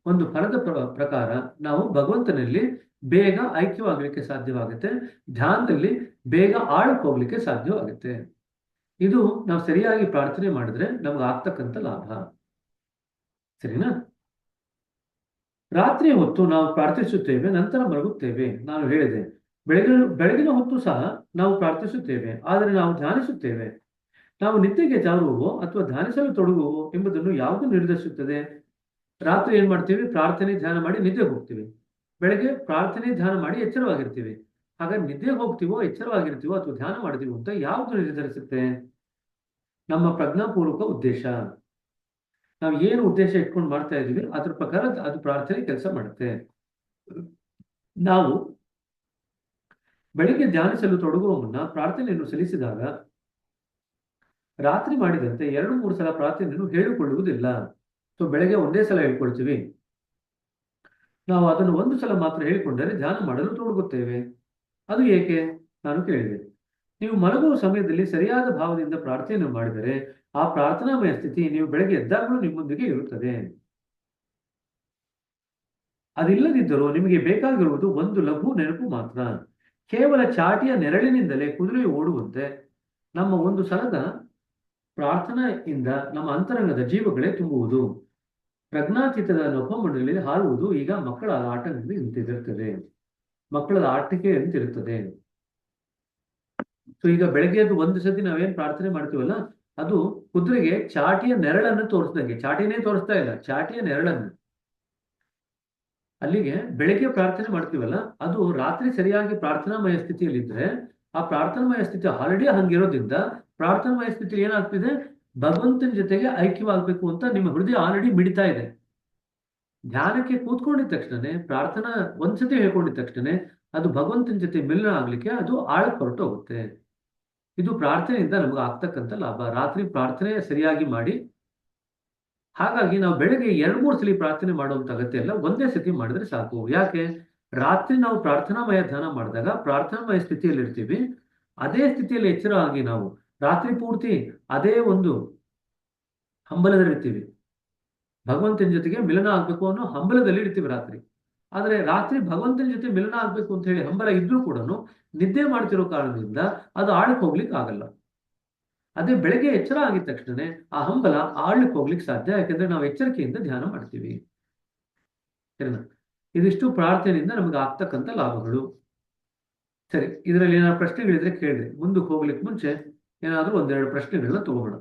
ಒಂದು ಫಲದ ಪ್ರಕಾರ ನಾವು ಭಗವಂತನಲ್ಲಿ ಬೇಗ ಐಕ್ಯವಾಗಲಿಕ್ಕೆ ಸಾಧ್ಯವಾಗುತ್ತೆ. ಧ್ಯಾನದಲ್ಲಿ ಬೇಗ ಆಳಕ್ಕೆ ಹೋಗ್ಲಿಕ್ಕೆ ಸಾಧ್ಯವಾಗುತ್ತೆ. ಇದು ನಾವು ಸರಿಯಾಗಿ ಪ್ರಾರ್ಥನೆ ಮಾಡಿದ್ರೆ ನಮ್ಗೆ ಆಗ್ತಕ್ಕಂಥ ಲಾಭ. ಸರಿನಾ? ರಾತ್ರಿ ಹೊತ್ತು ನಾವು ಪ್ರಾರ್ಥಿಸುತ್ತೇವೆ, ನಂತರ ಮಲಗುತ್ತೇವೆ. ನಾನು ಹೇಳಿದೆ, ಬೆಳಗಿನ ಹೊತ್ತು ಸಹ ನಾವು ಪ್ರಾರ್ಥಿಸುತ್ತೇವೆ, ಆದರೆ ನಾವು ಧ್ಯಾನಿಸುತ್ತೇವೆ. ನಾವು ನಿದ್ದೆಗೆ ಜಾರುವೋ ಅಥವಾ ಧ್ಯಾನಿಸಲು ತೊಡಗುವೋ ಎಂಬುದನ್ನು ಯಾವುದು ನಿರ್ಧರಿಸುತ್ತದೆ? ರಾತ್ರಿ ಏನ್ ಮಾಡ್ತೀವಿ? ಪ್ರಾರ್ಥನೆ ಧ್ಯಾನ ಮಾಡಿ ನಿದ್ದೆಗೆ ಹೋಗ್ತೀವಿ. ಬೆಳಗ್ಗೆ ಪ್ರಾರ್ಥನೆ ಧ್ಯಾನ ಮಾಡಿ ಎಚ್ಚರವಾಗಿರ್ತೀವಿ. ಹಾಗಾಗಿ ನಿದ್ದೆಗೆ ಹೋಗ್ತೀವೋ, ಎಚ್ಚರವಾಗಿರ್ತೀವೋ ಅಥವಾ ಧ್ಯಾನ ಮಾಡ್ತೀವೋ ಅಂತ ಯಾವುದು ನಿರ್ಧರಿಸುತ್ತೆ? ನಮ್ಮ ಪ್ರಜ್ಞಾಪೂರ್ವಕ ಉದ್ದೇಶ. ನಾವು ಏನು ಉದ್ದೇಶ ಇಟ್ಕೊಂಡು ಮಾಡ್ತಾ ಇದೀವಿ ಅದ್ರ ಪ್ರಕಾರ ಅದು ಪ್ರಾರ್ಥನೆ ಕೆಲಸ ಮಾಡುತ್ತೆ. ನಾವು ಬೆಳಿಗ್ಗೆ ಧ್ಯಾನಿಸಲು ತೊಡಗುವ ಮುನ್ನ ಪ್ರಾರ್ಥನೆಯನ್ನು ಸಲ್ಲಿಸಿದಾಗ ರಾತ್ರಿ ಮಾಡಿದಂತೆ 2-3 ಸಲ ಪ್ರಾರ್ಥನೆಯನ್ನು ಹೇಳಿಕೊಳ್ಳುವುದಿಲ್ಲ. ಸೊ ಬೆಳಗ್ಗೆ ಒಂದೇ ಸಲ ಹೇಳ್ಕೊಳ್ತೀವಿ. ನಾವು ಅದನ್ನು ಒಂದು ಸಲ ಮಾತ್ರ ಹೇಳಿಕೊಂಡರೆ ಧ್ಯಾನ ಮಾಡಲು ತೊಡಗುತ್ತೇವೆ. ಅದು ಏಕೆ? ನಾನು ಕೇಳಿದೆ. ನೀವು ಮಲಗುವ ಸಮಯದಲ್ಲಿ ಸರಿಯಾದ ಭಾವದಿಂದ ಪ್ರಾರ್ಥನೆಯನ್ನು ಮಾಡಿದರೆ ಆ ಪ್ರಾರ್ಥನಾಮಯ ಸ್ಥಿತಿ ನೀವು ಬೆಳಗ್ಗೆ ಎದ್ದಾಗಲೂ ನಿಮ್ಮೊಂದಿಗೆ ಇರುತ್ತದೆ. ಅದಿಲ್ಲದಿದ್ದರೂ ನಿಮಗೆ ಬೇಕಾಗಿರುವುದು ಒಂದು ಲಘು ನೆನಪು ಮಾತ್ರ. ಕೇವಲ ಚಾಟಿಯ ನೆರಳಿನಿಂದಲೇ ಕುದುರೆ ಓಡುವಂತೆ ನಮ್ಮ ಒಂದು ಸಲದ ಪ್ರಾರ್ಥನೆಯಿಂದ ನಮ್ಮ ಅಂತರಂಗದ ಜೀವಗಳೇ ತುಂಬುವುದು. ಪ್ರಜ್ಞಾತೀತದ ನಭಮಂಡಲದಲ್ಲಿ ಹಾರುವುದು ಈಗ ಮಕ್ಕಳ ಆಟದಂತೆ ಮಕ್ಕಳ ಆಟಿಕೆ ಅಂತಿರುತ್ತದೆ. ಸೊ ಈಗ ಬೆಳಗ್ಗೆ ಎದ್ದು ಒಂದು ಸತಿ ನಾವೇನ್ ಪ್ರಾರ್ಥನೆ ಮಾಡ್ತೀವಲ್ಲ, ಅದು ಕುದುರೆಗೆ ಚಾಟಿಯ ನೆರಳನ್ನು ತೋರಿಸ್ದಂಗೆ. ಚಾಟಿನೇ ತೋರಿಸ್ತಾ ಇಲ್ಲ, ಚಾಟಿಯ ನೆರಳನ್ನು. ಅಲ್ಲಿಗೆ ಬೆಳಗ್ಗೆ ಪ್ರಾರ್ಥನೆ ಮಾಡ್ತೀವಲ್ಲ, ಅದು ರಾತ್ರಿ ಸರಿಯಾಗಿ ಪ್ರಾರ್ಥನಾಮಯ ಸ್ಥಿತಿಯಲ್ಲಿದ್ರೆ ಆ ಪ್ರಾರ್ಥನಾಮಯ ಸ್ಥಿತಿ ಆಲ್ರೆಡಿ ಹಂಗಿರೋದ್ರಿಂದ ಪ್ರಾರ್ಥನಾಮಯ ಸ್ಥಿತಿ ಏನಾಗ್ತಿದೆ? ಭಗವಂತನ ಜೊತೆಗೆ ಐಕ್ಯವಾಗಬೇಕು ಅಂತ ನಿಮ್ಮ ಹೃದಯ ಆಲ್ರೆಡಿ ಮಿಡಿತಾ ಇದೆ. ಧ್ಯಾನಕ್ಕೆ ಕೂತ್ಕೊಂಡಿದ ತಕ್ಷಣನೇ, ಪ್ರಾರ್ಥನಾ ಒಂದ್ಸತಿ ಹೇಳ್ಕೊಂಡಿದ ತಕ್ಷಣನೇ ಅದು ಭಗವಂತನ ಜೊತೆ ಮಿಲನ ಆಗ್ಲಿಕ್ಕೆ ಅದು ಆಳಕ್ಕೆ ಹೊರಟು ಹೋಗುತ್ತೆ. ಇದು ಪ್ರಾರ್ಥನೆಯಿಂದ ನಮ್ಗೆ ಆಗ್ತಕ್ಕಂಥ ಲಾಭ. ರಾತ್ರಿ ಪ್ರಾರ್ಥನೆ ಸರಿಯಾಗಿ ಮಾಡಿ. ಹಾಗಾಗಿ ನಾವು ಬೆಳಗ್ಗೆ 2-3 ಸಲ ಪ್ರಾರ್ಥನೆ ಮಾಡುವಂತ ಅಗತ್ಯ ಇಲ್ಲ, ಒಂದೇ ಸತಿ ಮಾಡಿದ್ರೆ ಸಾಕು. ಯಾಕೆ? ರಾತ್ರಿ ನಾವು ಪ್ರಾರ್ಥನಾಮಯ ಧ್ಯಾನ ಮಾಡಿದಾಗ ಪ್ರಾರ್ಥನಾಮಯ ಸ್ಥಿತಿಯಲ್ಲಿ ಇರ್ತೀವಿ. ಅದೇ ಸ್ಥಿತಿಯಲ್ಲಿ ಎಚ್ಚರ ಆಗಿ ನಾವು ರಾತ್ರಿ ಪೂರ್ತಿ ಅದೇ ಒಂದು ಹಂಬಲದಲ್ಲಿ ಇರ್ತೀವಿ. ಭಗವಂತನ ಜೊತೆಗೆ ಮಿಲನ ಆಗ್ಬೇಕು ಅನ್ನೋ ಹಂಬಲದಲ್ಲಿ ಇರ್ತೀವಿ ರಾತ್ರಿ. ಆದ್ರೆ ರಾತ್ರಿ ಭಗವಂತನ ಜೊತೆ ಮಿಲನ ಆಗ್ಬೇಕು ಅಂತ ಹೇಳಿ ಹಂಬಲ ಇದ್ರೂ ಕೂಡ ನಿದ್ದೆ ಮಾಡ್ತಿರೋ ಕಾರಣದಿಂದ ಅದು ಆಳಕ್ಕೆ ಹೋಗ್ಲಿಕ್ಕೆ ಆಗಲ್ಲ. ಅದೇ ಬೆಳಗ್ಗೆ ಎಚ್ಚರ ಆಗಿದ ತಕ್ಷಣನೇ ಆ ಹಂಬಲ ಆಳಕ್ಕೆ ಹೋಗ್ಲಿಕ್ಕೆ ಸಾಧ್ಯ. ಯಾಕಂದ್ರೆ ನಾವು ಎಚ್ಚರಿಕೆಯಿಂದ ಧ್ಯಾನ ಮಾಡ್ತೀವಿ. ಸರಿನಾ? ಇದಿಷ್ಟು ಪ್ರಾರ್ಥನೆಯಿಂದ ನಮ್ಗೆ ಆಗ್ತಕ್ಕಂಥ ಲಾಭಗಳು. ಸರಿ, ಇದರಲ್ಲಿ ಏನಾದ್ರು ಪ್ರಶ್ನೆಗಳಿದ್ರೆ ಕೇಳಿದ್ರೆ ಮುಂದಕ್ಕೆ ಹೋಗ್ಲಿಕ್ಕೆ ಮುಂಚೆ ಏನಾದ್ರೂ 1-2 ಪ್ರಶ್ನೆಗಳನ್ನ ತಗೋಣ.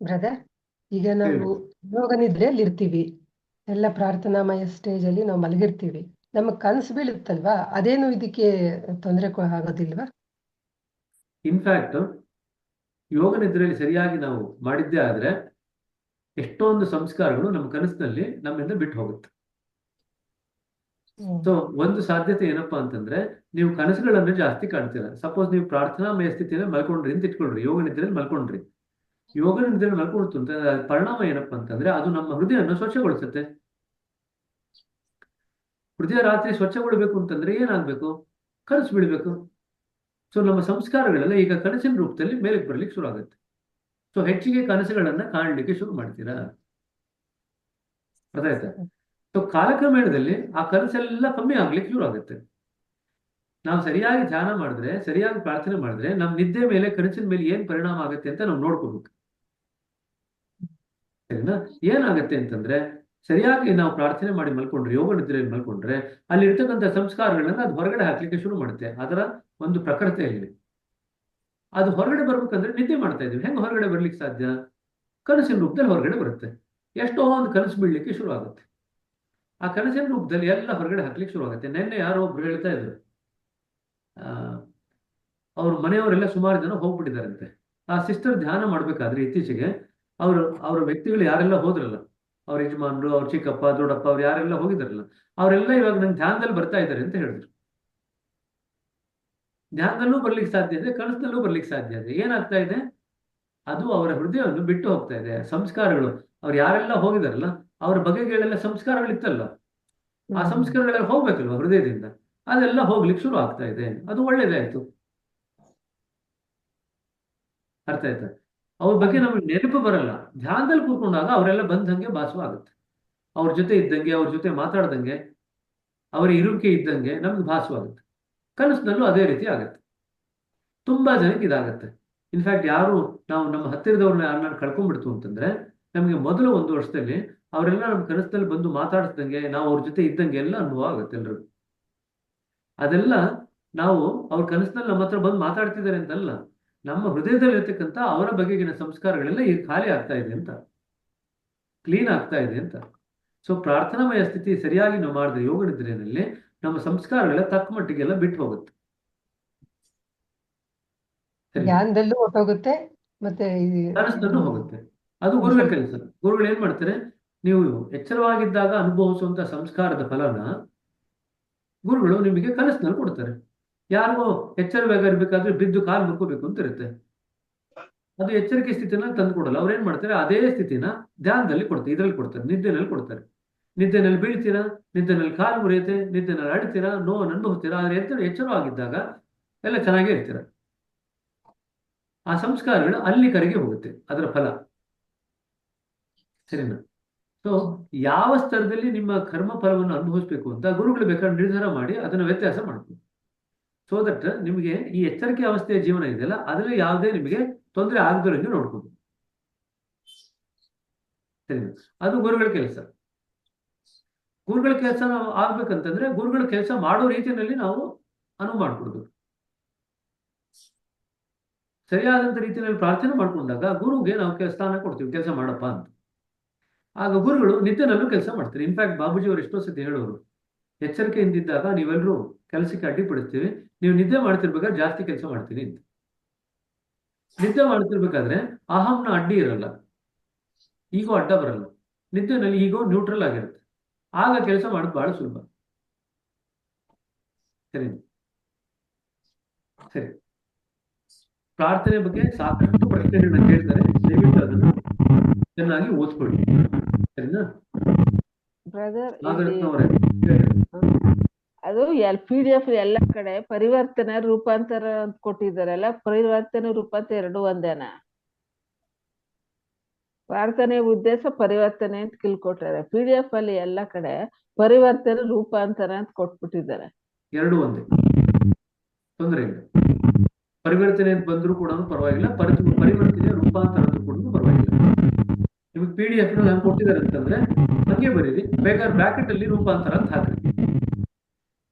ಬ್ರದರ್, ಈಗ ನಾವು ಯೋಗ ನಿದ್ರೆಯಲ್ಲಿ ಇರ್ತೀವಿ, ಎಲ್ಲ ಪ್ರಾರ್ಥನಾಮಯ ಸ್ಟೇಜ್ ಅಲ್ಲಿ ನಾವು ಮಲಗಿರ್ತೀವಿ. ನಮಗ್ ಕನಸು ಬೀಳುತ್ತಲ್ವಾ, ಅದೇನು ಇದಕ್ಕೆ ತೊಂದರೆ ಆಗೋದಿಲ್ವಾ? ಇನ್ಫ್ಯಾಕ್ಟ್ ಯೋಗ ನಿದ್ರೆಯಲ್ಲಿ ಸರಿಯಾಗಿ ನಾವು ಮಾಡಿದ್ದೇ ಆದ್ರೆ ಎಷ್ಟೊಂದು ಸಂಸ್ಕಾರಗಳು ನಮ್ಮ ಕನಸಿನಲ್ಲಿ ನಮ್ಮಿಂದ ಬಿಟ್ಟು ಹೋಗುತ್ತೆ. ಸೊ ಒಂದು ಸಾಧ್ಯತೆ ಏನಪ್ಪಾ ಅಂತಂದ್ರೆ, ನೀವು ಕನಸುಗಳನ್ನು ಜಾಸ್ತಿ ಕಾಣ್ತೀರ. ಸಪೋಸ್ ನೀವು ಪ್ರಾರ್ಥನಾಮಯ ಸ್ಥಿತಿಯಲ್ಲಿ ಮಲ್ಕೊಂಡ್ರಿ ಅಂತ ಇಟ್ಕೊಳ್ರಿ, ಯೋಗ ನಿದ್ರೆಯಲ್ಲಿ ಮಲ್ಕೊಂಡ್ರಿ. ಯೋಗ ನಿದ್ರೆಯಲ್ಲಿ ಮಲ್ಕೊಳ್ತು ಅಂತ ಪರಿಣಾಮ ಏನಪ್ಪಾ ಅಂತಂದ್ರೆ, ಅದು ನಮ್ಮ ಹೃದಯವನ್ನು ಸ್ವಚ್ಛಗೊಳಿಸುತ್ತೆ. ಹೃದಯ ರಾತ್ರಿ ಸ್ವಚ್ಛಗೊಳ್ಬೇಕು ಅಂತಂದ್ರೆ ಏನಾಗ್ಬೇಕು? ಕನಸು ಬೀಳ್ಬೇಕು. ಸೊ ನಮ್ಮ ಸಂಸ್ಕಾರಗಳೆಲ್ಲ ಈಗ ಕನಸಿನ ರೂಪದಲ್ಲಿ ಮೇಲಕ್ಕೆ ಬರ್ಲಿಕ್ಕೆ ಶುರು ಆಗುತ್ತೆ. ಸೊ ಹೆಚ್ಚಿಗೆ ಕನಸುಗಳನ್ನ ಕಾಣಲಿಕ್ಕೆ ಶುರು ಮಾಡ್ತೀರಾ. ಅರ್ಥ ಆಯ್ತಾ? ಸೊ ಕಾಲಕ್ರಮೇಣದಲ್ಲಿ ಆ ಕನಸೆಲ್ಲ ಕಮ್ಮಿ ಆಗ್ಲಿಕ್ಕೆ ಶುರು ಆಗುತ್ತೆ. ನಾವು ಸರಿಯಾಗಿ ಧ್ಯಾನ ಮಾಡಿದ್ರೆ, ಸರಿಯಾಗಿ ಪ್ರಾರ್ಥನೆ ಮಾಡಿದ್ರೆ ನಮ್ಮ ನಿದ್ದೆ ಮೇಲೆ, ಕನಸಿನ ಮೇಲೆ ಏನ್ ಪರಿಣಾಮ ಆಗುತ್ತೆ ಅಂತ ನಾವು ನೋಡ್ಕೋಬೇಕು. ಸರಿನಾ? ಏನಾಗುತ್ತೆ ಅಂತಂದ್ರೆ, ಸರಿಯಾಗಿ ನಾವು ಪ್ರಾರ್ಥನೆ ಮಾಡಿ ಮಲ್ಕೊಂಡ್ರೆ, ಯೋಗ ನಿದ್ರೆಯಲ್ಲಿ ಮಲ್ಕೊಂಡ್ರೆ ಅಲ್ಲಿ ಇರ್ತಕ್ಕಂಥ ಸಂಸ್ಕಾರಗಳನ್ನ ಅದು ಹೊರಗಡೆ ಹಾಕ್ಲಿಕ್ಕೆ ಶುರು ಮಾಡುತ್ತೆ. ಅದರ ಒಂದು ಪ್ರಕೃತಿಯಲ್ಲಿ ಅದು ಹೊರಗಡೆ ಬರ್ಬೇಕಂದ್ರೆ ನಿದ್ದೆ ಮಾಡ್ತಾ ಇದೀವಿ. ಹೆಂಗ್ ಹೊರಗಡೆ ಬರ್ಲಿಕ್ಕೆ ಸಾಧ್ಯ? ಕನಸಿನ ರೂಪದಲ್ಲಿ ಹೊರಗಡೆ ಬರುತ್ತೆ. ಎಷ್ಟೋ ಒಂದು ಕನಸು ಬೀಳ್ಲಿಕ್ಕೆ ಶುರು ಆಗುತ್ತೆ. ಆ ಕನಸಿನ ರೂಪದಲ್ಲಿ ಎಲ್ಲ ಹೊರಗಡೆ ಹಾಕ್ಲಿಕ್ಕೆ ಶುರು ಆಗುತ್ತೆ. ನಿನ್ನೆ ಯಾರೋ ಒಬ್ರು ಹೇಳ್ತಾ ಇದ್ರು, ಅವ್ರ ಮನೆಯವರೆಲ್ಲ ಸುಮಾರು ಜನ ಹೋಗ್ಬಿಟ್ಟಿದ್ದಾರಂತೆ. ಆ ಸಿಸ್ಟರ್ ಧ್ಯಾನ ಮಾಡ್ಬೇಕಾದ್ರೆ ಇತ್ತೀಚೆಗೆ ಅವರ ವ್ಯಕ್ತಿಗಳು ಯಾರೆಲ್ಲ ಹೋದ್ರಲ್ಲ, ಅವ್ರ ಯಜಮಾನ್ರು, ಅವ್ರ ಚಿಕ್ಕಪ್ಪ, ದೊಡ್ಡಪ್ಪ, ಅವ್ರು ಯಾರೆಲ್ಲ ಹೋಗಿದಾರಲ್ಲ, ಅವರೆಲ್ಲ ಇವಾಗ ನಂಗೆ ಧ್ಯಾನದಲ್ಲಿ ಬರ್ತಾ ಇದ್ದಾರೆ ಅಂತ ಹೇಳಿದ್ರು. ಧ್ಯಾನದಲ್ಲೂ ಬರ್ಲಿಕ್ಕೆ ಸಾಧ್ಯ ಇದೆ, ಕನಸಿನಲ್ಲೂ ಬರ್ಲಿಕ್ಕೆ ಸಾಧ್ಯ ಇದೆ. ಏನಾಗ್ತಾ ಇದೆ? ಅದು ಅವರ ಹೃದಯವನ್ನು ಬಿಟ್ಟು ಹೋಗ್ತಾ ಇದೆ. ಸಂಸ್ಕಾರಗಳು, ಅವ್ರು ಯಾರೆಲ್ಲ ಹೋಗಿದಾರಲ್ಲ ಅವ್ರ ಬಗೆಗಳೆಲ್ಲ ಸಂಸ್ಕಾರಗಳಿತ್ತಲ್ಲ, ಆ ಸಂಸ್ಕಾರಗಳೆಲ್ಲ ಹೋಗ್ಬೇಕಲ್ವ ಹೃದಯದಿಂದ, ಅದೆಲ್ಲ ಹೋಗ್ಲಿಕ್ಕೆ ಶುರು ಆಗ್ತಾ ಇದೆ. ಅದು ಒಳ್ಳೇದೇ ಆಯ್ತು. ಅರ್ಥ ಆಯ್ತಾ? ಅವ್ರ ಬಗ್ಗೆ ನಮಗೆ ನೆನಪು ಬರಲ್ಲ. ಧ್ಯಾನದಲ್ಲಿ ಕೂತ್ಕೊಂಡಾಗ ಅವರೆಲ್ಲ ಬಂದಂಗೆ ಭಾಸವಾಗುತ್ತೆ. ಅವ್ರ ಜೊತೆ ಇದ್ದಂಗೆ, ಅವ್ರ ಜೊತೆ ಮಾತಾಡ್ದಂಗೆ, ಅವರ ಇರುವಿಕೆ ಇದ್ದಂಗೆ ನಮ್ಗೆ ಭಾಸವಾಗುತ್ತೆ. ಕನಸಿನಲ್ಲೂ ಅದೇ ರೀತಿ ಆಗುತ್ತೆ. ತುಂಬಾ ಜನಕ್ಕೆ ಇದಾಗತ್ತೆ. ಇನ್ಫ್ಯಾಕ್ಟ್ ಯಾರು ನಾವು ನಮ್ಮ ಹತ್ತಿರದವ್ರನ್ನ ಯಾರನ್ನ ಕಳ್ಕೊಂಡ್ಬಿಡ್ತು ಅಂತಂದ್ರೆ, ನಮಗೆ ಮೊದಲು 1 ವರ್ಷದಲ್ಲಿ ಅವರೆಲ್ಲ ನಮ್ಮ ಕನಸಿನಲ್ಲಿ ಬಂದು ಮಾತಾಡಿಸ್ದಂಗೆ, ನಾವು ಅವ್ರ ಜೊತೆ ಇದ್ದಂಗೆ ಎಲ್ಲ ಅನುಭವ ಆಗುತ್ತೆ ಎಲ್ರಿಗೂ. ಅದೆಲ್ಲ ನಾವು ಅವ್ರ ಕನಸಿನಲ್ಲಿ ನಮ್ಮ ಹತ್ರ ಬಂದು ಮಾತಾಡ್ತಿದ್ದಾರೆ ಅಂತಲ್ಲ, ನಮ್ಮ ಹೃದಯದಲ್ಲಿ ಇರ್ತಕ್ಕಂಥ ಅವರ ಬಗೆಗಿನ ಸಂಸ್ಕಾರಗಳೆಲ್ಲ ಈಗ ಖಾಲಿ ಆಗ್ತಾ ಇದೆ ಅಂತ, ಕ್ಲೀನ್ ಆಗ್ತಾ ಇದೆ ಅಂತ. ಸೊ ಪ್ರಾರ್ಥನಾಮಯ ಸ್ಥಿತಿ ಸರಿಯಾಗಿ ನಾವು ಮಾಡಿದ್ರೆ ಯೋಗ ನಿದ್ರೆಯಲ್ಲಿ ನಮ್ಮ ಸಂಸ್ಕಾರಗಳೆಲ್ಲ ತಕ್ಕ ಮಟ್ಟಿಗೆಲ್ಲ ಬಿಟ್ಟು ಹೋಗುತ್ತೆ. ಸರಿ, ಧ್ಯಾನದಲ್ಲೂ ಹೊಟ್ಟೋಗುತ್ತೆ, ಮತ್ತೆ ಕನಸಿನಲ್ಲೂ ಹೋಗುತ್ತೆ. ಅದು ಗುರುಗಳ ಕೆಲಸ. ಗುರುಗಳು ಏನ್ ಮಾಡ್ತಾರೆ, ನೀವು ಎಚ್ಚರವಾಗಿದ್ದಾಗ ಅನುಭವಿಸುವಂತ ಸಂಸ್ಕಾರದ ಫಲನ ಗುರುಗಳು ನಿಮಗೆ ಕನಸಿನಲ್ಲಿ ಕೊಡ್ತಾರೆ. ಯಾರಿಗೋ ಎಚ್ಚರವಾಗಿರ್ಬೇಕಾದ್ರೆ ಬಿದ್ದು ಕಾಲು ಮುರ್ಕೋಬೇಕು ಅಂತ ಇರುತ್ತೆ, ಅದು ಎಚ್ಚರಿಕೆ ಸ್ಥಿತಿನ ತಂದು ಕೊಡಲ್ಲ. ಅವ್ರು ಏನ್ ಮಾಡ್ತಾರೆ, ಅದೇ ಸ್ಥಿತಿನ ಧ್ಯಾನದಲ್ಲಿ ಕೊಡ್ತಾರೆ, ಇದ್ರಲ್ಲಿ ಕೊಡ್ತಾರೆ, ನಿದ್ದೆನಲ್ಲಿ ಕೊಡ್ತಾರೆ. ನಿದ್ದೆನಲ್ಲಿ ಬೀಳ್ತೀರಾ, ನಿದ್ದೆನಲ್ಲಿ ಕಾಲು ಮುರಿಯುತ್ತೆ, ನಿದ್ದೆನಲ್ಲಿ ಅಡ್ತೀರಾ, ನೋವನ್ನು ಅನುಭವಿಸ್ತೀರಾ. ಆದ್ರೆ ಎಚ್ಚರವಾಗಿದ್ದಾಗ ಎಲ್ಲ ಚೆನ್ನಾಗೇ ಇರ್ತೀರ. ಆ ಸಂಸ್ಕಾರಗಳು ಅಲ್ಲಿ ಕರೆಗೆ ಹೋಗುತ್ತೆ, ಅದರ ಫಲ. ಸರಿನಾ? ಸೊ ಯಾವ ಸ್ತರದಲ್ಲಿ ನಿಮ್ಮ ಕರ್ಮ ಫಲವನ್ನು ಅನುಭವಿಸ್ಬೇಕು ಅಂತ ಗುರುಗಳು ಬೇಕಾದ್ರೆ ನಿರ್ಧಾರ ಮಾಡಿ ಅದನ್ನ ವ್ಯತ್ಯಾಸ ಮಾಡ್ಬೋದು. ಸೊ ದಟ್ ನಿಮಗೆ ಈ ಎಚ್ಚರಿಕೆ ಅವಸ್ಥೆಯ ಜೀವನ ಇದೆಯಲ್ಲ, ಅದರಲ್ಲಿ ಯಾವುದೇ ನಿಮಗೆ ತೊಂದರೆ ಆಗದಿರೋಂಗೆ ನೋಡ್ಕೋಬಹುದು. ಸರಿನಾ? ಅದು ಗುರುಗಳ ಕೆಲಸ. ಗುರುಗಳ ಕೆಲಸ ನಾವು ಆಗ್ಬೇಕಂತಂದ್ರೆ ಗುರುಗಳ ಕೆಲಸ ಮಾಡೋ ರೀತಿಯಲ್ಲಿ ನಾವು ಅನುವು ಮಾಡ್ಕೊಡ್ಬೇಕು. ಸರಿಯಾದಂತ ರೀತಿಯಲ್ಲಿ ಪ್ರಾರ್ಥನೆ ಮಾಡ್ಕೊಂಡಾಗ ಗುರುಗೆ ನಾವು ಸ್ಥಾನ ಕೊಡ್ತೀವಿ, ಕೆಲಸ ಮಾಡಪ್ಪ ಅಂತ. ಆಗ ಗುರುಗಳು ನಿದ್ದೆನಲ್ಲೂ ಕೆಲಸ ಮಾಡ್ತಾರೆ. ಇನ್ಫ್ಯಾಕ್ಟ್ ಬಾಬೂಜಿ ಅವರು ಎಷ್ಟೋ ಸತಿ ಹೇಳೋರು, ಎಚ್ಚರಿಕೆಯಿಂದಿದ್ದಾಗ ನೀವೆಲ್ಲರೂ ಕೆಲಸಕ್ಕೆ ಅಡ್ಡಿಪಡಿಸ್ತೀವಿ, ನೀವು ನಿದ್ದೆ ಮಾಡ್ತಿರ್ಬೇಕಾದ್ರೆ ಜಾಸ್ತಿ ಕೆಲಸ ಮಾಡ್ತೀನಿ ಅಂತ. ನಿದ್ದೆ ಮಾಡ್ತಿರ್ಬೇಕಾದ್ರೆ ಅಹಂನ ಅಡ್ಡಿ ಇರಲ್ಲ, ಈಗೋ ಅಡ್ಡ ಬರಲ್ಲ. ನಿದ್ದೆನಲ್ಲಿ ಈಗೋ ನ್ಯೂಟ್ರಲ್ ಆಗಿರುತ್ತೆ. ಆಗ ಕೆಲಸ ಮಾಡೋದು ಬಹಳ ಸುಲಭ. ಸರಿ ಸರಿ. ಪ್ರಾರ್ಥನೆ ಬಗ್ಗೆ ಸಾಕಷ್ಟು ಪ್ರಶ್ನೆಗಳನ್ನ ಕೇಳ್ತಾರೆ, ದಯವಿಟ್ಟು ಅದನ್ನು ಚೆನ್ನಾಗಿ ಓದ್ಕೊಳ್ಳಿ. ಸರಿನಾ? ಬ್ರದರ್, ನಾಗರತ್ನ ಅವರೇ, ಅದು PDF ಎಲ್ಲ ಕಡೆ ಪರಿವರ್ತನೆ ರೂಪಾಂತರ ಅಂತ ಕೊಟ್ಟಿದ್ದಾರಲ್ಲ, ಪರಿವರ್ತನೆ ರೂಪಾಂತರ 2 ಒಂದೇನಾ? ಪ್ರಾರ್ಥನೆ ಉದ್ದೇಶ ಪರಿವರ್ತನೆ ಅಂತ ಕೊಟ್ಟಾರೆ. PDF ಅಲ್ಲಿ ಎಲ್ಲ ಕಡೆ ಪರಿವರ್ತನೆ ರೂಪಾಂತರ ಅಂತ ಕೊಟ್ಬಿಟ್ಟಿದ್ದಾರೆ. 2 ಒಂದೇ, ತೊಂದರೆ ಇಲ್ಲ. ಪರಿವರ್ತನೆ ಅಂತ ಬಂದ್ರು ಕೂಡ ಪರವಾಗಿಲ್ಲ, ಪರಿವರ್ತನೆ ರೂಪಾಂತರ ಅಂತ ಕೂಡ ಪರವಾಗಿಲ್ಲ. ನಿಮಗೆ PDF ಹಂಗೆ ಕೊಟ್ಟಿದ್ದಾರೆ ಅಂತಂದ್ರೆ ಹಂಗೆ ಬರೀರಿ. ಬೇಕಾದ್ರೆ ಬ್ರಾಕೆಟ್ ಅಲ್ಲಿ ರೂಪಾಂತರ ಅಂತ ಹಾಕ್ರಿ,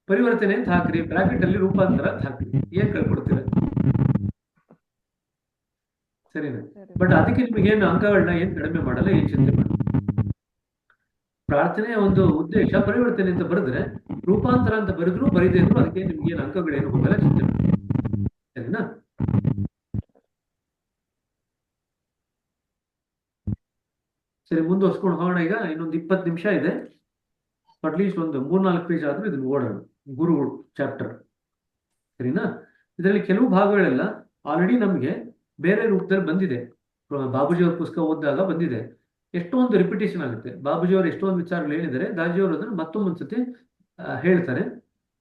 ಪರಿವರ್ತನೆ ಅಂತ ಹಾಕ್ರಿ, ಬ್ರಾಕೆಟ್ ಅಲ್ಲಿ ರೂಪಾಂತರ ಅಂತ ಹಾಕ್ರಿ. ಏನ್ ಕಳ್ಕೊಡ್ತೀರ? ಸರಿನಾ? ಬಟ್ ಅದಕ್ಕೆ ನಿಮಗೆ ಏನು ಅಂಕಗಳನ್ನ ಏನ್ ಕಡಿಮೆ ಮಾಡಲ್ಲ, ಏನ್ ಚಿಂತೆ ಮಾಡಲ್ಲ. ಪ್ರಾರ್ಥನೆಯ ಒಂದು ಉದ್ದೇಶ ಪರಿವರ್ತನೆ ಅಂತ ಬರೆದ್ರೆ, ರೂಪಾಂತರ ಅಂತ ಬರೆದ್ರು ಬರೀದೇ ಇದ್ರು ಅದಕ್ಕೆ ನಿಮ್ಗೆ ಏನು ಅಂಕಗಳೇನು ಹೋಗಲ್ಲ, ಚಿಂತೆ ಮಾಡಿ. ಸರಿನಾ? ಸರಿ, ಮುಂದುವರ್ಸ್ಕೊಂಡು ಹೋಗೋಣ. ಈಗ ಇನ್ನೊಂದು 20 ನಿಮಿಷ ಇದೆ. ಅಟ್ಲೀಸ್ಟ್ ಒಂದು 3-4 ಪೇಜ್ ಆದ್ರೂ ಇದನ್ನು ಓಡೋಣ. ಗುರು ಚಾಪ್ಟರ್. ಸರಿನಾ? ಇದರಲ್ಲಿ ಕೆಲವು ಭಾಗಗಳೆಲ್ಲ ಆಲ್ರೆಡಿ ನಮಗೆ ಬೇರೆ ರೂಪದಲ್ಲಿ ಬಂದಿದೆ. ಬಾಬೂಜಿ ಅವ್ರ ಪುಸ್ತಕ ಓದಿದಾಗ ಬಂದಿದೆ. ಎಷ್ಟೊಂದು ರಿಪಿಟೇಷನ್ ಆಗುತ್ತೆ. ಬಾಬೂಜಿ ಅವರು ಎಷ್ಟೊಂದು ವಿಚಾರಗಳು ಹೇಳಿದ್ದಾರೆ, ದಾಜಿಯವರು ಅದನ್ನು ಮತ್ತೊಂದ್ಸತಿ ಹೇಳ್ತಾರೆ.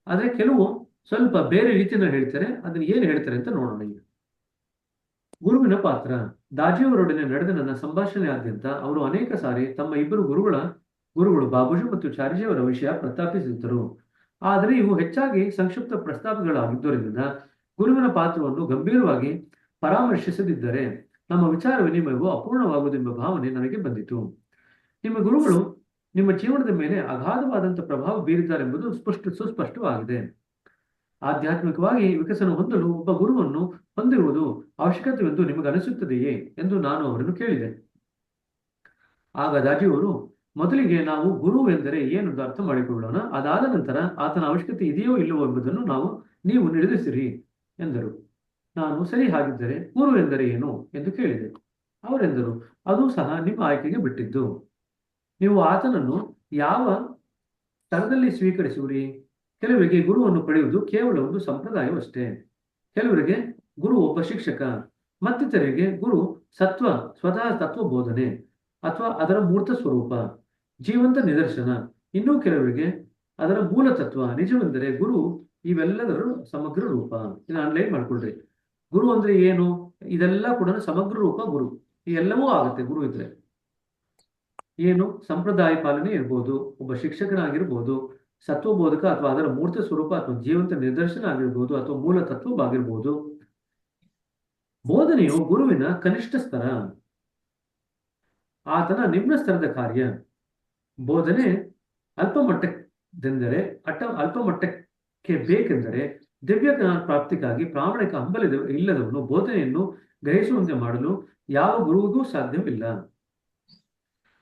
ಆದ್ರೆ ಕೆಲವು ಸ್ವಲ್ಪ ಬೇರೆ ರೀತಿಯಲ್ಲಿ ಹೇಳ್ತಾರೆ. ಅದನ್ನ ಏನು ಹೇಳ್ತಾರೆ ಅಂತ ನೋಡೋಣ. ಈಗ ಗುರುವಿನ ಪಾತ್ರ. ದಾಜಿಯವರೊಡನೆ ನಡೆದ ನನ್ನ ಸಂಭಾಷಣೆಯಾದ್ಯಂತ ಅವರು ಅನೇಕ ಸಾರಿ ತಮ್ಮ ಇಬ್ಬರು ಗುರುಗಳು ಬಾಬೂಜಿ ಮತ್ತು ಚಾರ್ಜಿಯವರ ವಿಷಯ ಪ್ರಸ್ತಾಪಿಸಿದ್ದರು. ಆದರೆ ಇವು ಹೆಚ್ಚಾಗಿ ಸಂಕ್ಷಿಪ್ತ ಪ್ರಸ್ತಾಪಗಳಾಗಿದ್ದರಿಂದ ಗುರುವಿನ ಪಾತ್ರವನ್ನು ಗಂಭೀರವಾಗಿ ಪರಾಮರ್ಶಿಸದಿದ್ದರೆ ನಮ್ಮ ವಿಚಾರ ವಿನಿಮಯವು ಅಪೂರ್ಣವಾಗುವುದೆಂಬ ಭಾವನೆ ನನಗೆ ಬಂದಿತು. ನಿಮ್ಮ ಗುರುಗಳು ನಿಮ್ಮ ಜೀವನದ ಮೇಲೆ ಅಗಾಧವಾದಂತಹ ಪ್ರಭಾವ ಬೀರಿದ್ದಾರೆಂಬುದು ಸುಸ್ಪಷ್ಟವಾಗಿದೆ. ಆಧ್ಯಾತ್ಮಿಕವಾಗಿ ವಿಕಸನ ಹೊಂದಲು ಒಬ್ಬ ಗುರುವನ್ನು ಹೊಂದಿರುವುದು ಅವಶ್ಯಕತೆವೆಂದು ನಿಮಗೆ ಅನಿಸುತ್ತದೆಯೇ ಎಂದು ನಾನು ಅವರನ್ನು ಕೇಳಿದೆ. ಆಗ ದಾಜಿಯವರು, ಮೊದಲಿಗೆ ನಾವು ಗುರು ಎಂದರೆ ಏನೆಂದು ಅರ್ಥ ಮಾಡಿಕೊಳ್ಳೋಣ. ಅದಾದ ನಂತರ ಆತನ ಅವಶ್ಯಕತೆ ಇದೆಯೋ ಇಲ್ಲವೋ ಎಂಬುದನ್ನು ನೀವು ನಿರ್ಧರಿಸಿರಿ ಎಂದರು. ನಾನು ಸರಿ ಹಾಗಿದ್ದರೆ ಗುರು ಎಂದರೆ ಏನು ಎಂದು ಕೇಳಿದೆ. ಅವರೆಂದರು, ಅದು ಸಹ ನಿಮ್ಮ ಆಯ್ಕೆಗೆ ಬಿಟ್ಟಿದ್ದು. ನೀವು ಆತನನ್ನು ಯಾವ ಸ್ತರದಲ್ಲಿ ಸ್ವೀಕರಿಸುವಿರಿ? ಕೆಲವರಿಗೆ ಗುರುವನ್ನು ಪಡೆಯುವುದು ಕೇವಲ ಒಂದು ಸಂಪ್ರದಾಯವಷ್ಟೇ. ಕೆಲವರಿಗೆ ಗುರು ಒಬ್ಬ ಶಿಕ್ಷಕ, ಮತ್ತಿತರರಿಗೆ ಗುರು ಸ್ವತಃ ತತ್ವ ಬೋಧನೆ ಅಥವಾ ಅದರ ಮೂರ್ತ ಸ್ವರೂಪ, ಜೀವಂತ ನಿದರ್ಶನ. ಇನ್ನೂ ಕೆಲವರಿಗೆ ಅದರ ಮೂಲ ತತ್ವ. ನಿಜವೆಂದರೆ ಗುರು ಇವೆಲ್ಲದರ ಸಮಗ್ರ ರೂಪ. ಇದನ್ನ ಅನ್ಲೈನ್ ಮಾಡ್ಕೊಳ್ರಿ. ಗುರು ಅಂದ್ರೆ ಏನು? ಇದೆಲ್ಲ ಕೂಡ ಸಮಗ್ರ ರೂಪ ಗುರು. ಈ ಎಲ್ಲವೂ ಆಗುತ್ತೆ ಗುರು ಇದ್ರೆ. ಏನು? ಸಂಪ್ರದಾಯ ಪಾಲನೆ ಇರ್ಬೋದು, ಒಬ್ಬ ಶಿಕ್ಷಕನಾಗಿರ್ಬೋದು, ಸತ್ವಬೋಧಕ ಅಥವಾ ಅದರ ಮೂರ್ತ ಸ್ವರೂಪ ಅಥವಾ ಜೀವಂತ ನಿದರ್ಶನ ಆಗಿರ್ಬೋದು, ಅಥವಾ ಮೂಲ ತತ್ವವಾಗಿರ್ಬೋದು. ಬೋಧನೆಯು ಗುರುವಿನ ಕನಿಷ್ಠ ಸ್ತರ, ಆತನ ನಿಮ್ನ ಸ್ತರದ ಕಾರ್ಯ. ಬೋಧನೆ ಅಲ್ಪ ಮಟ್ಟಕ್ಕೆ ಬೇಕೆಂದರೆ ದಿವ್ಯ ಜ್ಞಾನ ಪ್ರಾಪ್ತಿಗಾಗಿ ಪ್ರಾಮಾಣಿಕ ಇಲ್ಲದವನು ಬೋಧನೆಯನ್ನು ಗ್ರಹಿಸುವಂತೆ ಮಾಡಲು ಯಾವ ಗುರುವಿಗೂ ಸಾಧ್ಯವಿಲ್ಲ.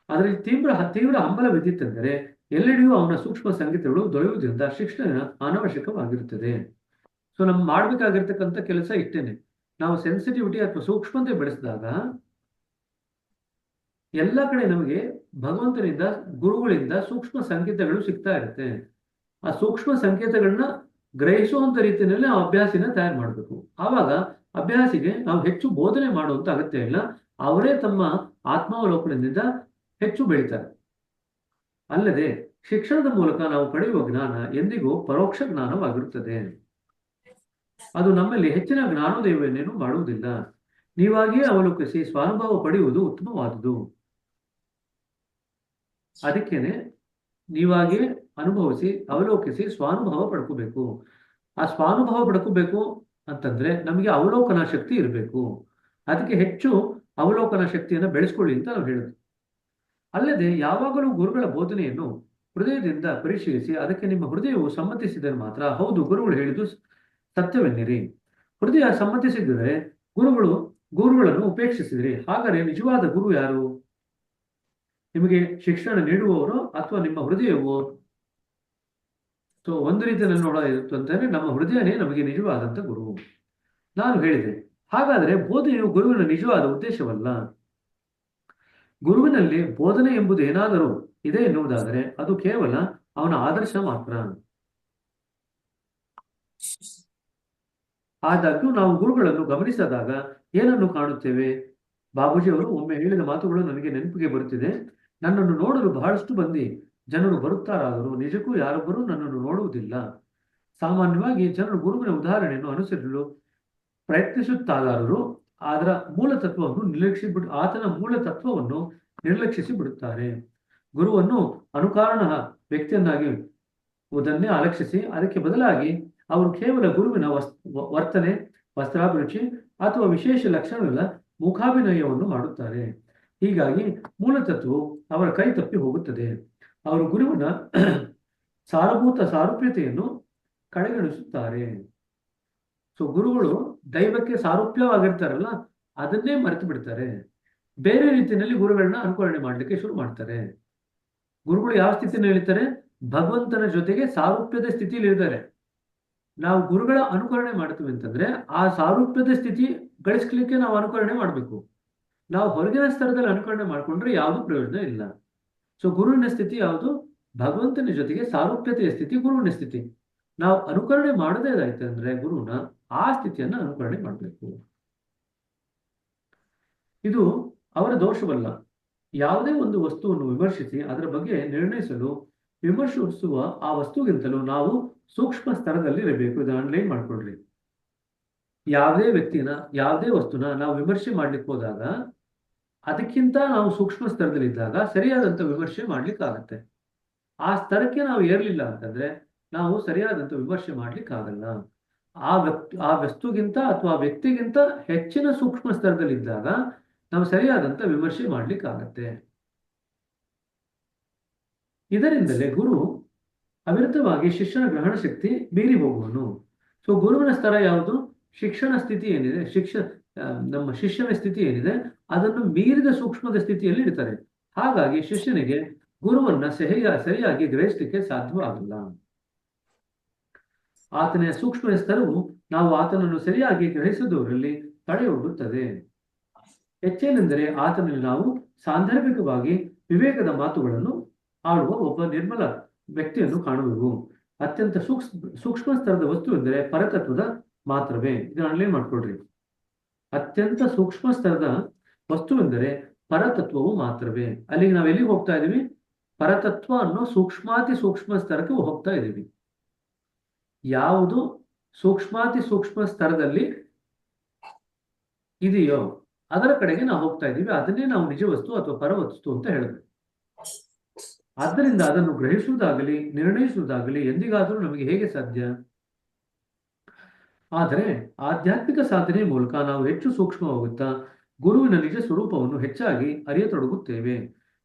ಅದರಲ್ಲಿ ತೀವ್ರ ಹಂಬಲವಿದ್ದಿತ್ತೆಂದರೆ ಎಲ್ಲೆಡೆಯೂ ಅವನ ಸೂಕ್ಷ್ಮ ಸಂಗೀತಗಳು ದೊರೆಯುವುದರಿಂದ ಶಿಕ್ಷಣ ಅನವಶ್ಯಕವಾಗಿರುತ್ತದೆ. ಸೊ ನಮ್ಗೆ ಮಾಡ್ಬೇಕಾಗಿರ್ತಕ್ಕಂಥ ಕೆಲಸ ಇಷ್ಟೇನೆ. ನಾವು ಸೆನ್ಸಿಟಿವಿಟಿ ಅಥವಾ ಸೂಕ್ಷ್ಮತೆ ಬೆಳೆಸಿದಾಗ ಎಲ್ಲ ಕಡೆ ನಮಗೆ ಭಗವಂತನಿಂದ, ಗುರುಗಳಿಂದ ಸೂಕ್ಷ್ಮ ಸಂಕೇತಗಳು ಸಿಗ್ತಾ ಇರುತ್ತೆ. ಆ ಸೂಕ್ಷ್ಮ ಸಂಕೇತಗಳನ್ನ ಗ್ರಹಿಸುವಂತ ರೀತಿಯಲ್ಲಿ ನಾವು ಅಭ್ಯಾಸಿನ ತಯಾರು ಮಾಡಬೇಕು. ಆವಾಗ ಅಭ್ಯಾಸಿಗೆ ನಾವು ಹೆಚ್ಚು ಬೋಧನೆ ಮಾಡುವಂತ ಅಗತ್ಯ ಇಲ್ಲ. ಅವರೇ ತಮ್ಮ ಆತ್ಮಾವಲೋಕನದಿಂದ ಹೆಚ್ಚು ಬೆಳೀತಾರೆ. ಅಲ್ಲದೆ ಶಿಕ್ಷಣದ ಮೂಲಕ ನಾವು ಪಡೆಯುವ ಜ್ಞಾನ ಎಂದಿಗೂ ಪರೋಕ್ಷ ಜ್ಞಾನವಾಗಿರುತ್ತದೆ. ಅದು ನಮ್ಮಲ್ಲಿ ಹೆಚ್ಚಿನ ಜ್ಞಾನೋದಯವೇನೇನು ಮಾಡುವುದಿಲ್ಲ. ನೀವಾಗಿಯೇ ಅವಲೋಕಿಸಿ ಸ್ವಾನುಭವ ಪಡೆಯುವುದು ಉತ್ತಮವಾದುದು. ಅದಕ್ಕೇನೆ ನೀವಾಗಿಯೇ ಅನುಭವಿಸಿ ಅವಲೋಕಿಸಿ ಸ್ವಾನುಭವ ಪಡ್ಕೋಬೇಕು. ಆ ಸ್ವಾನುಭವ ಪಡ್ಕೋಬೇಕು ಅಂತಂದ್ರೆ ನಮಗೆ ಅವಲೋಕನ ಶಕ್ತಿ ಇರಬೇಕು. ಅದಕ್ಕೆ ಹೆಚ್ಚು ಅವಲೋಕನ ಶಕ್ತಿಯನ್ನು ಬೆಳೆಸ್ಕೊಳ್ಳಿ ಅಂತ ನಾವು ಹೇಳುದು. ಅಲ್ಲದೆ ಯಾವಾಗಲೂ ಗುರುಗಳ ಬೋಧನೆಯನ್ನು ಹೃದಯದಿಂದ ಪರಿಶೀಲಿಸಿ ಅದಕ್ಕೆ ನಿಮ್ಮ ಹೃದಯವು ಸಮ್ಮತಿಸಿದರೆ ಮಾತ್ರ ಹೌದು ಗುರುಗಳು ಹೇಳಿದ್ದು ಸತ್ಯವೆನ್ನಿರಿ. ಹೃದಯ ಸಮ್ಮತಿಸಿದರೆ ಗುರುಗಳನ್ನು ಉಪೇಕ್ಷಿಸಿದ್ರಿ. ಹಾಗಾದರೆ ನಿಜವಾದ ಗುರು ಯಾರು? ನಿಮಗೆ ಶಿಕ್ಷಣ ನೀಡುವವರು ಅಥವಾ ನಿಮ್ಮ ಹೃದಯವೋ? ಸೊ ಒಂದು ರೀತಿಯಲ್ಲಿ ನೋಡೋದು ಅಂತಂದ್ರೆ ನಮ್ಮ ಹೃದಯನೇ ನಮಗೆ ನಿಜವಾದಂತ ಗುರು. ನಾನು ಹೇಳಿದೆ, ಹಾಗಾದರೆ ಬೋಧನೆಯು ಗುರುವಿನ ನಿಜವಾದ ಉದ್ದೇಶವಲ್ಲ. ಗುರುವಿನಲ್ಲಿ ಬೋಧನೆ ಎಂಬುದು ಏನಾದರೂ ಇದೆ ಎನ್ನುವುದಾದರೆ ಅದು ಕೇವಲ ಅವನ ಆದರ್ಶ ಮಾತ್ರ. ಆದಾಗ್ಯೂ ನಾವು ಗುರುಗಳನ್ನು ಗಮನಿಸಿದಾಗ ಏನನ್ನು ಕಾಣುತ್ತೇವೆ? ಬಾಬೂಜಿಯವರು ಒಮ್ಮೆ ಹೇಳಿದ ಮಾತುಗಳು ನನಗೆ ನೆನಪಿಗೆ ಬರುತ್ತಿದೆ. ನನ್ನನ್ನು ನೋಡಲು ಬಹಳಷ್ಟು ಜನರು ಬರುತ್ತಾರಾದರೂ ನಿಜಕ್ಕೂ ಯಾರೊಬ್ಬರೂ ನನ್ನನ್ನು ನೋಡುವುದಿಲ್ಲ. ಸಾಮಾನ್ಯವಾಗಿ ಜನರು ಗುರುವಿನ ಉದಾಹರಣೆಯನ್ನು ಅನುಸರಿಸಲು ಪ್ರಯತ್ನಿಸುತ್ತಾದರೂ ಆತನ ಮೂಲ ತತ್ವವನ್ನು ನಿರ್ಲಕ್ಷಿಸಿ ಬಿಡುತ್ತಾರೆ. ಗುರುವನ್ನು ಅನುಕಾರಣ ವ್ಯಕ್ತಿಯನ್ನಾಗಿ ಉದನ್ನೇ ಅಲಕ್ಷಿಸಿ ಅದಕ್ಕೆ ಬದಲಾಗಿ ಅವರು ಕೇವಲ ಗುರುವಿನ ವರ್ತನೆ, ವಸ್ತ್ರಾಭಿರುಚಿ ಅಥವಾ ವಿಶೇಷ ಲಕ್ಷಣಗಳ ಮುಖಾಭಿನಯವನ್ನು ಮಾಡುತ್ತಾರೆ. ಹೀಗಾಗಿ ಮೂಲತತ್ವವು ಅವರ ಕೈ ತಪ್ಪಿ ಹೋಗುತ್ತದೆ. ಅವರು ಗುರುವಿನ ಸಾರೂಪ್ಯತೆಯನ್ನು ಕಡೆಗಣಿಸುತ್ತಾರೆ. ಸೊ ಗುರುಗಳು ದೈವಕ್ಕೆ ಸಾರೂಪ್ಯವಾಗಿರ್ತಾರಲ್ಲ, ಅದನ್ನೇ ಮರೆತು ಬಿಡ್ತಾರೆ. ಬೇರೆ ರೀತಿಯಲ್ಲಿ ಗುರುಗಳನ್ನ ಅನುಕರಣೆ ಮಾಡ್ಲಿಕ್ಕೆ ಶುರು ಮಾಡ್ತಾರೆ. ಗುರುಗಳು ಯಾವ ಸ್ಥಿತಿಯಲ್ಲಿ ಹೇಳ್ತಾರೆ? ಭಗವಂತನ ಜೊತೆಗೆ ಸಾರೂಪ್ಯದ ಸ್ಥಿತಿಯಲ್ಲಿ ಇರ್ತಾರೆ. ನಾವು ಗುರುಗಳ ಅನುಕರಣೆ ಮಾಡ್ತೀವಿ ಅಂತಂದ್ರೆ ಆ ಸಾರೂಪ್ಯದ ಸ್ಥಿತಿ ಗಳಿಸ್ಲಿಕ್ಕೆ ನಾವು ಅನುಕರಣೆ ಮಾಡಬೇಕು. ನಾವು ಹೊರಗಿನ ಸ್ತರದಲ್ಲಿ ಅನುಕರಣೆ ಮಾಡ್ಕೊಂಡ್ರೆ ಯಾವುದು ಪ್ರಯೋಜನ ಇಲ್ಲ. ಸೊ ಗುರುವಿನ ಸ್ಥಿತಿ ಯಾವುದು? ಭಗವಂತನ ಜೊತೆಗೆ ಸಾರೂಪ್ಯತೆಯ ಸ್ಥಿತಿ ಗುರುವಿನ ಸ್ಥಿತಿ. ನಾವು ಅನುಕರಣೆ ಮಾಡದೇದಾಯ್ತು ಅಂದ್ರೆ ಗುರುವಿನ ಆ ಸ್ಥಿತಿಯನ್ನ ಅನುಕರಣೆ ಮಾಡಬೇಕು. ಇದು ಅವರ ದೋಷವಲ್ಲ. ಯಾವುದೇ ಒಂದು ವಸ್ತುವನ್ನು ವಿಮರ್ಶಿಸಿ ಅದರ ಬಗ್ಗೆ ನಿರ್ಣಯಿಸಲು ವಿಮರ್ಶಿಸುವ ಆ ವಸ್ತುಗಿಂತಲೂ ನಾವು ಸೂಕ್ಷ್ಮ ಸ್ತರದಲ್ಲಿ ಇರಬೇಕು. ಇದನ್ನು ಅನ್ಲೈನ್ ಮಾಡ್ಕೊಳ್ರಿ. ಯಾವುದೇ ವ್ಯಕ್ತಿನ, ಯಾವುದೇ ವಸ್ತುನ ನಾವು ವಿಮರ್ಶೆ ಮಾಡ್ಲಿಕ್ಕೆ ಹೋದಾಗ ಅದಕ್ಕಿಂತ ನಾವು ಸೂಕ್ಷ್ಮ ಸ್ತರದಲ್ಲಿ ಇದ್ದಾಗ ಸರಿಯಾದಂತ ವಿಮರ್ಶೆ ಮಾಡ್ಲಿಕ್ಕೆ ಆಗತ್ತೆ. ಆ ಸ್ತರಕ್ಕೆ ನಾವು ಏರ್ಲಿಲ್ಲ ಅಂತಂದ್ರೆ ನಾವು ಸರಿಯಾದಂತ ವಿಮರ್ಶೆ ಮಾಡ್ಲಿಕ್ಕೆ ಆಗಲ್ಲ. ಆ ವಸ್ತುಗಿಂತ ಅಥವಾ ವ್ಯಕ್ತಿಗಿಂತ ಹೆಚ್ಚಿನ ಸೂಕ್ಷ್ಮ ಸ್ತರದಲ್ಲಿ ಇದ್ದಾಗ ನಾವು ಸರಿಯಾದಂತ ವಿಮರ್ಶೆ ಮಾಡ್ಲಿಕ್ಕೆ ಆಗತ್ತೆ. ಇದರಿಂದಲೇ ಗುರು ಅವಿರತವಾಗಿ ಶಿಷ್ಯನ ಗ್ರಹಣ ಶಕ್ತಿ ಮೀರಿ ಹೋಗುವನು. ಸೊ ಗುರುವಿನ ಸ್ತರ ಯಾವುದು? ಶಿಕ್ಷಣ ಸ್ಥಿತಿ ಏನಿದೆ, ನಮ್ಮ ಶಿಷ್ಯನ ಸ್ಥಿತಿ ಏನಿದೆ ಅದನ್ನು ಮೀರಿದ ಸೂಕ್ಷ್ಮದ ಸ್ಥಿತಿಯಲ್ಲಿ ಇರ್ತಾರೆ. ಹಾಗಾಗಿ ಶಿಷ್ಯನಿಗೆ ಗುರುವನ್ನ ಸರಿಯಾಗಿ ಗ್ರಹಿಸಲಿಕ್ಕೆ ಸಾಧ್ಯವಾಗಲ್ಲ. ಆತನ ಸೂಕ್ಷ್ಮ ಸ್ತರವು ನಾವು ಆತನನ್ನು ಸರಿಯಾಗಿ ಗ್ರಹಿಸದವರಲ್ಲಿ ತಡೆಯೊಡ್ಡುತ್ತದೆ. ಹೆಚ್ಚೇನೆಂದರೆ ಆತನಲ್ಲಿ ನಾವು ಸಾಂದರ್ಭಿಕವಾಗಿ ವಿವೇಕದ ಮಾತುಗಳನ್ನು ಆಡುವ ಒಬ್ಬ ನಿರ್ಮಲ ವ್ಯಕ್ತಿಯನ್ನು ಕಾಣುವೆವು. ಅತ್ಯಂತ ಸೂಕ್ಷ್ಮ ಸ್ತರದ ವಸ್ತು ಎಂದರೆ ಪರತತ್ವದ ಮಾತ್ರವೇ. ಇದನ್ನ ಅನ್ಲೈನ್ ಮಾಡ್ಕೊಳ್ರಿ. ಅತ್ಯಂತ ಸೂಕ್ಷ್ಮ ಸ್ತರದ ವಸ್ತು ಎಂದರೆ ಪರತತ್ವವು ಮಾತ್ರವೇ. ಅಲ್ಲಿಗೆ ನಾವು ಎಲ್ಲಿಗೆ ಹೋಗ್ತಾ ಇದೀವಿ? ಪರತತ್ವ ಅನ್ನೋ ಸೂಕ್ಷ್ಮಾತಿ ಸೂಕ್ಷ್ಮ ಸ್ತರಕ್ಕೆ ಹೋಗ್ತಾ ಇದೀವಿ. ಯಾವುದು ಸೂಕ್ಷ್ಮಾತಿ ಸೂಕ್ಷ್ಮ ಸ್ತರದಲ್ಲಿ ಇದೆಯೋ ಅದರ ಕಡೆಗೆ ನಾವು ಹೋಗ್ತಾ ಇದ್ದೀವಿ. ಅದನ್ನೇ ನಾವು ನಿಜ ವಸ್ತು ಅಥವಾ ಪರವಸ್ತು ಅಂತ ಹೇಳಬೇಕು. ಆದ್ದರಿಂದ ಅದನ್ನು ಗ್ರಹಿಸುವುದಾಗಲಿ ನಿರ್ಣಯಿಸುವುದಾಗಲಿ ಎಂದಿಗಾದರೂ ನಮಗೆ ಹೇಗೆ ಸಾಧ್ಯ? ಆದರೆ ಆಧ್ಯಾತ್ಮಿಕ ಸಾಧನೆ ಮೂಲಕ ನಾವು ಹೆಚ್ಚು ಸೂಕ್ಷ್ಮವಾಗುತ್ತಾ ಗುರುವಿನ ನಿಜ ಸ್ವರೂಪವನ್ನು ಹೆಚ್ಚಾಗಿ ಅರಿಯತೊಡಗುತ್ತೇವೆ.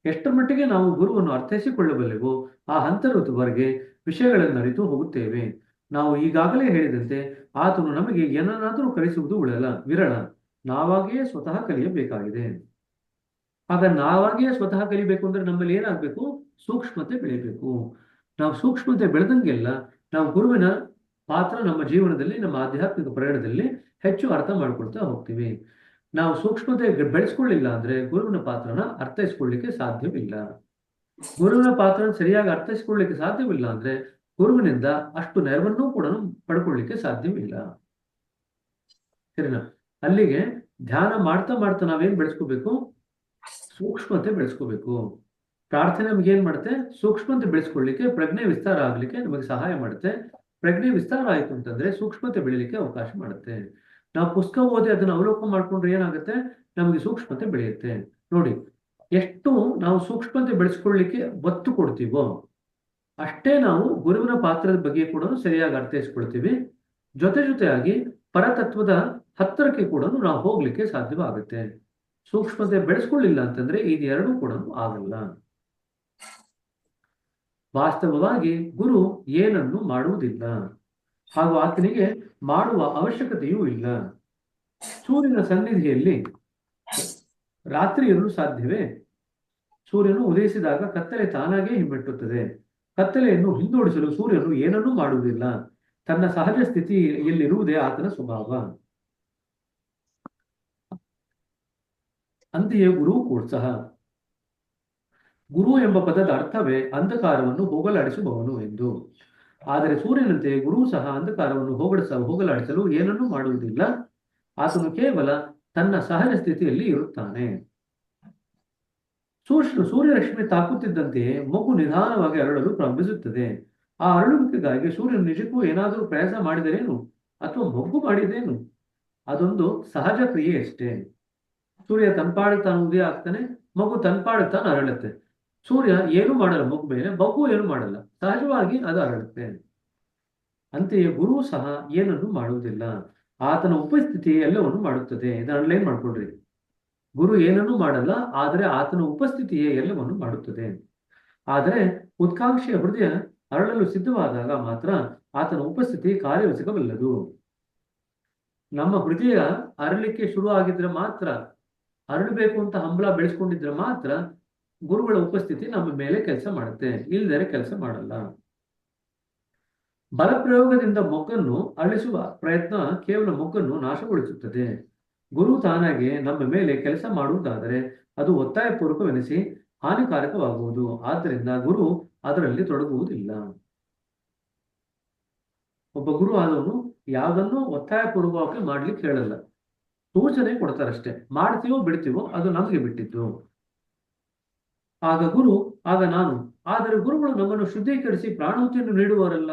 ಎಷ್ಟರ ಮಟ್ಟಿಗೆ ನಾವು ಗುರುವನ್ನು ಅರ್ಥೈಸಿಕೊಳ್ಳಬಲ್ಲೆವೋ ಆ ಹಂತದವರೆಗೆ ವಿಷಯಗಳನ್ನು ಅರಿತು ಹೋಗುತ್ತೇವೆ. ನಾವು ಈಗಾಗಲೇ ಹೇಳಿದಂತೆ ಆತನು ನಮಗೆ ಏನನ್ನಾದರೂ ಕಲಿಸುವುದು ವಿರಳ. ನಾವಾಗಿಯೇ ಸ್ವತಃ ಕಲಿಯಬೇಕಾಗಿದೆ. ಆಗ ನಾವಾಗಿಯೇ ಸ್ವತಃ ಕಲಿಬೇಕು ಅಂದ್ರೆ ನಮ್ಮಲ್ಲಿ ಏನಾಗಬೇಕು? ಸೂಕ್ಷ್ಮತೆ ಬೆಳೆಯಬೇಕು. ನಾವು ಸೂಕ್ಷ್ಮತೆ ಬೆಳೆದಂಗೆಲ್ಲ ನಾವು ಗುರುವಿನ ಪಾತ್ರ ನಮ್ಮ ಜೀವನದಲ್ಲಿ, ನಮ್ಮ ಆಧ್ಯಾತ್ಮಿಕ ಪ್ರಯಾಣದಲ್ಲಿ ಹೆಚ್ಚು ಅರ್ಥ ಮಾಡ್ಕೊಳ್ತಾ ಹೋಗ್ತೀವಿ. ನಾವು ಸೂಕ್ಷ್ಮತೆ ಬೆಳೆಸ್ಕೊಳ್ಳಿಲ್ಲ ಅಂದ್ರೆ ಗುರುವಿನ ಪಾತ್ರನ ಅರ್ಥೈಸ್ಕೊಳ್ಳಿಕ್ಕೆ ಸಾಧ್ಯವಿಲ್ಲ. ಗುರುವಿನ ಪಾತ್ರನ ಸರಿಯಾಗಿ ಅರ್ಥೈಸ್ಕೊಳ್ಳಿಕ್ಕೆ ಸಾಧ್ಯವಿಲ್ಲ ಅಂದ್ರೆ ಗುರುವಿನಿಂದ ಅಷ್ಟು ನೆರವನ್ನೂ ಕೂಡ ಪಡ್ಕೊಳ್ಳಿಕ್ಕೆ ಸಾಧ್ಯವಿಲ್ಲ. ಸರಿನಾ? ಅಲ್ಲಿಗೆ ಧ್ಯಾನ ಮಾಡ್ತಾ ಮಾಡ್ತಾ ನಾವೇನ್ ಬೆಳೆಸ್ಕೋಬೇಕು? ಸೂಕ್ಷ್ಮತೆ ಬೆಳೆಸ್ಕೋಬೇಕು. ಪ್ರಾರ್ಥನೆ ನಮ್ಗೆ ಏನ್ ಮಾಡುತ್ತೆ? ಸೂಕ್ಷ್ಮತೆ ಬೆಳೆಸ್ಕೊಳ್ಳಿಕ್ಕೆ, ಪ್ರಜ್ಞೆ ವಿಸ್ತಾರ ಆಗ್ಲಿಕ್ಕೆ ನಮಗೆ ಸಹಾಯ ಮಾಡುತ್ತೆ. ಪ್ರಜ್ಞೆ ವಿಸ್ತಾರ ಆಯ್ತು ಅಂತಂದ್ರೆ ಸೂಕ್ಷ್ಮತೆ ಬೆಳಿಲಿಕ್ಕೆ ಅವಕಾಶ ಮಾಡುತ್ತೆ. ನಾವು ಪುಸ್ತಕ ಓದಿ ಅದನ್ನ ಅವಲೋಕನ ಮಾಡ್ಕೊಂಡ್ರೆ ಏನಾಗುತ್ತೆ? ನಮಗೆ ಸೂಕ್ಷ್ಮತೆ ಬೆಳೆಯುತ್ತೆ. ನೋಡಿ, ಎಷ್ಟು ನಾವು ಸೂಕ್ಷ್ಮತೆ ಬೆಳೆಸ್ಕೊಳ್ಳಿಕ್ಕೆ ಒತ್ತು ಕೊಡ್ತೀವೋ ಅಷ್ಟೇ ನಾವು ಗುರುವಿನ ಪಾತ್ರದ ಬಗ್ಗೆ ಕೂಡ ಸರಿಯಾಗಿ ಅರ್ಥೈಸ್ಕೊಳ್ತೀವಿ. ಜೊತೆಯಾಗಿ ಪರತತ್ವದ ಹತ್ತಿರಕ್ಕೆ ಕೂಡ ನಾವು ಹೋಗ್ಲಿಕ್ಕೆ ಸಾಧ್ಯವಾಗುತ್ತೆ. ಸೂಕ್ಷ್ಮತೆ ಬೆಳೆಸ್ಕೊಳ್ಳಿಲ್ಲ ಅಂತಂದ್ರೆ ಇದೆರಡೂ ಕೂಡ ಆಗಲ್ಲ. ವಾಸ್ತವವಾಗಿ ಗುರು ಏನನ್ನು ಮಾಡುವುದಿಲ್ಲ, ಹಾಗೂ ಆತನಿಗೆ ಮಾಡುವ ಅವಶ್ಯಕತೆಯೂ ಇಲ್ಲ. ಸೂರ್ಯನ ಸನ್ನಿಧಿಯಲ್ಲಿ ರಾತ್ರಿ ಇರಲು ಸಾಧ್ಯವೇ? ಸೂರ್ಯನು ಉದಯಿಸಿದಾಗ ಕತ್ತಲೆ ತಾನಾಗೇ ಹಿಮ್ಮೆಟ್ಟುತ್ತದೆ. ಕತ್ತಲೆಯನ್ನು ಹಿಂದೋಡಿಸಲು ಸೂರ್ಯನು ಏನನ್ನೂ ಮಾಡುವುದಿಲ್ಲ. ತನ್ನ ಸಹಜ ಸ್ಥಿತಿಯಲ್ಲಿರುವುದೇ ಆತನ ಸ್ವಭಾವ. ಅಂತೆಯೇ ಗುರು ಕೂಡ ಸಹ. ಗುರು ಎಂಬ ಪದದ ಅರ್ಥವೇ ಅಂಧಕಾರವನ್ನು ಹೋಗಲಾಡಿಸುವವನು ಎಂದು. ಆದರೆ ಸೂರ್ಯನಂತೆ ಗುರು ಸಹ ಅಂಧಕಾರವನ್ನು ಹೋಗಲಾಡಿಸಲು ಏನನ್ನೂ ಮಾಡುವುದಿಲ್ಲ. ಆತನು ಕೇವಲ ತನ್ನ ಸಹಜ ಸ್ಥಿತಿಯಲ್ಲಿ ಇರುತ್ತಾನೆ. ಸೂರ್ಯರಶ್ಮಿ ತಾಕುತ್ತಿದ್ದಂತೆಯೇ ಮಗು ನಿಧಾನವಾಗಿ ಅರಳಲು ಪ್ರಾರಂಭಿಸುತ್ತದೆ. ಆ ಅರಳುವಿಕೆಗಾಗಿ ಸೂರ್ಯನು ನಿಜಕ್ಕೂ ಏನಾದರೂ ಪ್ರಯಾಸ ಮಾಡಿದರೇನು ಅಥವಾ ಮಗು ಮಾಡಿದೇನು? ಅದೊಂದು ಸಹಜ ಕ್ರಿಯೆ ಅಷ್ಟೇ. ಸೂರ್ಯ ತನ್ಪಾಡಿ ತಾನು ಉದಯ ಆಗ್ತಾನೆ, ಮಗು ತನ್ಪಾಡಿ ತಾನು ಅರಳುತ್ತೆ. ಸೂರ್ಯ ಏನು ಮಾಡಲ್ಲ ಮಗು ಮೇಲೆ, ಮಗು ಏನು ಮಾಡಲ್ಲ, ಸಹಜವಾಗಿ ಅದು ಅರಳುತ್ತೆ. ಅಂತೆಯೇ ಗುರು ಸಹ ಏನನ್ನು ಮಾಡುವುದಿಲ್ಲ. ಆತನ ಉಪಸ್ಥಿತಿ ಎಲ್ಲವನ್ನು ಮಾಡುತ್ತದೆ. ಇದನ್ನ ಅಂಡರ್ಲೈನ್ ಮಾಡ್ಕೊಳ್ರಿ. ಗುರು ಏನನ್ನೂ ಮಾಡಲ್ಲ, ಆದರೆ ಆತನ ಉಪಸ್ಥಿತಿಯೇ ಎಲ್ಲವನ್ನು ಮಾಡುತ್ತದೆ. ಆದರೆ ಉತ್ಕಾಂಕ್ಷೆಯ ಹೃದಯ ಅರಳಲು ಸಿದ್ಧವಾದಾಗ ಮಾತ್ರ ಆತನ ಉಪಸ್ಥಿತಿ ಕಾರ್ಯವಹಿಸಬಲ್ಲದು. ನಮ್ಮ ಹೃದಯ ಅರಳಿಕೆ ಶುರು ಆಗಿದ್ರೆ ಮಾತ್ರ, ಅರಳಬೇಕು ಅಂತ ಹಂಬಲ ಬೆಳೆಸ್ಕೊಂಡಿದ್ರೆ ಮಾತ್ರ ಗುರುಗಳ ಉಪಸ್ಥಿತಿ ನಮ್ಮ ಮೇಲೆ ಕೆಲಸ ಮಾಡುತ್ತೆ. ಇಲ್ಲದರೆ ಕೆಲಸ ಮಾಡಲ್ಲ. ಬಲಪ್ರಯೋಗದಿಂದ ಮೊಗ್ಗನ್ನು ಅಳಿಸುವ ಪ್ರಯತ್ನ ಕೇವಲ ಮೊಗ್ಗನ್ನು ನಾಶಗೊಳಿಸುತ್ತದೆ. ಗುರು ತಾನಾಗೆ ನಮ್ಮ ಮೇಲೆ ಕೆಲಸ ಮಾಡುವುದಾದರೆ ಅದು ಒತ್ತಾಯಪೂರ್ವಕವೆನಿಸಿ ಹಾನಿಕಾರಕವಾಗುವುದು. ಆದ್ದರಿಂದ ಗುರು ಅದರಲ್ಲಿ ತೊಡಗುವುದಿಲ್ಲ. ಒಬ್ಬ ಗುರು ಆದವನು ಯಾವುದನ್ನು ಒತ್ತಾಯಪೂರ್ವಕವಾಗಿ ಮಾಡ್ಲಿಕ್ಕೆ ಹೇಳಲ್ಲ, ಸೂಚನೆ ಕೊಡ್ತಾರಷ್ಟೇ. ಮಾಡ್ತೀವೋ ಬಿಡ್ತೀವೋ ಅದು ನಮಗೆ ಬಿಟ್ಟಿದ್ದು. ಆಗ ಗುರು, ಆಗ ನಾನು. ಆದರೆ ಗುರುಗಳು ನಮ್ಮನ್ನು ಶುದ್ಧೀಕರಿಸಿ ಪ್ರಾಣಹುತಿಯನ್ನು ನೀಡುವವರಲ್ಲ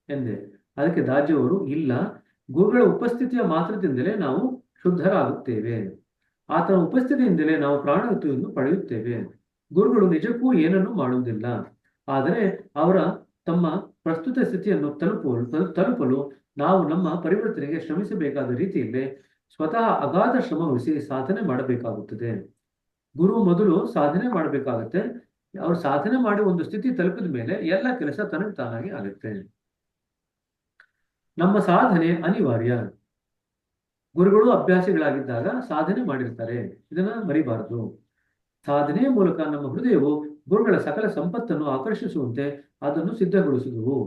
ಎಂದೆ. ಅದಕ್ಕೆ ದಾಜಿಯವರು, ಇಲ್ಲ, ಗುರುಗಳ ಉಪಸ್ಥಿತಿಯ ಮಾತ್ರದಿಂದಲೇ ನಾವು ಶುದ್ಧರಾಗುತ್ತೇವೆ. ಆತನ ಉಪಸ್ಥಿತಿಯಿಂದಲೇ ನಾವು ಪ್ರಾಣಹುತಿಯನ್ನು ಪಡೆಯುತ್ತೇವೆ. ಗುರುಗಳು ನಿಜಕ್ಕೂ ಏನನ್ನೂ ಮಾಡುವುದಿಲ್ಲ. ಆದರೆ ಅವರ ತಮ್ಮ ಪ್ರಸ್ತುತ ಸ್ಥಿತಿಯನ್ನು ತಲುಪಲು ನಾವು ನಮ್ಮ ಪರಿವರ್ತನೆಗೆ ಶ್ರಮಿಸಬೇಕಾದ ರೀತಿಯಲ್ಲೇ ಸ್ವತಃ ಅಗಾಧ ಶ್ರಮವಹಿಸಿ ಸಾಧನೆ ಮಾಡಬೇಕಾಗುತ್ತದೆ. ಗುರು ಮೊದಲು ಸಾಧನೆ ಮಾಡಬೇಕಾಗತ್ತೆ. ಅವರು ಸಾಧನೆ ಮಾಡಿ ಒಂದು ಸ್ಥಿತಿ ತಲುಪಿದ ಮೇಲೆ ಎಲ್ಲ ಕೆಲಸ ತನಗೆ ತಾನಾಗಿ ಆಗುತ್ತೆ. ನಮ್ಮ ಸಾಧನೆ ಅನಿವಾರ್ಯ. ಗುರುಗಳು ಅಭ್ಯಾಸಿಗಳಾಗಿದ್ದಾಗ ಸಾಧನೆ ಮಾಡಿರ್ತಾರೆ, ಇದನ್ನ ಮರಿಬಾರದು. ಸಾಧನೆಯ ಮೂಲಕ ನಮ್ಮ ಹೃದಯವು ಗುರುಗಳ ಸಕಲ ಸಂಪತ್ತನ್ನು ಆಕರ್ಷಿಸುವಂತೆ ಅದನ್ನು ಸಿದ್ಧಗೊಳಿಸಿದವು.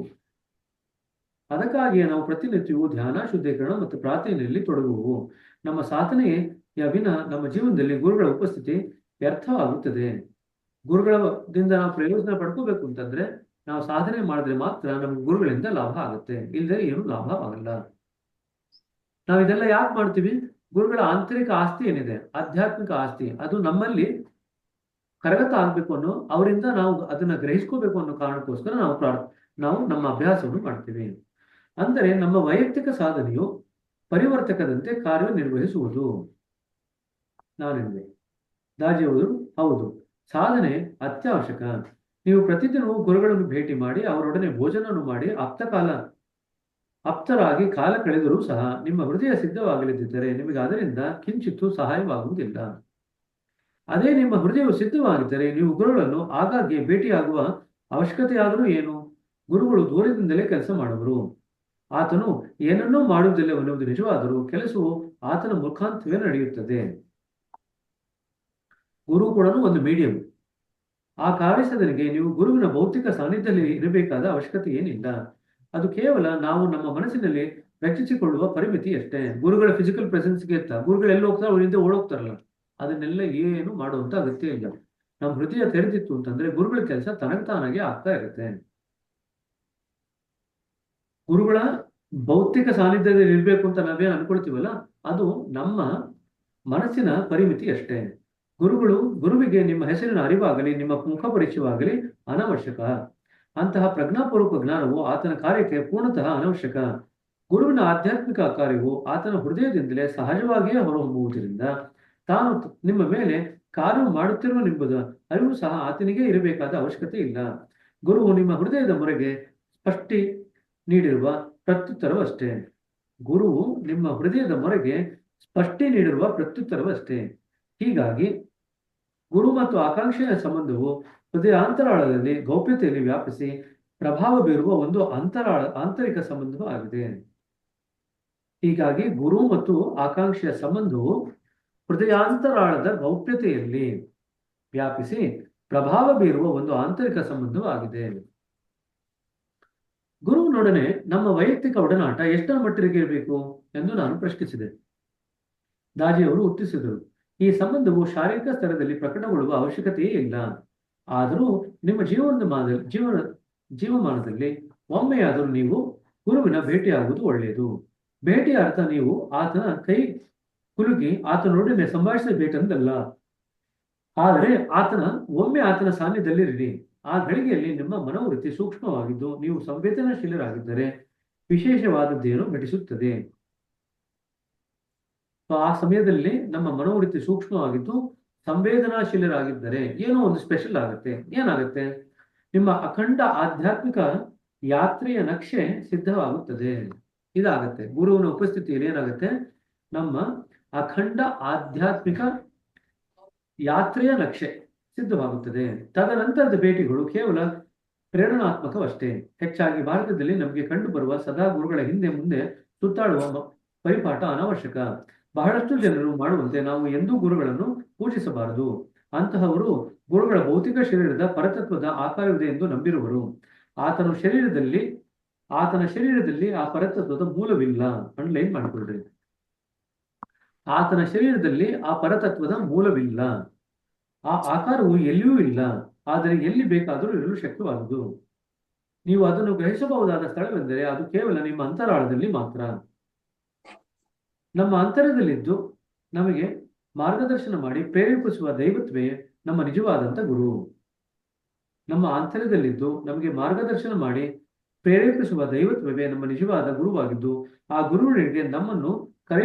ಅದಕ್ಕಾಗಿಯೇ ನಾವು ಪ್ರತಿನಿತ್ಯವೂ ಧ್ಯಾನ, ಶುದ್ಧೀಕರಣ ಮತ್ತು ಪ್ರಾರ್ಥನೆಯಲ್ಲಿ ತೊಡಗುವು. ನಮ್ಮ ಸಾಧನೆಯ ವಿನ ನಮ್ಮ ಜೀವನದಲ್ಲಿ ಗುರುಗಳ ಉಪಸ್ಥಿತಿ ವ್ಯರ್ಥವಾಗುತ್ತದೆ. ಗುರುಗಳಿಂದ ನಾವು ಪ್ರಯೋಜನ ಪಡ್ಕೋಬೇಕು ಅಂತಂದ್ರೆ ನಾವು ಸಾಧನೆ ಮಾಡಿದ್ರೆ ಮಾತ್ರ ನಮ್ಗೆ ಗುರುಗಳಿಂದ ಲಾಭ ಆಗುತ್ತೆ, ಇಲ್ಲದೆ ಏನು ಲಾಭವಾಗಲ್ಲ. ನಾವು ಇದೆಲ್ಲ ಯಾಕೆ ಮಾಡ್ತೀವಿ? ಗುರುಗಳ ಆಂತರಿಕ ಆಸ್ತಿ ಏನಿದೆ, ಆಧ್ಯಾತ್ಮಿಕ ಆಸ್ತಿ, ಅದು ನಮ್ಮಲ್ಲಿ ಕರಗತ ಆಗ್ಬೇಕು ಅನ್ನೋ, ಅವರಿಂದ ನಾವು ಅದನ್ನ ಗ್ರಹಿಸ್ಕೋಬೇಕು ಅನ್ನೋ ಕಾರಣಕ್ಕೋಸ್ಕರ ನಾವು ನಮ್ಮ ಅಭ್ಯಾಸವನ್ನು ಮಾಡ್ತೀವಿ. ಅಂದರೆ ನಮ್ಮ ವೈಯಕ್ತಿಕ ಸಾಧನೆಯು ಪರಿವರ್ತಕದಂತೆ ಕಾರ್ಯನಿರ್ವಹಿಸುವುದು. ನಾನೆಂದೆ ದಾಜಿಯವರು, ಹೌದು, ಸಾಧನೆ ಅತ್ಯವಶ್ಯಕ. ನೀವು ಪ್ರತಿದಿನವೂ ಗುರುಗಳನ್ನು ಭೇಟಿ ಮಾಡಿ ಅವರೊಡನೆ ಭೋಜನವನ್ನು ಮಾಡಿ ಆಪ್ತರಾಗಿ ಕಾಲ ಕಳೆದರೂ ಸಹ ನಿಮ್ಮ ಹೃದಯ ಸಿದ್ಧವಾಗಲಿದ್ದರೆ ನಿಮಗೆ ಅದರಿಂದ ಕಿಂಚಿತ್ತೂ ಸಹಾಯವಾಗುವುದಿಲ್ಲ. ಅದೇ ನಿಮ್ಮ ಹೃದಯವು ಸಿದ್ಧವಾಗಿದ್ದರೆ ನೀವು ಗುರುಗಳನ್ನು ಆಗಾಗ್ಗೆ ಭೇಟಿಯಾಗುವ ಅವಶ್ಯಕತೆಯಾದರೂ ಏನು? ಗುರುಗಳು ದೂರದಿಂದಲೇ ಕೆಲಸ ಮಾಡುವರು. ಆತನು ಏನನ್ನೂ ಮಾಡುವುದಿಲ್ಲವೆನ್ನುವುದು ನಿಜವಾದರೂ ಕೆಲಸವು ಆತನ ಮುಖಾಂತರವೇ ನಡೆಯುತ್ತದೆ. ಗುರು ಕೂಡ ಒಂದು ಮೀಡಿಯಂ. ಆ ಕಾರ್ಯಸಾಧನೆಗೆ ನೀವು ಗುರುವಿನ ಭೌತಿಕ ಸಾನ್ನಿಧ್ಯದಲ್ಲಿ ಇರಬೇಕಾದ ಅವಶ್ಯಕತೆ ಏನಿಲ್ಲ. ಅದು ಕೇವಲ ನಾವು ನಮ್ಮ ಮನಸ್ಸಿನಲ್ಲಿ ರಚಿಸಿಕೊಳ್ಳುವ ಪರಿಮಿತಿ ಅಷ್ಟೇ. ಗುರುಗಳ ಫಿಸಿಕಲ್ ಪ್ರೆಸೆನ್ಸ್ಗೆ ಗುರುಗಳು ಎಲ್ಲಿ ಹೋಗ್ತಾರೆ, ಅವರಿಂದ ಓಡೋಗ್ತಾರಲ್ಲ, ಅದನ್ನೆಲ್ಲ ಏನು ಮಾಡುವಂತ ಅಗತ್ಯ ಇಲ್ಲ. ನಮ್ಮ ಹೃದಯ ತೆರೆದಿತ್ತು ಅಂತಂದ್ರೆ ಗುರುಗಳ ಕೆಲಸ ತನಗ್ತಾನಾಗೆ ಆಗ್ತಾ ಇರುತ್ತೆ. ಗುರುಗಳ ಭೌತಿಕ ಸಾನ್ನಿಧ್ಯದಲ್ಲಿ ಇರ್ಬೇಕು ಅಂತ ನಾವೇನು ಅನ್ಕೊಳ್ತೀವಲ್ಲ, ಅದು ನಮ್ಮ ಮನಸ್ಸಿನ ಪರಿಮಿತಿ ಅಷ್ಟೇ. ಗುರುವಿಗೆ ನಿಮ್ಮ ಹೆಸರಿನ ಅರಿವಾಗಲಿ ನಿಮ್ಮ ಮುಖ ಪರಿಚಯವಾಗಲಿ ಅನವಶ್ಯಕ. ಅಂತಹ ಪ್ರಜ್ಞಾಪೂರ್ವಕ ಜ್ಞಾನವು ಆತನ ಕಾರ್ಯಕ್ಕೆ ಪೂರ್ಣತಃ ಅನವಶ್ಯಕ. ಗುರುವಿನ ಆಧ್ಯಾತ್ಮಿಕ ಕಾರ್ಯವು ಆತನ ಹೃದಯದಿಂದಲೇ ಸಹಜವಾಗಿಯೇ ಹೊರಹೊಮ್ಮುವುದರಿಂದ ತಾನು ನಿಮ್ಮ ಮೇಲೆ ಕಾರ್ಯ ಮಾಡುತ್ತಿರುವನೆಂಬುದು ಅರಿವು ಸಹ ಆತನಿಗೆ ಇರಬೇಕಾದ ಅವಶ್ಯಕತೆ ಇಲ್ಲ. ಗುರುವು ನಿಮ್ಮ ಹೃದಯದ ಮೊರೆಗೆ ಸ್ಪಷ್ಟಿ ನೀಡಿರುವ ಪ್ರತ್ಯುತ್ತರವಷ್ಟೇ. ಗುರುವು ನಿಮ್ಮ ಹೃದಯದ ಮೊರೆಗೆ ಸ್ಪಷ್ಟಿ ನೀಡಿರುವ ಪ್ರತ್ಯುತ್ತರವಷ್ಟೇ. ಹೀಗಾಗಿ ಗುರು ಮತ್ತು ಆಕಾಂಕ್ಷೆಯ ಸಂಬಂಧವು ಹೃದಯಾಂತರಾಳದಲ್ಲಿ ಗೌಪ್ಯತೆಯಲ್ಲಿ ವ್ಯಾಪಿಸಿ ಪ್ರಭಾವ ಬೀರುವ ಒಂದು ಆಂತರಿಕ ಸಂಬಂಧವೂ ಆಗಿದೆ. ಹೀಗಾಗಿ ಗುರು ಮತ್ತು ಆಕಾಂಕ್ಷೆಯ ಸಂಬಂಧವು ಹೃದಯಾಂತರಾಳದ ಗೌಪ್ಯತೆಯಲ್ಲಿ ವ್ಯಾಪಿಸಿ ಪ್ರಭಾವ ಬೀರುವ ಒಂದು ಆಂತರಿಕ ಸಂಬಂಧವೂ ಆಗಿದೆ. ಗುರುವಿನೊಡನೆ ನಮ್ಮ ವೈಯಕ್ತಿಕ ಒಡನಾಟ ಎಷ್ಟರ ಮಟ್ಟಿಗೆ ಇರಬೇಕು ಎಂದು ನಾನು ಪ್ರಶ್ನಿಸಿದೆ. ದಾಜಿಯವರು ಉತ್ತರಿಸಿದರು, ಈ ಸಂಬಂಧವು ಶಾರೀರಿಕ ಸ್ತರದಲ್ಲಿ ಪ್ರಕಟಗೊಳ್ಳುವ ಅವಶ್ಯಕತೆಯೇ ಇಲ್ಲ. ಆದರೂ ನಿಮ್ಮ ಜೀವಮಾನದಲ್ಲಿ ಒಮ್ಮೆಯಾದರೂ ನೀವು ಗುರುವಿನ ಭೇಟಿಯಾಗುವುದು ಒಳ್ಳೆಯದು. ಭೇಟಿಯ ಅರ್ಥ ನೀವು ಆತನ ಕೈ ಕುಲುಕಿ ಆತನೊಡನೆ ಸಂಭಾಷಿಸಬೇಕೆಂದಲ್ಲ, ಆದರೆ ಒಮ್ಮೆ ಆತನ ಸಾನ್ನಿಧ್ಯದಲ್ಲಿರಿ. ಆ ಘಳಿಗೆಯಲ್ಲಿ ನಿಮ್ಮ ಮನೋವೃತ್ತಿ ಸೂಕ್ಷ್ಮವಾಗಿದ್ದು ನೀವು ಸಂವೇದನಾಶೀಲರಾಗಿದ್ದರೆ ವಿಶೇಷವಾದದ್ದೇನೋ ಘಟಿಸುತ್ತದೆ. ಆ ಸಮಯದಲ್ಲಿ ನಮ್ಮ ಮನೋವೃತ್ತಿ ಸೂಕ್ಷ್ಮವಾಗಿದ್ದು ಸಂವೇದನಾಶೀಲರಾಗಿದ್ದರೆ ಏನೋ ಒಂದು ಸ್ಪೆಷಲ್ ಆಗುತ್ತೆ. ಏನಾಗುತ್ತೆ? ನಿಮ್ಮ ಅಖಂಡ ಆಧ್ಯಾತ್ಮಿಕ ಯಾತ್ರೆಯ ನಕ್ಷೆ ಸಿದ್ಧವಾಗುತ್ತದೆ. ಇದಾಗತ್ತೆ ಗುರುವಿನ ಉಪಸ್ಥಿತಿಯಲ್ಲಿ. ಏನಾಗುತ್ತೆ? ನಮ್ಮ ಅಖಂಡ ಆಧ್ಯಾತ್ಮಿಕ ಯಾತ್ರೆಯ ನಕ್ಷೆ ಸಿದ್ಧವಾಗುತ್ತದೆ. ತದನಂತರದ ಭೇಟಿಗಳು ಕೇವಲ ಪ್ರೇರಣಾತ್ಮಕವಷ್ಟೇ. ಹೆಚ್ಚಾಗಿ ಭಾರತದಲ್ಲಿ ನಮಗೆ ಕಂಡು ಬರುವ ಸದಾ ಗುರುಗಳ ಹಿಂದೆ ಮುಂದೆ ಸುತ್ತಾಡುವ ಪರಿಪಾಠ ಅನಾವಶ್ಯಕ. ಬಹಳಷ್ಟು ಜನರು ಮಾಡುವಂತೆ ನಾವು ಎಂದೂ ಗುರುಗಳನ್ನು ಪೂಜಿಸಬಾರದು. ಅಂತಹವರು ಗುರುಗಳ ಭೌತಿಕ ಶರೀರದ ಪರತತ್ವದ ಆಕಾರವಿದೆ ಎಂದು ನಂಬಿರುವರು. ಆತನ ಶರೀರದಲ್ಲಿ ಆ ಪರತತ್ವದ ಮೂಲವಿಲ್ಲ. ಅಂಡರ್ಲೈನ್ ಮಾಡಿಕೊಳ್ಳ್ರಿ. ಆತನ ಶರೀರದಲ್ಲಿ ಆ ಪರತತ್ವದ ಮೂಲವಿಲ್ಲ. ಆ ಆಕಾರವು ಎಲ್ಲಿಯೂ ಇಲ್ಲ, ಆದರೆ ಎಲ್ಲಿ ಬೇಕಾದರೂ ಇರಲು ಶಕ್ಯವಾದುದು. ನೀವು ಅದನ್ನು ಗ್ರಹಿಸಬಹುದಾದ ಸ್ಥಳವೆಂದರೆ ಅದು ಕೇವಲ ನಿಮ್ಮ ಅಂತರಾಳದಲ್ಲಿ ಮಾತ್ರ. ನಮ್ಮ ಅಂತರದಲ್ಲಿದ್ದು ನಮಗೆ ಮಾರ್ಗದರ್ಶನ ಮಾಡಿ ಪ್ರೇರೇಪಿಸುವ ದೈವತ್ವೇ ನಮ್ಮ ನಿಜವಾದಂಥ ಗುರು. ನಮ್ಮ ಆಂತರ್ಯದಲ್ಲಿದ್ದು ನಮಗೆ ಮಾರ್ಗದರ್ಶನ ಮಾಡಿ ಪ್ರೇರೇಪಿಸುವ ದೈವತ್ವವೇ ನಮ್ಮ ನಿಜವಾದ ಗುರುವಾಗಿದ್ದು ಆ ಗುರುವಿನಿಗೆ ನಮ್ಮನ್ನು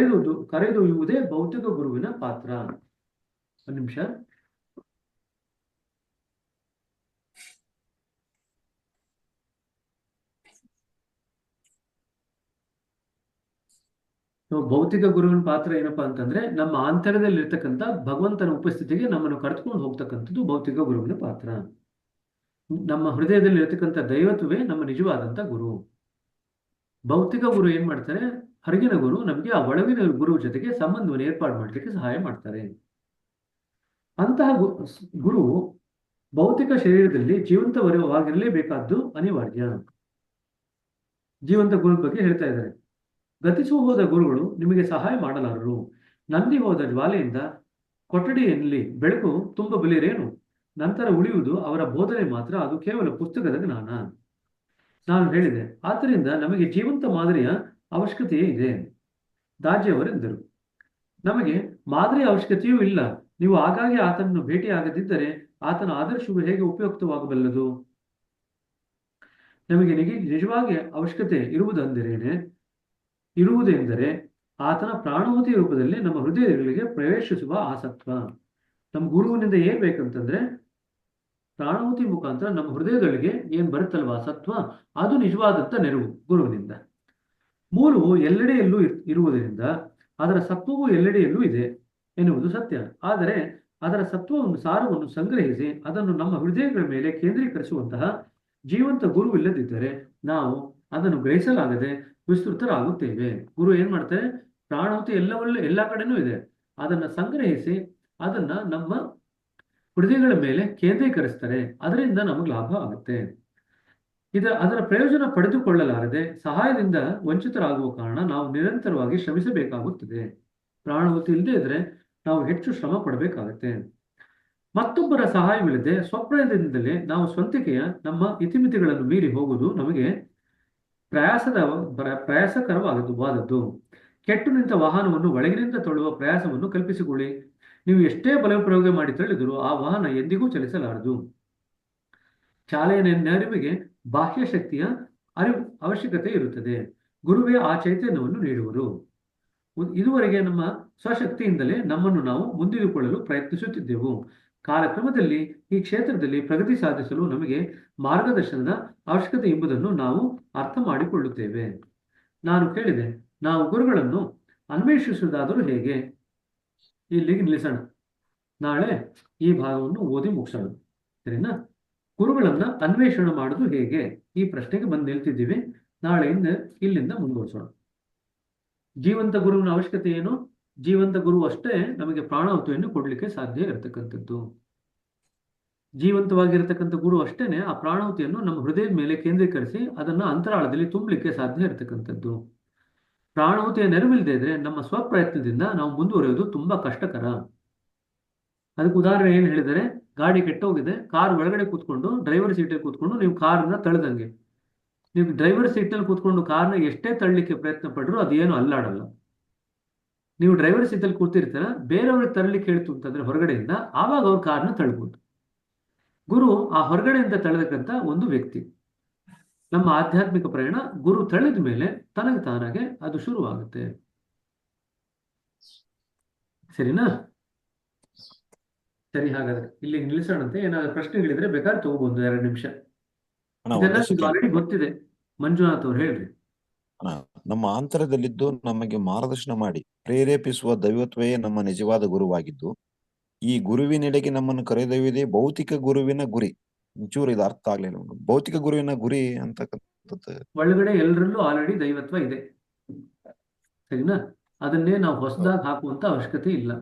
ಕರೆದೊಯ್ಯುವುದೇ ಭೌತಿಕ ಗುರುವಿನ ಪಾತ್ರ. ಒಂದು ನಿಮಿಷ. ಭೌತಿಕ ಗುರುವಿನ ಪಾತ್ರ ಏನಪ್ಪಾ ಅಂತಂದ್ರೆ ನಮ್ಮ ಆಂತರ್ಯದಲ್ಲಿ ಇರ್ತಕ್ಕಂಥ ಭಗವಂತನ ಉಪಸ್ಥಿತಿಗೆ ನಮ್ಮನ್ನು ಕರೆದುಕೊಂಡು ಹೋಗ್ತಕ್ಕಂಥದ್ದು ಭೌತಿಕ ಗುರುವಿನ ಪಾತ್ರ. ನಮ್ಮ ಹೃದಯದಲ್ಲಿ ಇರ್ತಕ್ಕಂಥ ದೈವತ್ವವೇ ನಮ್ಮ ನಿಜವಾದಂಥ ಗುರು. ಭೌತಿಕ ಗುರು ಏನ್ ಮಾಡ್ತಾರೆ? ಹೊರಗಿನ ಗುರು ನಮಗೆ ಆ ಒಳಗಿನ ಗುರು ಜೊತೆಗೆ ಸಂಬಂಧವನ್ನು ಏರ್ಪಾಡು ಮಾಡಲಿಕ್ಕೆ ಸಹಾಯ ಮಾಡ್ತಾರೆ. ಅಂತಹ ಗುರು ಭೌತಿಕ ಶರೀರದಲ್ಲಿ ಜೀವಂತವಾಗಿರಲೇಬೇಕಾದ್ದು ಅನಿವಾರ್ಯ. ಜೀವಂತ ಗುರು ಬಗ್ಗೆ ಹೇಳ್ತಾ ಇದ್ದಾರೆ. ಗತಿಸಿ ಹೋದ ಗುರುಗಳು ನಿಮಗೆ ಸಹಾಯ ಮಾಡಲಾರರು. ನಂದಿ ಹೋದ ಜ್ವಾಲೆಯಿಂದ ಕೊಠಡಿಯಲ್ಲಿ ಬೆಳಕು ತುಂಬಬಲ್ಲಿರೇನು? ನಂತರ ಉಳಿಯುವುದು ಅವರ ಬೋಧನೆ ಮಾತ್ರ, ಅದು ಕೇವಲ ಪುಸ್ತಕದ ಜ್ಞಾನ. ನಾನು ಹೇಳಿದೆ, ಆದ್ದರಿಂದ ನಮಗೆ ಜೀವಂತ ಮಾದರಿಯ ಅವಶ್ಯಕತೆಯೇ ಇದೆ. ದಾಜಿಯವರೆಂದರು, ನಮಗೆ ಮಾದರಿಯ ಅವಶ್ಯಕತೆಯೂ ಇಲ್ಲ. ನೀವು ಆಗಾಗ್ಗೆ ಆತನನ್ನು ಭೇಟಿಯಾಗದಿದ್ದರೆ ಆತನ ಆದರ್ಶವು ಹೇಗೆ ಉಪಯುಕ್ತವಾಗಬಲ್ಲದು? ನಮಗೆ ನಿಜವಾಗಿ ಅವಶ್ಯಕತೆ ಇರುವುದೆಂದರೆ ಆತನ ಪ್ರಾಣಹುತಿ ರೂಪದಲ್ಲಿ ನಮ್ಮ ಹೃದಯಗಳಿಗೆ ಪ್ರವೇಶಿಸುವ ಆಸಕ್ತ. ನಮ್ಮ ಗುರುವಿನಿಂದ ಏನ್ ಬೇಕಂತಂದ್ರೆ ಪ್ರಾಣಹುತಿ ಮುಖಾಂತರ ನಮ್ಮ ಹೃದಯಗಳಿಗೆ ಏನ್ ಬರುತ್ತಲ್ವಾ ಸತ್ವ, ಅದು ನಿಜವಾದಂತ ನೆರವು ಗುರುವಿನಿಂದ. ಮೂಲವು ಎಲ್ಲೆಡೆಯಲ್ಲೂ ಇರುವುದರಿಂದ ಅದರ ಸತ್ವವು ಎಲ್ಲೆಡೆಯಲ್ಲೂ ಇದೆ ಎನ್ನುವುದು ಸತ್ಯ. ಆದರೆ ಅದರ ಸತ್ವವನ್ನು ಸಾರವನ್ನು ಸಂಗ್ರಹಿಸಿ ಅದನ್ನು ನಮ್ಮ ಹೃದಯಗಳ ಮೇಲೆ ಕೇಂದ್ರೀಕರಿಸುವಂತಹ ಜೀವಂತ ಗುರುವಿಲ್ಲದಿದ್ದರೆ ನಾವು ಅದನ್ನು ಗ್ರಹಿಸಲಾಗದೆ ವಿಸ್ತೃತರಾಗುತ್ತೇವೆ. ಗುರು ಏನ್ ಮಾಡ್ತಾರೆ? ಪ್ರಾಣಹುತಿ ಎಲ್ಲ ಕಡೆನೂ ಇದೆ, ಅದನ್ನ ಸಂಗ್ರಹಿಸಿ ಅದನ್ನ ನಮ್ಮ ಹೃದಯಗಳ ಮೇಲೆ ಕೇಂದ್ರೀಕರಿಸ್ತಾರೆ. ಅದರಿಂದ ನಮಗೆ ಲಾಭ ಆಗುತ್ತೆ. ಅದರ ಪ್ರಯೋಜನ ಪಡೆದುಕೊಳ್ಳಲಾರದೆ ಸಹಾಯದಿಂದ ವಂಚಿತರಾಗುವ ಕಾರಣ ನಾವು ನಿರಂತರವಾಗಿ ಶ್ರಮಿಸಬೇಕಾಗುತ್ತದೆ. ಪ್ರಾಣಹುತಿ ಇಲ್ಲದೆ ಇದ್ರೆ ನಾವು ಹೆಚ್ಚು ಶ್ರಮ ಪಡಬೇಕಾಗತ್ತೆ. ಮತ್ತೊಬ್ಬರ ಸಹಾಯವಿಲ್ಲದೆ ಸ್ವಪ್ರಯತ್ನದಿಂದಲೇ ನಾವು ಸ್ವಂತಿಕೆಯ ನಮ್ಮ ಇತಿಮಿತಿಗಳನ್ನು ಮೀರಿ ಹೋಗುವುದು ನಮಗೆ ಪ್ರಯಾಸಕರವಾದದ್ದು. ಕೆಟ್ಟು ನಿಂತ ವಾಹನವನ್ನು ಒಳಗಿನಿಂದ ತೊಳುವ ಪ್ರಯಾಸವನ್ನು ಕಲ್ಪಿಸಿಕೊಳ್ಳಿ. ನೀವು ಎಷ್ಟೇ ಬಲಪ್ರಯೋಗ ಮಾಡಿ ತಳ್ಳಿದರೂ ಆ ವಾಹನ ಎಂದಿಗೂ ಚಲಿಸಲಾರದು. ಚಾಲನೆಯ ನೆರವಿಗೆ ಬಾಹ್ಯ ಶಕ್ತಿಯ ಅವಶ್ಯಕತೆ ಇರುತ್ತದೆ. ಗುರುವೇ ಆ ಚೈತನ್ಯವನ್ನು ನೀಡುವರು. ಇದುವರೆಗೆ ನಮ್ಮ ಸ್ವಶಕ್ತಿಯಿಂದಲೇ ನಮ್ಮನ್ನು ನಾವು ಮುಂದಿಟ್ಟುಕೊಳ್ಳಲು ಪ್ರಯತ್ನಿಸುತ್ತಿದ್ದೆವು. ಕಾಲಕ್ರಮದಲ್ಲಿ ಈ ಕ್ಷೇತ್ರದಲ್ಲಿ ಪ್ರಗತಿ ಸಾಧಿಸಲು ನಮಗೆ ಮಾರ್ಗದರ್ಶನದ ಅವಶ್ಯಕತೆ ಎಂಬುದನ್ನು ನಾವು ಅರ್ಥ ಮಾಡಿಕೊಳ್ಳುತ್ತೇವೆ. ನಾನು ಕೇಳಿದೆ, ನಾವು ಗುರುಗಳನ್ನು ಅನ್ವೇಷಿಸುವುದಾದರೂ ಹೇಗೆ? ಇಲ್ಲಿಗೆ ನಿಲ್ಲಿಸೋಣ. ನಾಳೆ ಈ ಭಾಗವನ್ನು ಓದಿ ಮುಗಿಸೋಣ, ಸರಿನಾ? ಗುರುಗಳನ್ನ ಅನ್ವೇಷಣೆ ಮಾಡೋದು ಹೇಗೆ, ಈ ಪ್ರಶ್ನೆಗೆ ಬಂದು ನಿಲ್ತಿದ್ದೀವಿ. ನಾಳೆಯಿಂದ ಇಲ್ಲಿಂದ ಮುಂದುವರಿಸೋಣ. ಜೀವಂತ ಗುರುವಿನ ಅವಶ್ಯಕತೆ ಏನು? ಜೀವಂತ ಗುರು ಅಷ್ಟೇ ನಮಗೆ ಪ್ರಾಣಹುತಿಯನ್ನು ಕೊಡ್ಲಿಕ್ಕೆ ಸಾಧ್ಯ ಇರತಕ್ಕಂಥದ್ದು. ಜೀವಂತವಾಗಿರತಕ್ಕಂಥ ಗುರು ಅಷ್ಟೇನೆ ಆ ಪ್ರಾಣಹುತಿಯನ್ನು ನಮ್ಮ ಹೃದಯದ ಮೇಲೆ ಕೇಂದ್ರೀಕರಿಸಿ ಅದನ್ನ ಅಂತರಾಳದಲ್ಲಿ ತುಂಬಲಿಕ್ಕೆ ಸಾಧ್ಯ ಇರತಕ್ಕಂಥದ್ದು. ಪ್ರಾಣಹುತಿಯ ನೆರವಿಲ್ಲದೆ ಇದ್ರೆ ನಮ್ಮ ಸ್ವಪ್ರಯತ್ನದಿಂದ ನಾವು ಮುಂದುವರಿಯೋದು ತುಂಬಾ ಕಷ್ಟಕರ. ಅದಕ್ಕೆ ಉದಾಹರಣೆ ಏನು ಹೇಳಿದರೆ, ಗಾಡಿ ಕೆಟ್ಟೋಗಿದೆ, ಕಾರ್ ಒಳಗಡೆ ಕೂತ್ಕೊಂಡು ಡ್ರೈವರ್ ಸೀಟಲ್ಲಿ ಕೂತ್ಕೊಂಡು ನೀವು ಕಾರನ್ನ ತಳ್ದಂಗೆ. ನೀವು ಡ್ರೈವರ್ ಸೀಟ್ನಲ್ಲಿ ಕೂತ್ಕೊಂಡು ಕಾರ್ನ ಎಷ್ಟೇ ತಳ್ಳಲಿಕ್ಕೆ ಪ್ರಯತ್ನ ಪಡ್ರು ಅದೇನು ಅಲ್ಲಾಡಲ್ಲ. ನೀವು ಡ್ರೈವರ್ ಸೀಟಲ್ಲಿ ಕೂತಿರ್ತೀರ, ಬೇರೆಯವ್ರಿಗೆ ತರಲಿಕ್ಕೆ ಹೇಳ್ತು ಅಂತಂದ್ರೆ ಹೊರಗಡೆಯಿಂದ, ಆವಾಗ ಅವ್ರ ಕಾರ್ನ ತಳ್ಬೋದು. ಗುರು ಆ ಹೊರಗಡೆಯಿಂದ ತಳ್ಳತಕ್ಕಂಥ ಒಂದು ವ್ಯಕ್ತಿ. ನಮ್ಮ ಆಧ್ಯಾತ್ಮಿಕ ಪ್ರಯಾಣ ಗುರು ತಳ್ಳಿದ ಮೇಲೆ ತನಗೆ ತಾನಾಗೆ ಅದು ಶುರುವಾಗುತ್ತೆ. ಸರಿನಾ? ಸರಿ, ಹಾಗಾದ್ರೆ ಇಲ್ಲಿ ನಿಲ್ಲಿಸೋಣಂತೆ. ಏನಾದ್ರು ಪ್ರಶ್ನೆಗಳಿದ್ರೆ ಬೇಕಾದ್ರೆ ತಗೋಬಹುದು, 2 ನಿಮಿಷ. ಇದೆಲ್ಲ ಆಲ್ರೆಡಿ ಗೊತ್ತಿದೆ. ಮಂಜುನಾಥ್ ಅವ್ರು ಹೇಳ್ರಿ. ನಮ್ಮ ಅಂತರದಲ್ಲಿದ್ದು ನಮಗೆ ಮಾರ್ಗದರ್ಶನ ಮಾಡಿ ಪ್ರೇರೇಪಿಸುವ ದೈವತ್ವವೇ ನಮ್ಮ ನಿಜವಾದ ಗುರುವಾಗಿದ್ದು, ಈ ಗುರುವಿನೆಡೆಗೆ ನಮ್ಮನ್ನು ಕರೆದೊಯ್ಯುವುದೇ ಭೌತಿಕ ಗುರುವಿನ ಗುರಿ. ಒಂಚೂರು ಇದು ಅರ್ಥ ಆಗ್ಲಿಲ್ಲ. ಭೌತಿಕ ಗುರುವಿನ ಗುರಿ ಅಂತಕ್ಕಂಥದ್ದು ಒಳಗಡೆ ಎಲ್ಲರಲ್ಲೂ ಆಲ್ರೆಡಿ ದೈವತ್ವ ಇದೆ, ಸರಿನಾ? ಅದನ್ನೇ ನಾವು ಹೊಸದಾಗಿ ಹಾಕುವಂತ ಅವಶ್ಯಕತೆ ಇಲ್ಲ.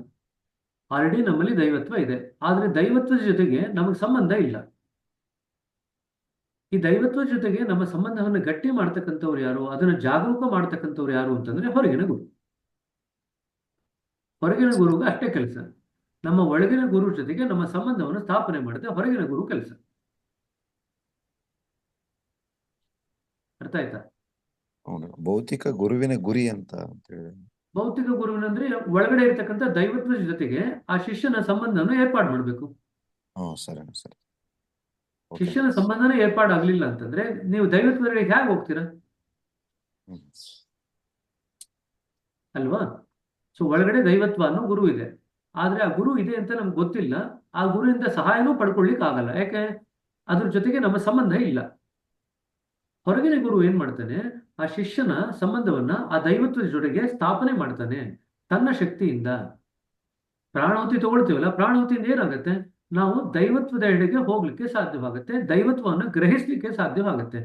ಆಲ್ರೆಡಿ ನಮ್ಮಲ್ಲಿ ದೈವತ್ವ ಇದೆ. ಆದ್ರೆ ದೈವತ್ವದ ಜೊತೆಗೆ ನಮಗೆ ಸಂಬಂಧ ಇಲ್ಲ. ಈ ದೈವತ್ವದ ಜೊತೆಗೆ ನಮ್ಮ ಸಂಬಂಧವನ್ನು ಗಟ್ಟಿ ಮಾಡ್ತಕ್ಕಂಥವ್ರು ಯಾರು, ಅದನ್ನ ಜಾಗರೂಕ ಮಾಡ್ತಕ್ಕಂಥವ್ರು ಯಾರು ಅಂತಂದ್ರೆ ಹೊರಗಿನ ಗುರು. ಹೊರಗಿನ ಗುರುಗೆ ಅಷ್ಟೇ ಕೆಲಸ. ನಮ್ಮ ಒಳಗಿನ ಗುರು ಜೊತೆಗೆ ನಮ್ಮ ಸಂಬಂಧವನ್ನು ಸ್ಥಾಪನೆ ಮಾಡುತ್ತೆ ಹೊರಗಿನ ಗುರು ಕೆಲಸ. ಅರ್ಥ ಆಯ್ತಾ? ಭೌತಿಕ ಗುರುವಿನ ಗುರಿ ಅಂತ ಹೇಳಿ. ಭೌತಿಕ ಗುರುವಿನಂದ್ರೆ ಒಳಗಡೆ ಇರ್ತಕ್ಕಂಥ ದೈವತ್ವದ ಜೊತೆಗೆ ಆ ಶಿಷ್ಯನ ಸಂಬಂಧವನ್ನು ಏರ್ಪಾಡು ಮಾಡಬೇಕು. ಸರಿ ಸರಿ. ಶಿಷ್ಯನ ಸಂಬಂಧನೇ ಏರ್ಪಾಡಾಗ್ಲಿಲ್ಲ ಅಂತಂದ್ರೆ ನೀವು ದೈವತ್ವಗಳಿಗೆ ಹೇಗೆ ಹೋಗ್ತೀರಾ ಅಲ್ವಾ? ಸೊ ಒಳಗಡೆ ದೈವತ್ವ ಅನ್ನೋ ಗುರು ಇದೆ. ಆದ್ರೆ ಆ ಗುರು ಇದೆ ಅಂತ ನಮ್ಗೆ ಗೊತ್ತಿಲ್ಲ. ಆ ಗುರುವಿಂದ ಸಹಾಯನೂ ಪಡ್ಕೊಳ್ಲಿಕ್ಕೆ ಆಗಲ್ಲ. ಯಾಕೆ? ಅದ್ರ ಜೊತೆಗೆ ನಮ್ಮ ಸಂಬಂಧ ಇಲ್ಲ. ಹೊರಗಿನ ಗುರು ಏನ್ ಮಾಡ್ತಾನೆ? ಆ ಶಿಷ್ಯನ ಸಂಬಂಧವನ್ನ ಆ ದೈವತ್ವದ ಜೊತೆಗೆ ಸ್ಥಾಪನೆ ಮಾಡ್ತಾನೆ ತನ್ನ ಶಕ್ತಿಯಿಂದ. ಪ್ರಾಣಹುತಿ ತಗೊಳ್ತೀವಲ್ಲ, ಪ್ರಾಣಹುತಿಯಿಂದ ಏನಾಗುತ್ತೆ? ನಾವು ದೈವತ್ವದ ಎಡೆಗೆ ಹೋಗ್ಲಿಕ್ಕೆ ಸಾಧ್ಯವಾಗುತ್ತೆ, ದೈವತ್ವವನ್ನು ಗ್ರಹಿಸ್ಲಿಕ್ಕೆ ಸಾಧ್ಯವಾಗುತ್ತೆ.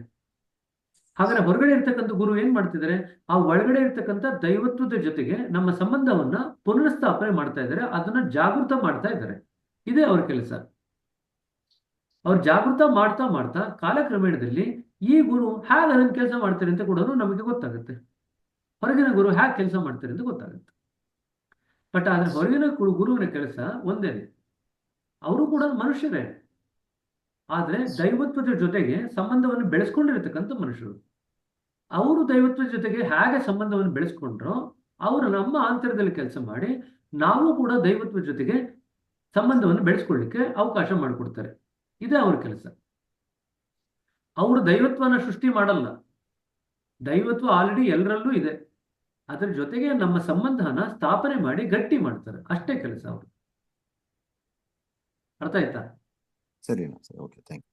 ಹಾಗಾದ್ರೆ ಹೊರಗಡೆ ಇರ್ತಕ್ಕಂಥ ಗುರು ಏನ್ ಮಾಡ್ತಿದ್ದಾರೆ? ಆ ಒಳಗಡೆ ಇರ್ತಕ್ಕಂಥ ದೈವತ್ವದ ಜೊತೆಗೆ ನಮ್ಮ ಸಂಬಂಧವನ್ನ ಪುನರ್ಸ್ಥಾಪನೆ ಮಾಡ್ತಾ ಇದ್ದಾರೆ, ಅದನ್ನ ಜಾಗೃತ ಮಾಡ್ತಾ ಇದ್ದಾರೆ. ಇದೇ ಅವ್ರ ಕೆಲಸ. ಅವ್ರು ಜಾಗೃತ ಮಾಡ್ತಾ ಮಾಡ್ತಾ ಕಾಲಕ್ರಮೇಣದಲ್ಲಿ ಈ ಗುರು ಹೇಗೆ ಅದನ್ನು ಕೆಲಸ ಮಾಡ್ತಾರೆ ಅಂತ ಕೂಡ ನಮಗೆ ಗೊತ್ತಾಗುತ್ತೆ. ಹೊರಗಿನ ಗುರು ಹೇಗೆ ಕೆಲಸ ಮಾಡ್ತಾರೆ ಅಂತ ಗೊತ್ತಾಗುತ್ತೆ. ಬಟ್ ಆದ್ರೆ ಹೊರಗಿನ ಗುರುವಿನ ಕೆಲಸ ಒಂದೇನೆ, ಅವರು ಕೂಡ ಮನುಷ್ಯರೇ, ಆದ್ರೆ ದೈವತ್ವದ ಜೊತೆಗೆ ಸಂಬಂಧವನ್ನು ಬೆಳೆಸ್ಕೊಂಡಿರ್ತಕ್ಕಂಥ ಮನುಷ್ಯರು. ಅವರು ದೈವತ್ವದ ಜೊತೆಗೆ ಹೇಗೆ ಸಂಬಂಧವನ್ನು ಬೆಳೆಸ್ಕೊಂಡ್ರೋ ಅವರು ನಮ್ಮ ಅಂತರದಲ್ಲಿ ಕೆಲಸ ಮಾಡಿ ನಾವು ಕೂಡ ದೈವತ್ವದ ಜೊತೆಗೆ ಸಂಬಂಧವನ್ನು ಬೆಳೆಸ್ಕೊಳ್ಳಿಕ್ಕೆ ಅವಕಾಶ ಮಾಡಿಕೊಡ್ತಾರೆ. ಇದೇ ಅವ್ರ ಕೆಲಸ. ಅವರು ದೈವತ್ವನ ಸೃಷ್ಟಿ ಮಾಡಲ್ಲ. ದೈವತ್ವ ಆಲ್ರೆಡಿ ಎಲ್ಲರಲ್ಲೂ ಇದೆ. ಅದರ ಜೊತೆಗೆ ನಮ್ಮ ಸಂಬಂಧನ ಸ್ಥಾಪನೆ ಮಾಡಿ ಗಟ್ಟಿ ಮಾಡ್ತಾರೆ. ಅಷ್ಟೇ ಕೆಲಸ ಅವರು. ಅರ್ಥ ಆಯ್ತಾ? ಸರಿ ಸರಿ, ಓಕೆ, ಥ್ಯಾಂಕ್ ಯು.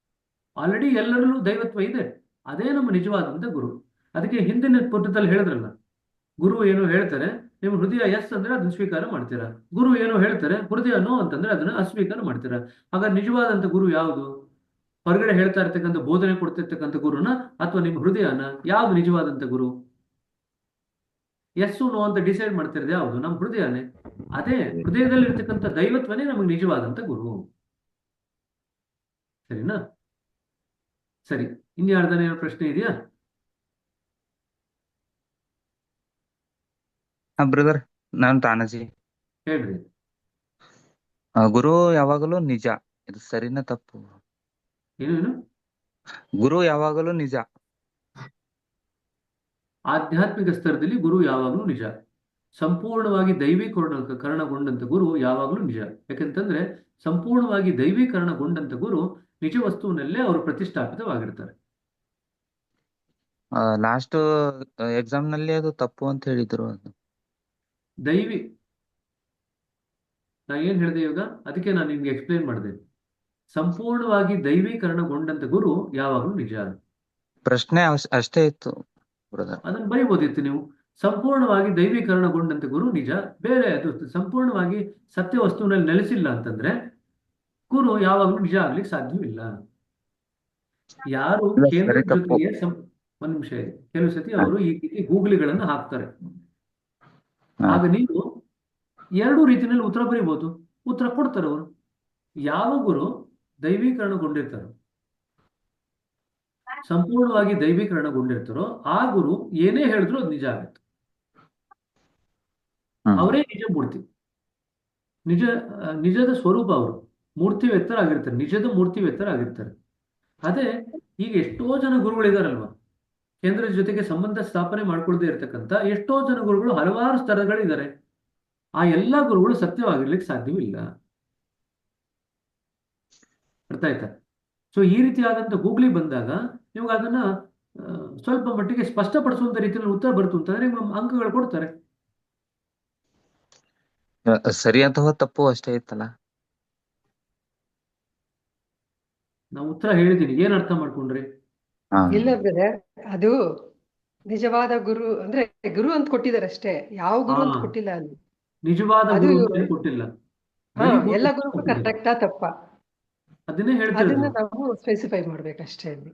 ಆಲ್ರೆಡಿ ಎಲ್ಲರಲ್ಲೂ ದೈವತ್ವ ಇದೆ. ಅದೇ ನಮ್ಮ ನಿಜವಾದಂತ ಗುರು. ಅದಕ್ಕೆ ಹಿಂದಿನ ಪುಟದಲ್ಲಿ ಹೇಳಿದ್ರಲ್ಲ, ಗುರು ಏನೋ ಹೇಳ್ತಾರೆ, ನಿಮ್ಮ ಹೃದಯ ಎಸ್ ಅಂದ್ರೆ ಅದನ್ನ ಸ್ವೀಕಾರ ಮಾಡ್ತೀರಾ. ಗುರು ಏನೋ ಹೇಳ್ತಾರೆ, ಹೃದಯ ನೋ ಅಂತಂದ್ರೆ ಅದನ್ನ ಅಸ್ವೀಕಾರ ಮಾಡ್ತೀರಾ. ಹಾಗಾದ್ರೆ ನಿಜವಾದಂತ ಗುರು ಯಾವುದು? ಹೊರಗಡೆ ಹೇಳ್ತಾ ಇರ್ತಕ್ಕಂಥ ಬೋಧನೆ ಕೊಡ್ತಿರ್ತಕ್ಕಂಥ ಗುರುನ ಅಥವಾ ನಿಮ್ಮ ಹೃದಯನ? ಯಾವ್ದು ನಿಜವಾದಂತ ಗುರು? ಎಸ್ ನೋ ಅಂತ ಡಿಸೈಡ್ ಮಾಡ್ತಿರೋದು ಯಾವುದು? ನಮ್ಮ ಹೃದಯನೇ. ಅದೇ ಹೃದಯದಲ್ಲಿ ಇರ್ತಕ್ಕಂಥ ದೈವತ್ವನೇ ನಮಗೆ ನಿಜವಾದಂತ ಗುರು. ಸರಿನಾ? ಸರಿ, ಇನ್ಯಾರ್ದನೇ ಪ್ರಶ್ನೆ ಇದೆಯಾ? ಬ್ರದರ್, ನಾನು ತಾನಾಜಿ. ಹೇಳ್ರಿ. ಗುರು ಯಾವಾಗಲೂ ನಿಜ, ಇದು ಸರಿನಾ ತಪ್ಪು? ಏನು? ಗುರು ಯಾವಾಗಲೂ ನಿಜ. ಆಧ್ಯಾತ್ಮಿಕ ಸ್ತರದಲ್ಲಿ ಗುರು ಯಾವಾಗಲೂ ನಿಜ. ಸಂಪೂರ್ಣವಾಗಿ ದೈವೀಕರಣಗೊಂಡಂತ ಗುರು ಯಾವಾಗಲೂ ನಿಜ. ಯಾಕಂತಂದ್ರೆ ಸಂಪೂರ್ಣವಾಗಿ ದೈವೀಕರಣಗೊಂಡಂತ ಗುರು ನಿಜ ವಸ್ತುವಿನಲ್ಲೇ ಅವರು ಪ್ರತಿಷ್ಠಾಪಿತವಾಗಿರ್ತಾರೆ. ಲಾಸ್ಟ್ ಎಕ್ಸಾಮ್ ನಲ್ಲಿ ಅದು ತಪ್ಪು ಅಂತ ಹೇಳಿದ್ರು. ಅದು ನಾ ಏನ್ ಹೇಳಿದೆ ಇವಾಗ? ಅದಕ್ಕೆ ನಾನು ನಿಮ್ಗೆ ಎಕ್ಸ್ಪ್ಲೇನ್ ಮಾಡಿದೆ. ಸಂಪೂರ್ಣವಾಗಿ ದೈವೀಕರಣಗೊಂಡಂತ ಗುರು ಯಾವಾಗಲೂ ನಿಜ. ಪ್ರಶ್ನೆ ಅಷ್ಟೇ ಇತ್ತು ಬ್ರದರ್. ಅದನ್ನ ಬರಿಬೋದಿತ್ತು ನೀವು. ಸಂಪೂರ್ಣವಾಗಿ ದೈವೀಕರಣಗೊಂಡಂತ ಗುರು ನಿಜ. ಬೇರೆ ಅದು ಸಂಪೂರ್ಣವಾಗಿ ಸತ್ಯ ವಸ್ತುವಿನಲ್ಲಿ ನೆಲೆಸಿಲ್ಲ ಅಂತಂದ್ರೆ ಗುರು ಯಾವಾಗಲೂ ನಿಜ ಆಗ್ಲಿಕ್ಕೆ ಸಾಧ್ಯವಿಲ್ಲ. ಯಾರು ಕೇಂದ್ರದ ಜೊತೆಗೆ ಒಂದ್ ನಿಮಿಷ ಇದೆ. ಕೆಲವು ಸತಿ ಅವರು ಈ ರೀತಿ ಗೂಗ್ಲಿಗಳನ್ನು ಹಾಕ್ತಾರೆ. ಆಗ ನೀವು ಎರಡೂ ರೀತಿಯಲ್ಲಿ ಉತ್ತರ ಬರೀಬಹುದು, ಉತ್ತರ ಕೊಡ್ತಾರೆ ಅವರು. ಯಾವ ಗುರು ದೈವೀಕರಣಗೊಂಡಿರ್ತಾರೋ, ಸಂಪೂರ್ಣವಾಗಿ ದೈವೀಕರಣಗೊಂಡಿರ್ತಾರೋ ಆ ಗುರು ಏನೇ ಹೇಳಿದ್ರು ಅದು ನಿಜ ಆಗುತ್ತೆ. ಅವರೇ ನಿಜ ಮೂರ್ತಿ, ನಿಜದ ಸ್ವರೂಪ. ಅವರು ಮೂರ್ತಿವೇತ್ತರಾಗಿರ್ತಾರೆ, ನಿಜದ ಮೂರ್ತಿವೇತ್ತರಾಗಿರ್ತಾರೆ. ಅದೇ ಈಗ ಎಷ್ಟೋ ಜನ ಗುರುಗಳಿದಾರಲ್ವಾ, ಕೇಂದ್ರದ ಜೊತೆಗೆ ಸಂಬಂಧ ಸ್ಥಾಪನೆ ಮಾಡ್ಕೊಳ್ದೇ ಇರ್ತಕ್ಕಂಥ ಎಷ್ಟೋ ಜನ ಗುರುಗಳು ಹಲವಾರು ಸ್ತರಗಳಿದ್ದಾರೆ. ಆ ಎಲ್ಲಾ ಗುರುಗಳು ಸತ್ಯವಾಗಿರ್ಲಿಕ್ಕೆ ಸಾಧ್ಯವಿಲ್ಲ. ಅರ್ಥ ಆಯ್ತಾ? ಸೊ ಈ ರೀತಿಯಾದಂತ ಗೂಗ್ಲಿ ಬಂದಾಗ ನಿಮ್ಗೆ ಅದನ್ನ ಸ್ವಲ್ಪ ಮಟ್ಟಿಗೆ ಸ್ಪಷ್ಟಪಡಿಸುವಂತ ರೀತಿಯಲ್ಲಿ ಉತ್ತರ ಬರ್ತು ಅಂತಂದ್ರೆ ನಿಮ್ಗೆ ಅಂಕಗಳು ಕೊಡ್ತಾರೆ. ಸರಿ ಅಥವಾ ತಪ್ಪು ಅಷ್ಟೇ ಇತ್ತಲ್ಲ. ನಾವು ಉತ್ತರ ಹೇಳಿದೀನಿ, ಏನ್ ಅರ್ಥ ಮಾಡ್ಕೊಂಡ್ರಿ? ಇಲ್ಲ ಬ್ರದರ್, ಅದು ನಿಜವಾದ ಗುರು ಅಂದ್ರೆ ಗುರು ಅಂತ ಕೊಟ್ಟಿದ್ದಾರೆ ಅಷ್ಟೇ, ಯಾವ ಗುರು ಅಂತ ಕೊಟ್ಟಿಲ್ಲ ಅಲ್ಲಿ. ನಿಜವಾದ ಅದು ಗುರು ಅಂತ ಕೊಟ್ಟಿಲ್ಲ. ಎಲ್ಲ ಗುರುಗಳು ಕರೆಕ್ಟಾ ತಪ್ಪಾ ಅದನ್ನೇ ಹೇಳ್ತಾ ಅದನ್ನ ಇರೋದು. ನಾವು ಸ್ಪೆಸಿಫೈ ಮಾಡ್ಬೇಕಷ್ಟೇ ಅಲ್ಲಿ.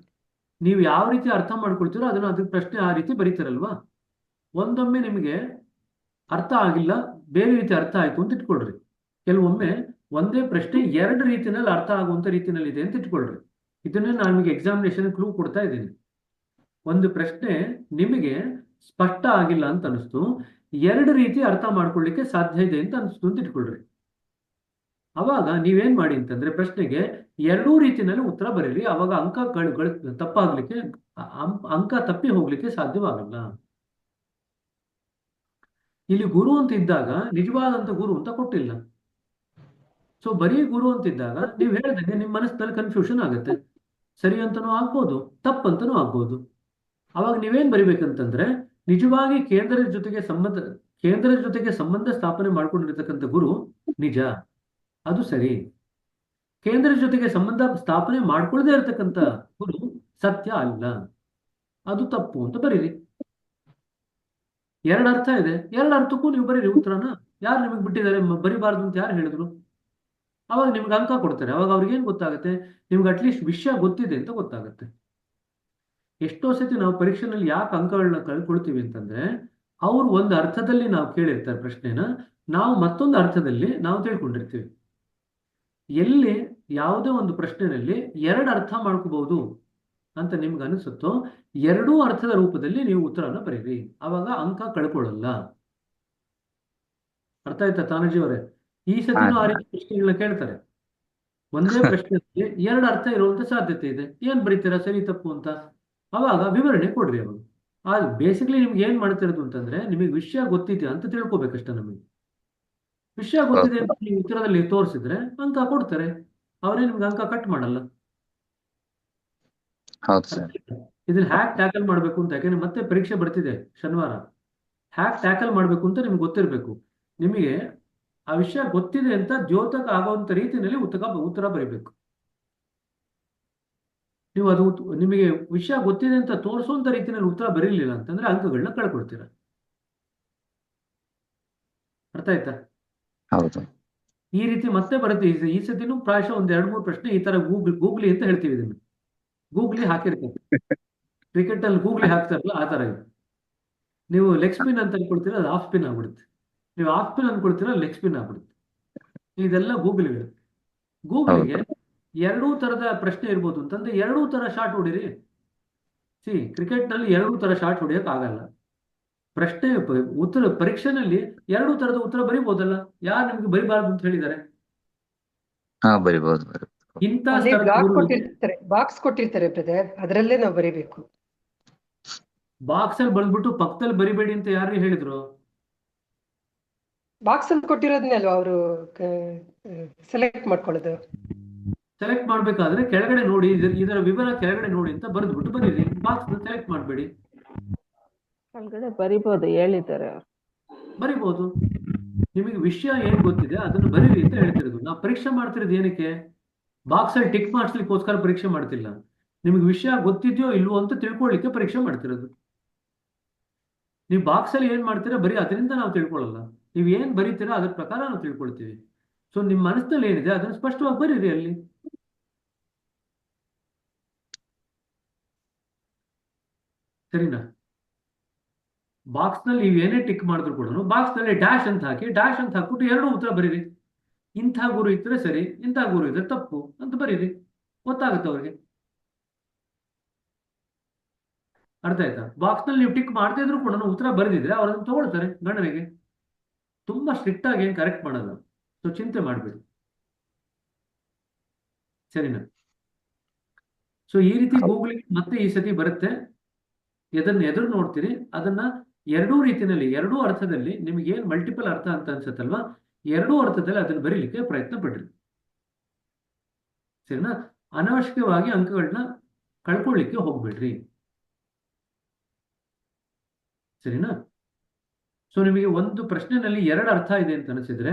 ನೀವು ಯಾವ ರೀತಿ ಅರ್ಥ ಮಾಡ್ಕೊಳ್ತೀರೋ ಅದಕ್ಕೆ ಪ್ರಶ್ನೆ ಆ ರೀತಿ ಬರೀತಾರಲ್ವಾ. ಒಂದೊಮ್ಮೆ ನಿಮಗೆ ಅರ್ಥ ಆಗಿಲ್ಲ, ಬೇರೆ ರೀತಿ ಅರ್ಥ ಆಯ್ತು ಅಂತ ಇಟ್ಕೊಳ್ರಿ. ಕೆಲವೊಮ್ಮೆ ಒಂದೇ ಪ್ರಶ್ನೆ ಎರಡು ರೀತಿಯಲ್ಲಿ ಅರ್ಥ ಆಗುವಂತ ರೀತಿಯಲ್ಲಿ ಇದೆ ಅಂತ ಇಟ್ಕೊಳ್ರಿ. ಇದನ್ನೇ ನಾನು ನಿಮಗೆ ಎಕ್ಸಾಮಿನೇಷನ್ ಕ್ಲೂ ಕೊಡ್ತಾ ಇದ್ದೀನಿ. ಒಂದು ಪ್ರಶ್ನೆ ನಿಮಗೆ ಸ್ಪಷ್ಟ ಆಗಿಲ್ಲ ಅಂತ ಅನಿಸ್ತು, ಎರಡು ರೀತಿ ಅರ್ಥ ಮಾಡ್ಕೊಳ್ಳಿಕ್ಕೆ ಸಾಧ್ಯ ಇದೆ ಅಂತ ಅನಿಸ್ತು ಅಂತ ಇಟ್ಕೊಳ್ರಿ. ಅವಾಗ ನೀವೇನ್ ಮಾಡಿ ಅಂತಂದ್ರೆ ಪ್ರಶ್ನೆಗೆ ಎರಡೂ ರೀತಿಯಲ್ಲಿ ಉತ್ತರ ಬರೀರಿ. ಅವಾಗ ತಪ್ಪಾಗ್ಲಿಕ್ಕೆ ಅಂಕ ತಪ್ಪಿ ಹೋಗ್ಲಿಕ್ಕೆ ಸಾಧ್ಯವಾಗಲ್ಲ. ಇಲ್ಲಿ ಗುರು ಅಂತ ಇದ್ದಾಗ ನಿಜವಾದಂತ ಗುರು ಅಂತ ಕೊಟ್ಟಿಲ್ಲ. ಸೊ ಬರೀ ಗುರು ಅಂತ ಇದ್ದಾಗ ನೀವು ಹೇಳಿದಂಗೆ ನಿಮ್ಮ ಮನಸ್ಸಿನಲ್ಲಿ ಕನ್ಫ್ಯೂಷನ್ ಆಗುತ್ತೆ. ಸರಿ ಅಂತನೂ ಆಗ್ಬೋದು, ತಪ್ಪಂತನೂ ಆಗ್ಬೋದು. ಅವಾಗ ನೀವೇನ್ ಬರಿಬೇಕಂತಂದ್ರೆ ನಿಜವಾಗಿ ಕೇಂದ್ರದ ಜೊತೆಗೆ ಸಂಬಂಧ ಸ್ಥಾಪನೆ ಮಾಡ್ಕೊಂಡಿರ್ತಕ್ಕಂಥ ಗುರು ನಿಜ, ಅದು ಸರಿ. ಕೇಂದ್ರದ ಜೊತೆಗೆ ಸಂಬಂಧ ಸ್ಥಾಪನೆ ಮಾಡ್ಕೊಳ್ಳದೆ ಇರತಕ್ಕಂಥ ಗುರು ಸತ್ಯ ಅಲ್ಲ, ಅದು ತಪ್ಪು ಅಂತ ಬರೀರಿ. ಎರಡು ಅರ್ಥ ಇದೆ, ಎರಡು ಅರ್ಥಕ್ಕೂ ನೀವು ಬರೀರಿ ಉತ್ತರನ. ಯಾರು ನಿಮಗೆ ಬಿಟ್ಟಿದ್ದಾರೆ ಬರಿಬಾರ್ದು ಅಂತ ಯಾರು ಹೇಳಿದ್ರು? ಅವಾಗ ನಿಮ್ಗೆ ಅಂಕ ಕೊಡ್ತಾರೆ. ಅವಾಗ ಅವ್ರಿಗೇನು ಗೊತ್ತಾಗುತ್ತೆ? ನಿಮ್ಗೆ ಅಟ್ಲೀಸ್ಟ್ ವಿಷಯ ಗೊತ್ತಿದೆ ಅಂತ ಗೊತ್ತಾಗುತ್ತೆ. ಎಷ್ಟೋ ಸತಿ ನಾವು ಪರೀಕ್ಷೆನಲ್ಲಿ ಯಾಕೆ ಅಂಕಗಳನ್ನ ಕಳ್ಕೊಳ್ತೀವಿ ಅಂತಂದ್ರೆ ಅವ್ರು ಒಂದು ಅರ್ಥದಲ್ಲಿ ನಾವು ಕೇಳಿರ್ತಾರೆ ಪ್ರಶ್ನೆನ, ನಾವು ಮತ್ತೊಂದು ಅರ್ಥದಲ್ಲಿ ನಾವು ತಿಳ್ಕೊಂಡಿರ್ತೀವಿ. ಎಲ್ಲಿ ಯಾವುದೇ ಒಂದು ಪ್ರಶ್ನೆಯಲ್ಲಿ ಎರಡು ಅರ್ಥ ಮಾಡ್ಕೋಬಹುದು, ಅಂತ ನಿಮ್ಗೆ ಅನಿಸುತ್ತೋ ಎರಡೂ ಅರ್ಥದ ರೂಪದಲ್ಲಿ ನೀವು ಉತ್ತರನ ಬರೀರಿ. ಅವಾಗ ಅಂಕ ಕಳ್ಕೊಳ್ಳಲ್ಲ. ಅರ್ಥ ಆಯ್ತಾ ತಾನಾಜಿ ಅವರೇ? ಈ ಸತಿನೂ ಆ ರೀತಿ ಪ್ರಶ್ನೆಗಳನ್ನ ಕೇಳ್ತಾರೆ. ಒಂದೇ ಪ್ರಶ್ನೆಯಲ್ಲಿ ಎರಡು ಅರ್ಥ ಇರುವಂತ ಸಾಧ್ಯತೆ ಇದೆ. ಏನ್ ಬರೀತೀರಾ ಸರಿ ತಪ್ಪು ಅಂತ? ಅವಾಗ ವಿವರಣೆ ಕೊಡ್ರಿ. ಅವಾಗ ಬೇಸಿಕ್ಲಿ ನಿಮ್ಗೆ ಏನ್ ಮಾಡ್ತಿರೋದು ಅಂತಂದ್ರೆ, ನಿಮಗೆ ವಿಷಯ ಗೊತ್ತಿದೆ ಅಂತ ತಿಳ್ಕೊಬೇಕಷ್ಟ. ನಮಗೆ ವಿಷಯ ಗೊತ್ತಿದೆ ಅಂತ ನೀವು ಉತ್ತರದಲ್ಲಿ ತೋರಿಸಿದ್ರೆ ಅಂಕ ಕೊಡ್ತಾರೆ. ಅವರೇ ನಿಮ್ಗೆ ಅಂಕ ಕಟ್ ಮಾಡಲ್ಲ. ಹೌದು ಸರ್. ಇದನ್ನ ಹ್ಯಾಕ್ ಟ್ಯಾಕಲ್ ಮಾಡ್ಬೇಕು ಅಂತ, ಯಾಕಂದ್ರೆ ಮತ್ತೆ ಪರೀಕ್ಷೆ ಬರ್ತಿದೆ ಶನಿವಾರ. ಹ್ಯಾಕ್ ಟ್ಯಾಕಲ್ ಮಾಡ್ಬೇಕು ಅಂತ ನಿಮ್ಗೆ ಗೊತ್ತಿರ್ಬೇಕು. ನಿಮಗೆ ಆ ವಿಷಯ ಗೊತ್ತಿದೆ ಅಂತ ದ್ಯೋತಕ ಆಗುವಂತ ರೀತಿಯಲ್ಲಿ ಉತ್ತರ ಬರೀಬೇಕು. ನೀವು ಅದು ನಿಮಗೆ ವಿಷಯ ಗೊತ್ತಿದೆ ಅಂತ ತೋರಿಸುವಂತ ರೀತಿಯಲ್ಲಿ ಉತ್ತರ ಬರೀಲಿಲ್ಲ ಅಂತಂದ್ರೆ ಅಂಕಗಳನ್ನ ಕಳ್ಕೊಳ್ತೀರ. ಅರ್ಥ ಆಯ್ತಾ? ಹೌದು. ಈ ರೀತಿ ಮತ್ತೆ ಬರುತ್ತೆ. ಈ ಸತಿನೂ ಪ್ರಾಯಶಃ ಒಂದ್ 2-3 ಪ್ರಶ್ನೆ ಈ ತರ ಗೂಗ್ಲಿ ಅಂತ ಹೇಳ್ತೀವಿ. ಇದನ್ನು ಗೂಗ್ಲಿ ಹಾಕಿರ್ತಾರೆ. ಕ್ರಿಕೆಟ್ ಅಲ್ಲಿ ಗೂಗ್ಲಿ ಹಾಕ್ತಾರಲ್ಲ ಆ ತರ ಇದೆ. ನೀವು ಲೆಗ್ ಸ್ಪಿನ್ ಅಂತ ಅನ್ಕೊಳ್ತೀರಾ, ಅದು ಆಫ್ ಸ್ಪಿನ್ ಆಗ್ಬಿಡುತ್ತೆ. ನೀವು ಆಫ್ ಸ್ಪಿನ್ ಅನ್ಕೊಳ್ತೀರಾ, ಲೆಗ್ ಸ್ಪಿನ್ ಆಗ್ಬಿಡುತ್ತೆ. ಇದೆಲ್ಲ ಗೂಗ್ಲಿಗಳು. ಗೂಗ್ಲಿಗೆ ಎರಡೂ ತರದ ಪ್ರಶ್ನೆ ಇರ್ಬೋದು ಅಂತಂದ್ರೆ ಎರಡೂ ತರ ಶಾಟ್ ಹೊಡಿರಿ. ಕ್ರಿಕೆಟ್ ನಲ್ಲಿ ಎರಡೂ ತರ ಶಾಟ್ ಹೊಡಿಯಕ್ ಆಗಲ್ಲ. ಪ್ರಶ್ನೆ ಉತ್ತರ ಪರೀಕ್ಷೆನಲ್ಲಿ ಎರಡೂ ತರದ ಉತ್ತರ ಬರಿಬೋದಲ್ಲ. ಯಾರು ನಿಮ್ಗೆ ಬರಿಬಾರ್ದು ಅಂತ ಹೇಳಿದ್ದಾರೆ? ಬರಿಬಹುದು. ಇಂಥ ಬಾಕ್ಸ್ ಕೊಟ್ಟಿರ್ತಾರೆ ಬ್ರದರ್, ಅದರಲ್ಲೇ ನಾವು ಬರಿಬೇಕು. ಬಾಕ್ಸ್ ಅಲ್ಲಿ ಬಂದ್ಬಿಟ್ಟು ಪಕ್ಕದಲ್ಲಿ ಬರಿಬೇಡಿ ಅಂತ ಯಾರು ಹೇಳಿದ್ರು? ಬಾಕ್ಸ್ ಅಲ್ಲಿ ಕೊಟ್ಟಿರೋದನ್ನೇ ಅಲ್ವಾ ಅವರು ಸೆಲೆಕ್ಟ್ ಮಾಡ್ಕೊಳ್ಳೋದು. ಸೆಲೆಕ್ಟ್ ಮಾಡ್ಬೇಕಾದ್ರೆ ಕೆಳಗಡೆ ನೋಡಿ, ಇದರ ವಿವರ ಕೆಳಗಡೆ ನೋಡಿ ಅಂತ ಬರೆದ್ಬಿಟ್ಟು ಬರೀರಿ. ಬಾಕ್ಸ್ ಸೆಲೆಕ್ಟ್ ಮಾಡಬೇಡಿ. ಕೆಳಗಡೆ ಬರಿಬೋದು, ಹೇಳಿದ್ದಾರೆ ಅವ್ರು. ಬರಿಬಹುದು. ನಿಮಗೆ ವಿಷಯ ಏನ್ ಗೊತ್ತಿದೆ ಅದನ್ನು ಬರೀರಿ ಅಂತ ಹೇಳ್ತಿರೋದು. ನಾವು ಪರೀಕ್ಷೆ ಮಾಡ್ತಿರೋದು ಏನಕ್ಕೆ? ಬಾಕ್ಸ್ ಅಲ್ಲಿ ಟಿಕ್ ಮಾಡಿಸ್ಲಿಕ್ಕೋಸ್ಕರ ಪರೀಕ್ಷೆ ಮಾಡ್ತಿಲ್ಲ. ನಿಮ್ಗೆ ವಿಷಯ ಗೊತ್ತಿದ್ಯೋ ಇಲ್ವೋ ಅಂತ ತಿಳ್ಕೊಳ್ಳಿಕ್ಕೆ ಪರೀಕ್ಷೆ ಮಾಡ್ತಿರೋದು. ನೀವು ಬಾಕ್ಸ್ ಅಲ್ಲಿ ಏನ್ ಮಾಡ್ತೀರಾ ಬರೀ ಅದರಿಂದ ನಾವು ತಿಳ್ಕೊಳ್ಳಲ್ಲ. ನೀವು ಏನ್ ಬರೀತೀರಾ ಅದ್ರ ಪ್ರಕಾರ ನಾವು ತಿಳ್ಕೊಳ್ತೀವಿ. ಸೊ ನಿಮ್ಮ ಮನಸ್ಸಿನಲ್ಲಿ ಏನಿದೆ ಅದನ್ನು ಸ್ಪಷ್ಟವಾಗಿ ಬರೀರಿ ಅಲ್ಲಿ. ಸರಿನಾ? ಬಾಕ್ಸ್ ನಲ್ಲಿ ನೀವು ಏನೇ ಟಿಕ್ ಮಾಡಿದ್ರು ಕೂಡ ಬಾಕ್ಸ್ ನಲ್ಲಿ ಡ್ಯಾಶ್ ಅಂತ ಹಾಕ್ಬಿಟ್ಟು ಎರಡು ಉತ್ತರ ಬರೀರಿ. ಇಂಥ ಗುರು ಇದ್ರೆ ಸರಿ, ಇಂಥ ಗುರು ಇದ್ರೆ ತಪ್ಪು ಅಂತ ಬರೀರಿ. ಗೊತ್ತಾಗುತ್ತೆ ಅವ್ರಿಗೆ. ಅರ್ಥ ಆಯ್ತಾ? ಬಾಕ್ಸ್ ನಲ್ಲಿ ನೀವು ಟಿಕ್ ಮಾಡದೇ ಇದ್ರು ಕೂಡ ಉತ್ತರ ಬರೆದಿದ್ರೆ ಅವ್ರನ್ನ ತಗೊಳ್ತಾರೆ ಗಣನೆಗೆ. ತುಂಬಾ ಸ್ಟ್ರಿಕ್ಟ್ ಆಗಿ ಏನ್ ಕರೆಕ್ಟ್ ಮಾಡಲ್ಲ. ಸೊ ಚಿಂತೆ ಮಾಡಬೇಡಿ. ಸರಿನಾ? ಸೊ ಈ ರೀತಿ ಗೂಗಲ್ ಮತ್ತೆ ಈ ಸತಿ ಬರುತ್ತೆ. ಎದುರು ನೋಡ್ತೀರಿ. ಅದನ್ನ ಎರಡೂ ರೀತಿಯಲ್ಲಿ, ಎರಡೂ ಅರ್ಥದಲ್ಲಿ ನಿಮ್ಗೆ ಏನ್ ಮಲ್ಟಿಪಲ್ ಅರ್ಥ ಅಂತ ಅನ್ಸುತ್ತಲ್ವಾ, ಎರಡೂ ಅರ್ಥದಲ್ಲಿ ಅದನ್ನ ಬರೀಲಿಕ್ಕೆ ಪ್ರಯತ್ನ ಪಡ್ರಿ. ಸರಿನಾ? ಅನವಶ್ಯಕವಾಗಿ ಅಂಕಗಳನ್ನ ಕಳ್ಕೊಳ್ಳಿಕ್ಕೆ ಹೋಗ್ಬೇಡ್ರಿ. ಸರಿನಾ? ಸೊ ನಿಮಗೆ ಒಂದು ಪ್ರಶ್ನೆನಲ್ಲಿ ಎರಡು ಅರ್ಥ ಇದೆ ಅಂತ ಅನಿಸಿದ್ರೆ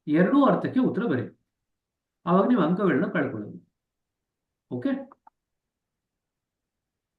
ಎರಡೂ ಅರ್ಥಕ್ಕೆ ಉತ್ತರ ಬರೀ. ಆವಾಗ ನೀವು ಅಂಕಗಳನ್ನ ಕಳ್ಕೊಳ್ಳೋದು. ಓಕೆ.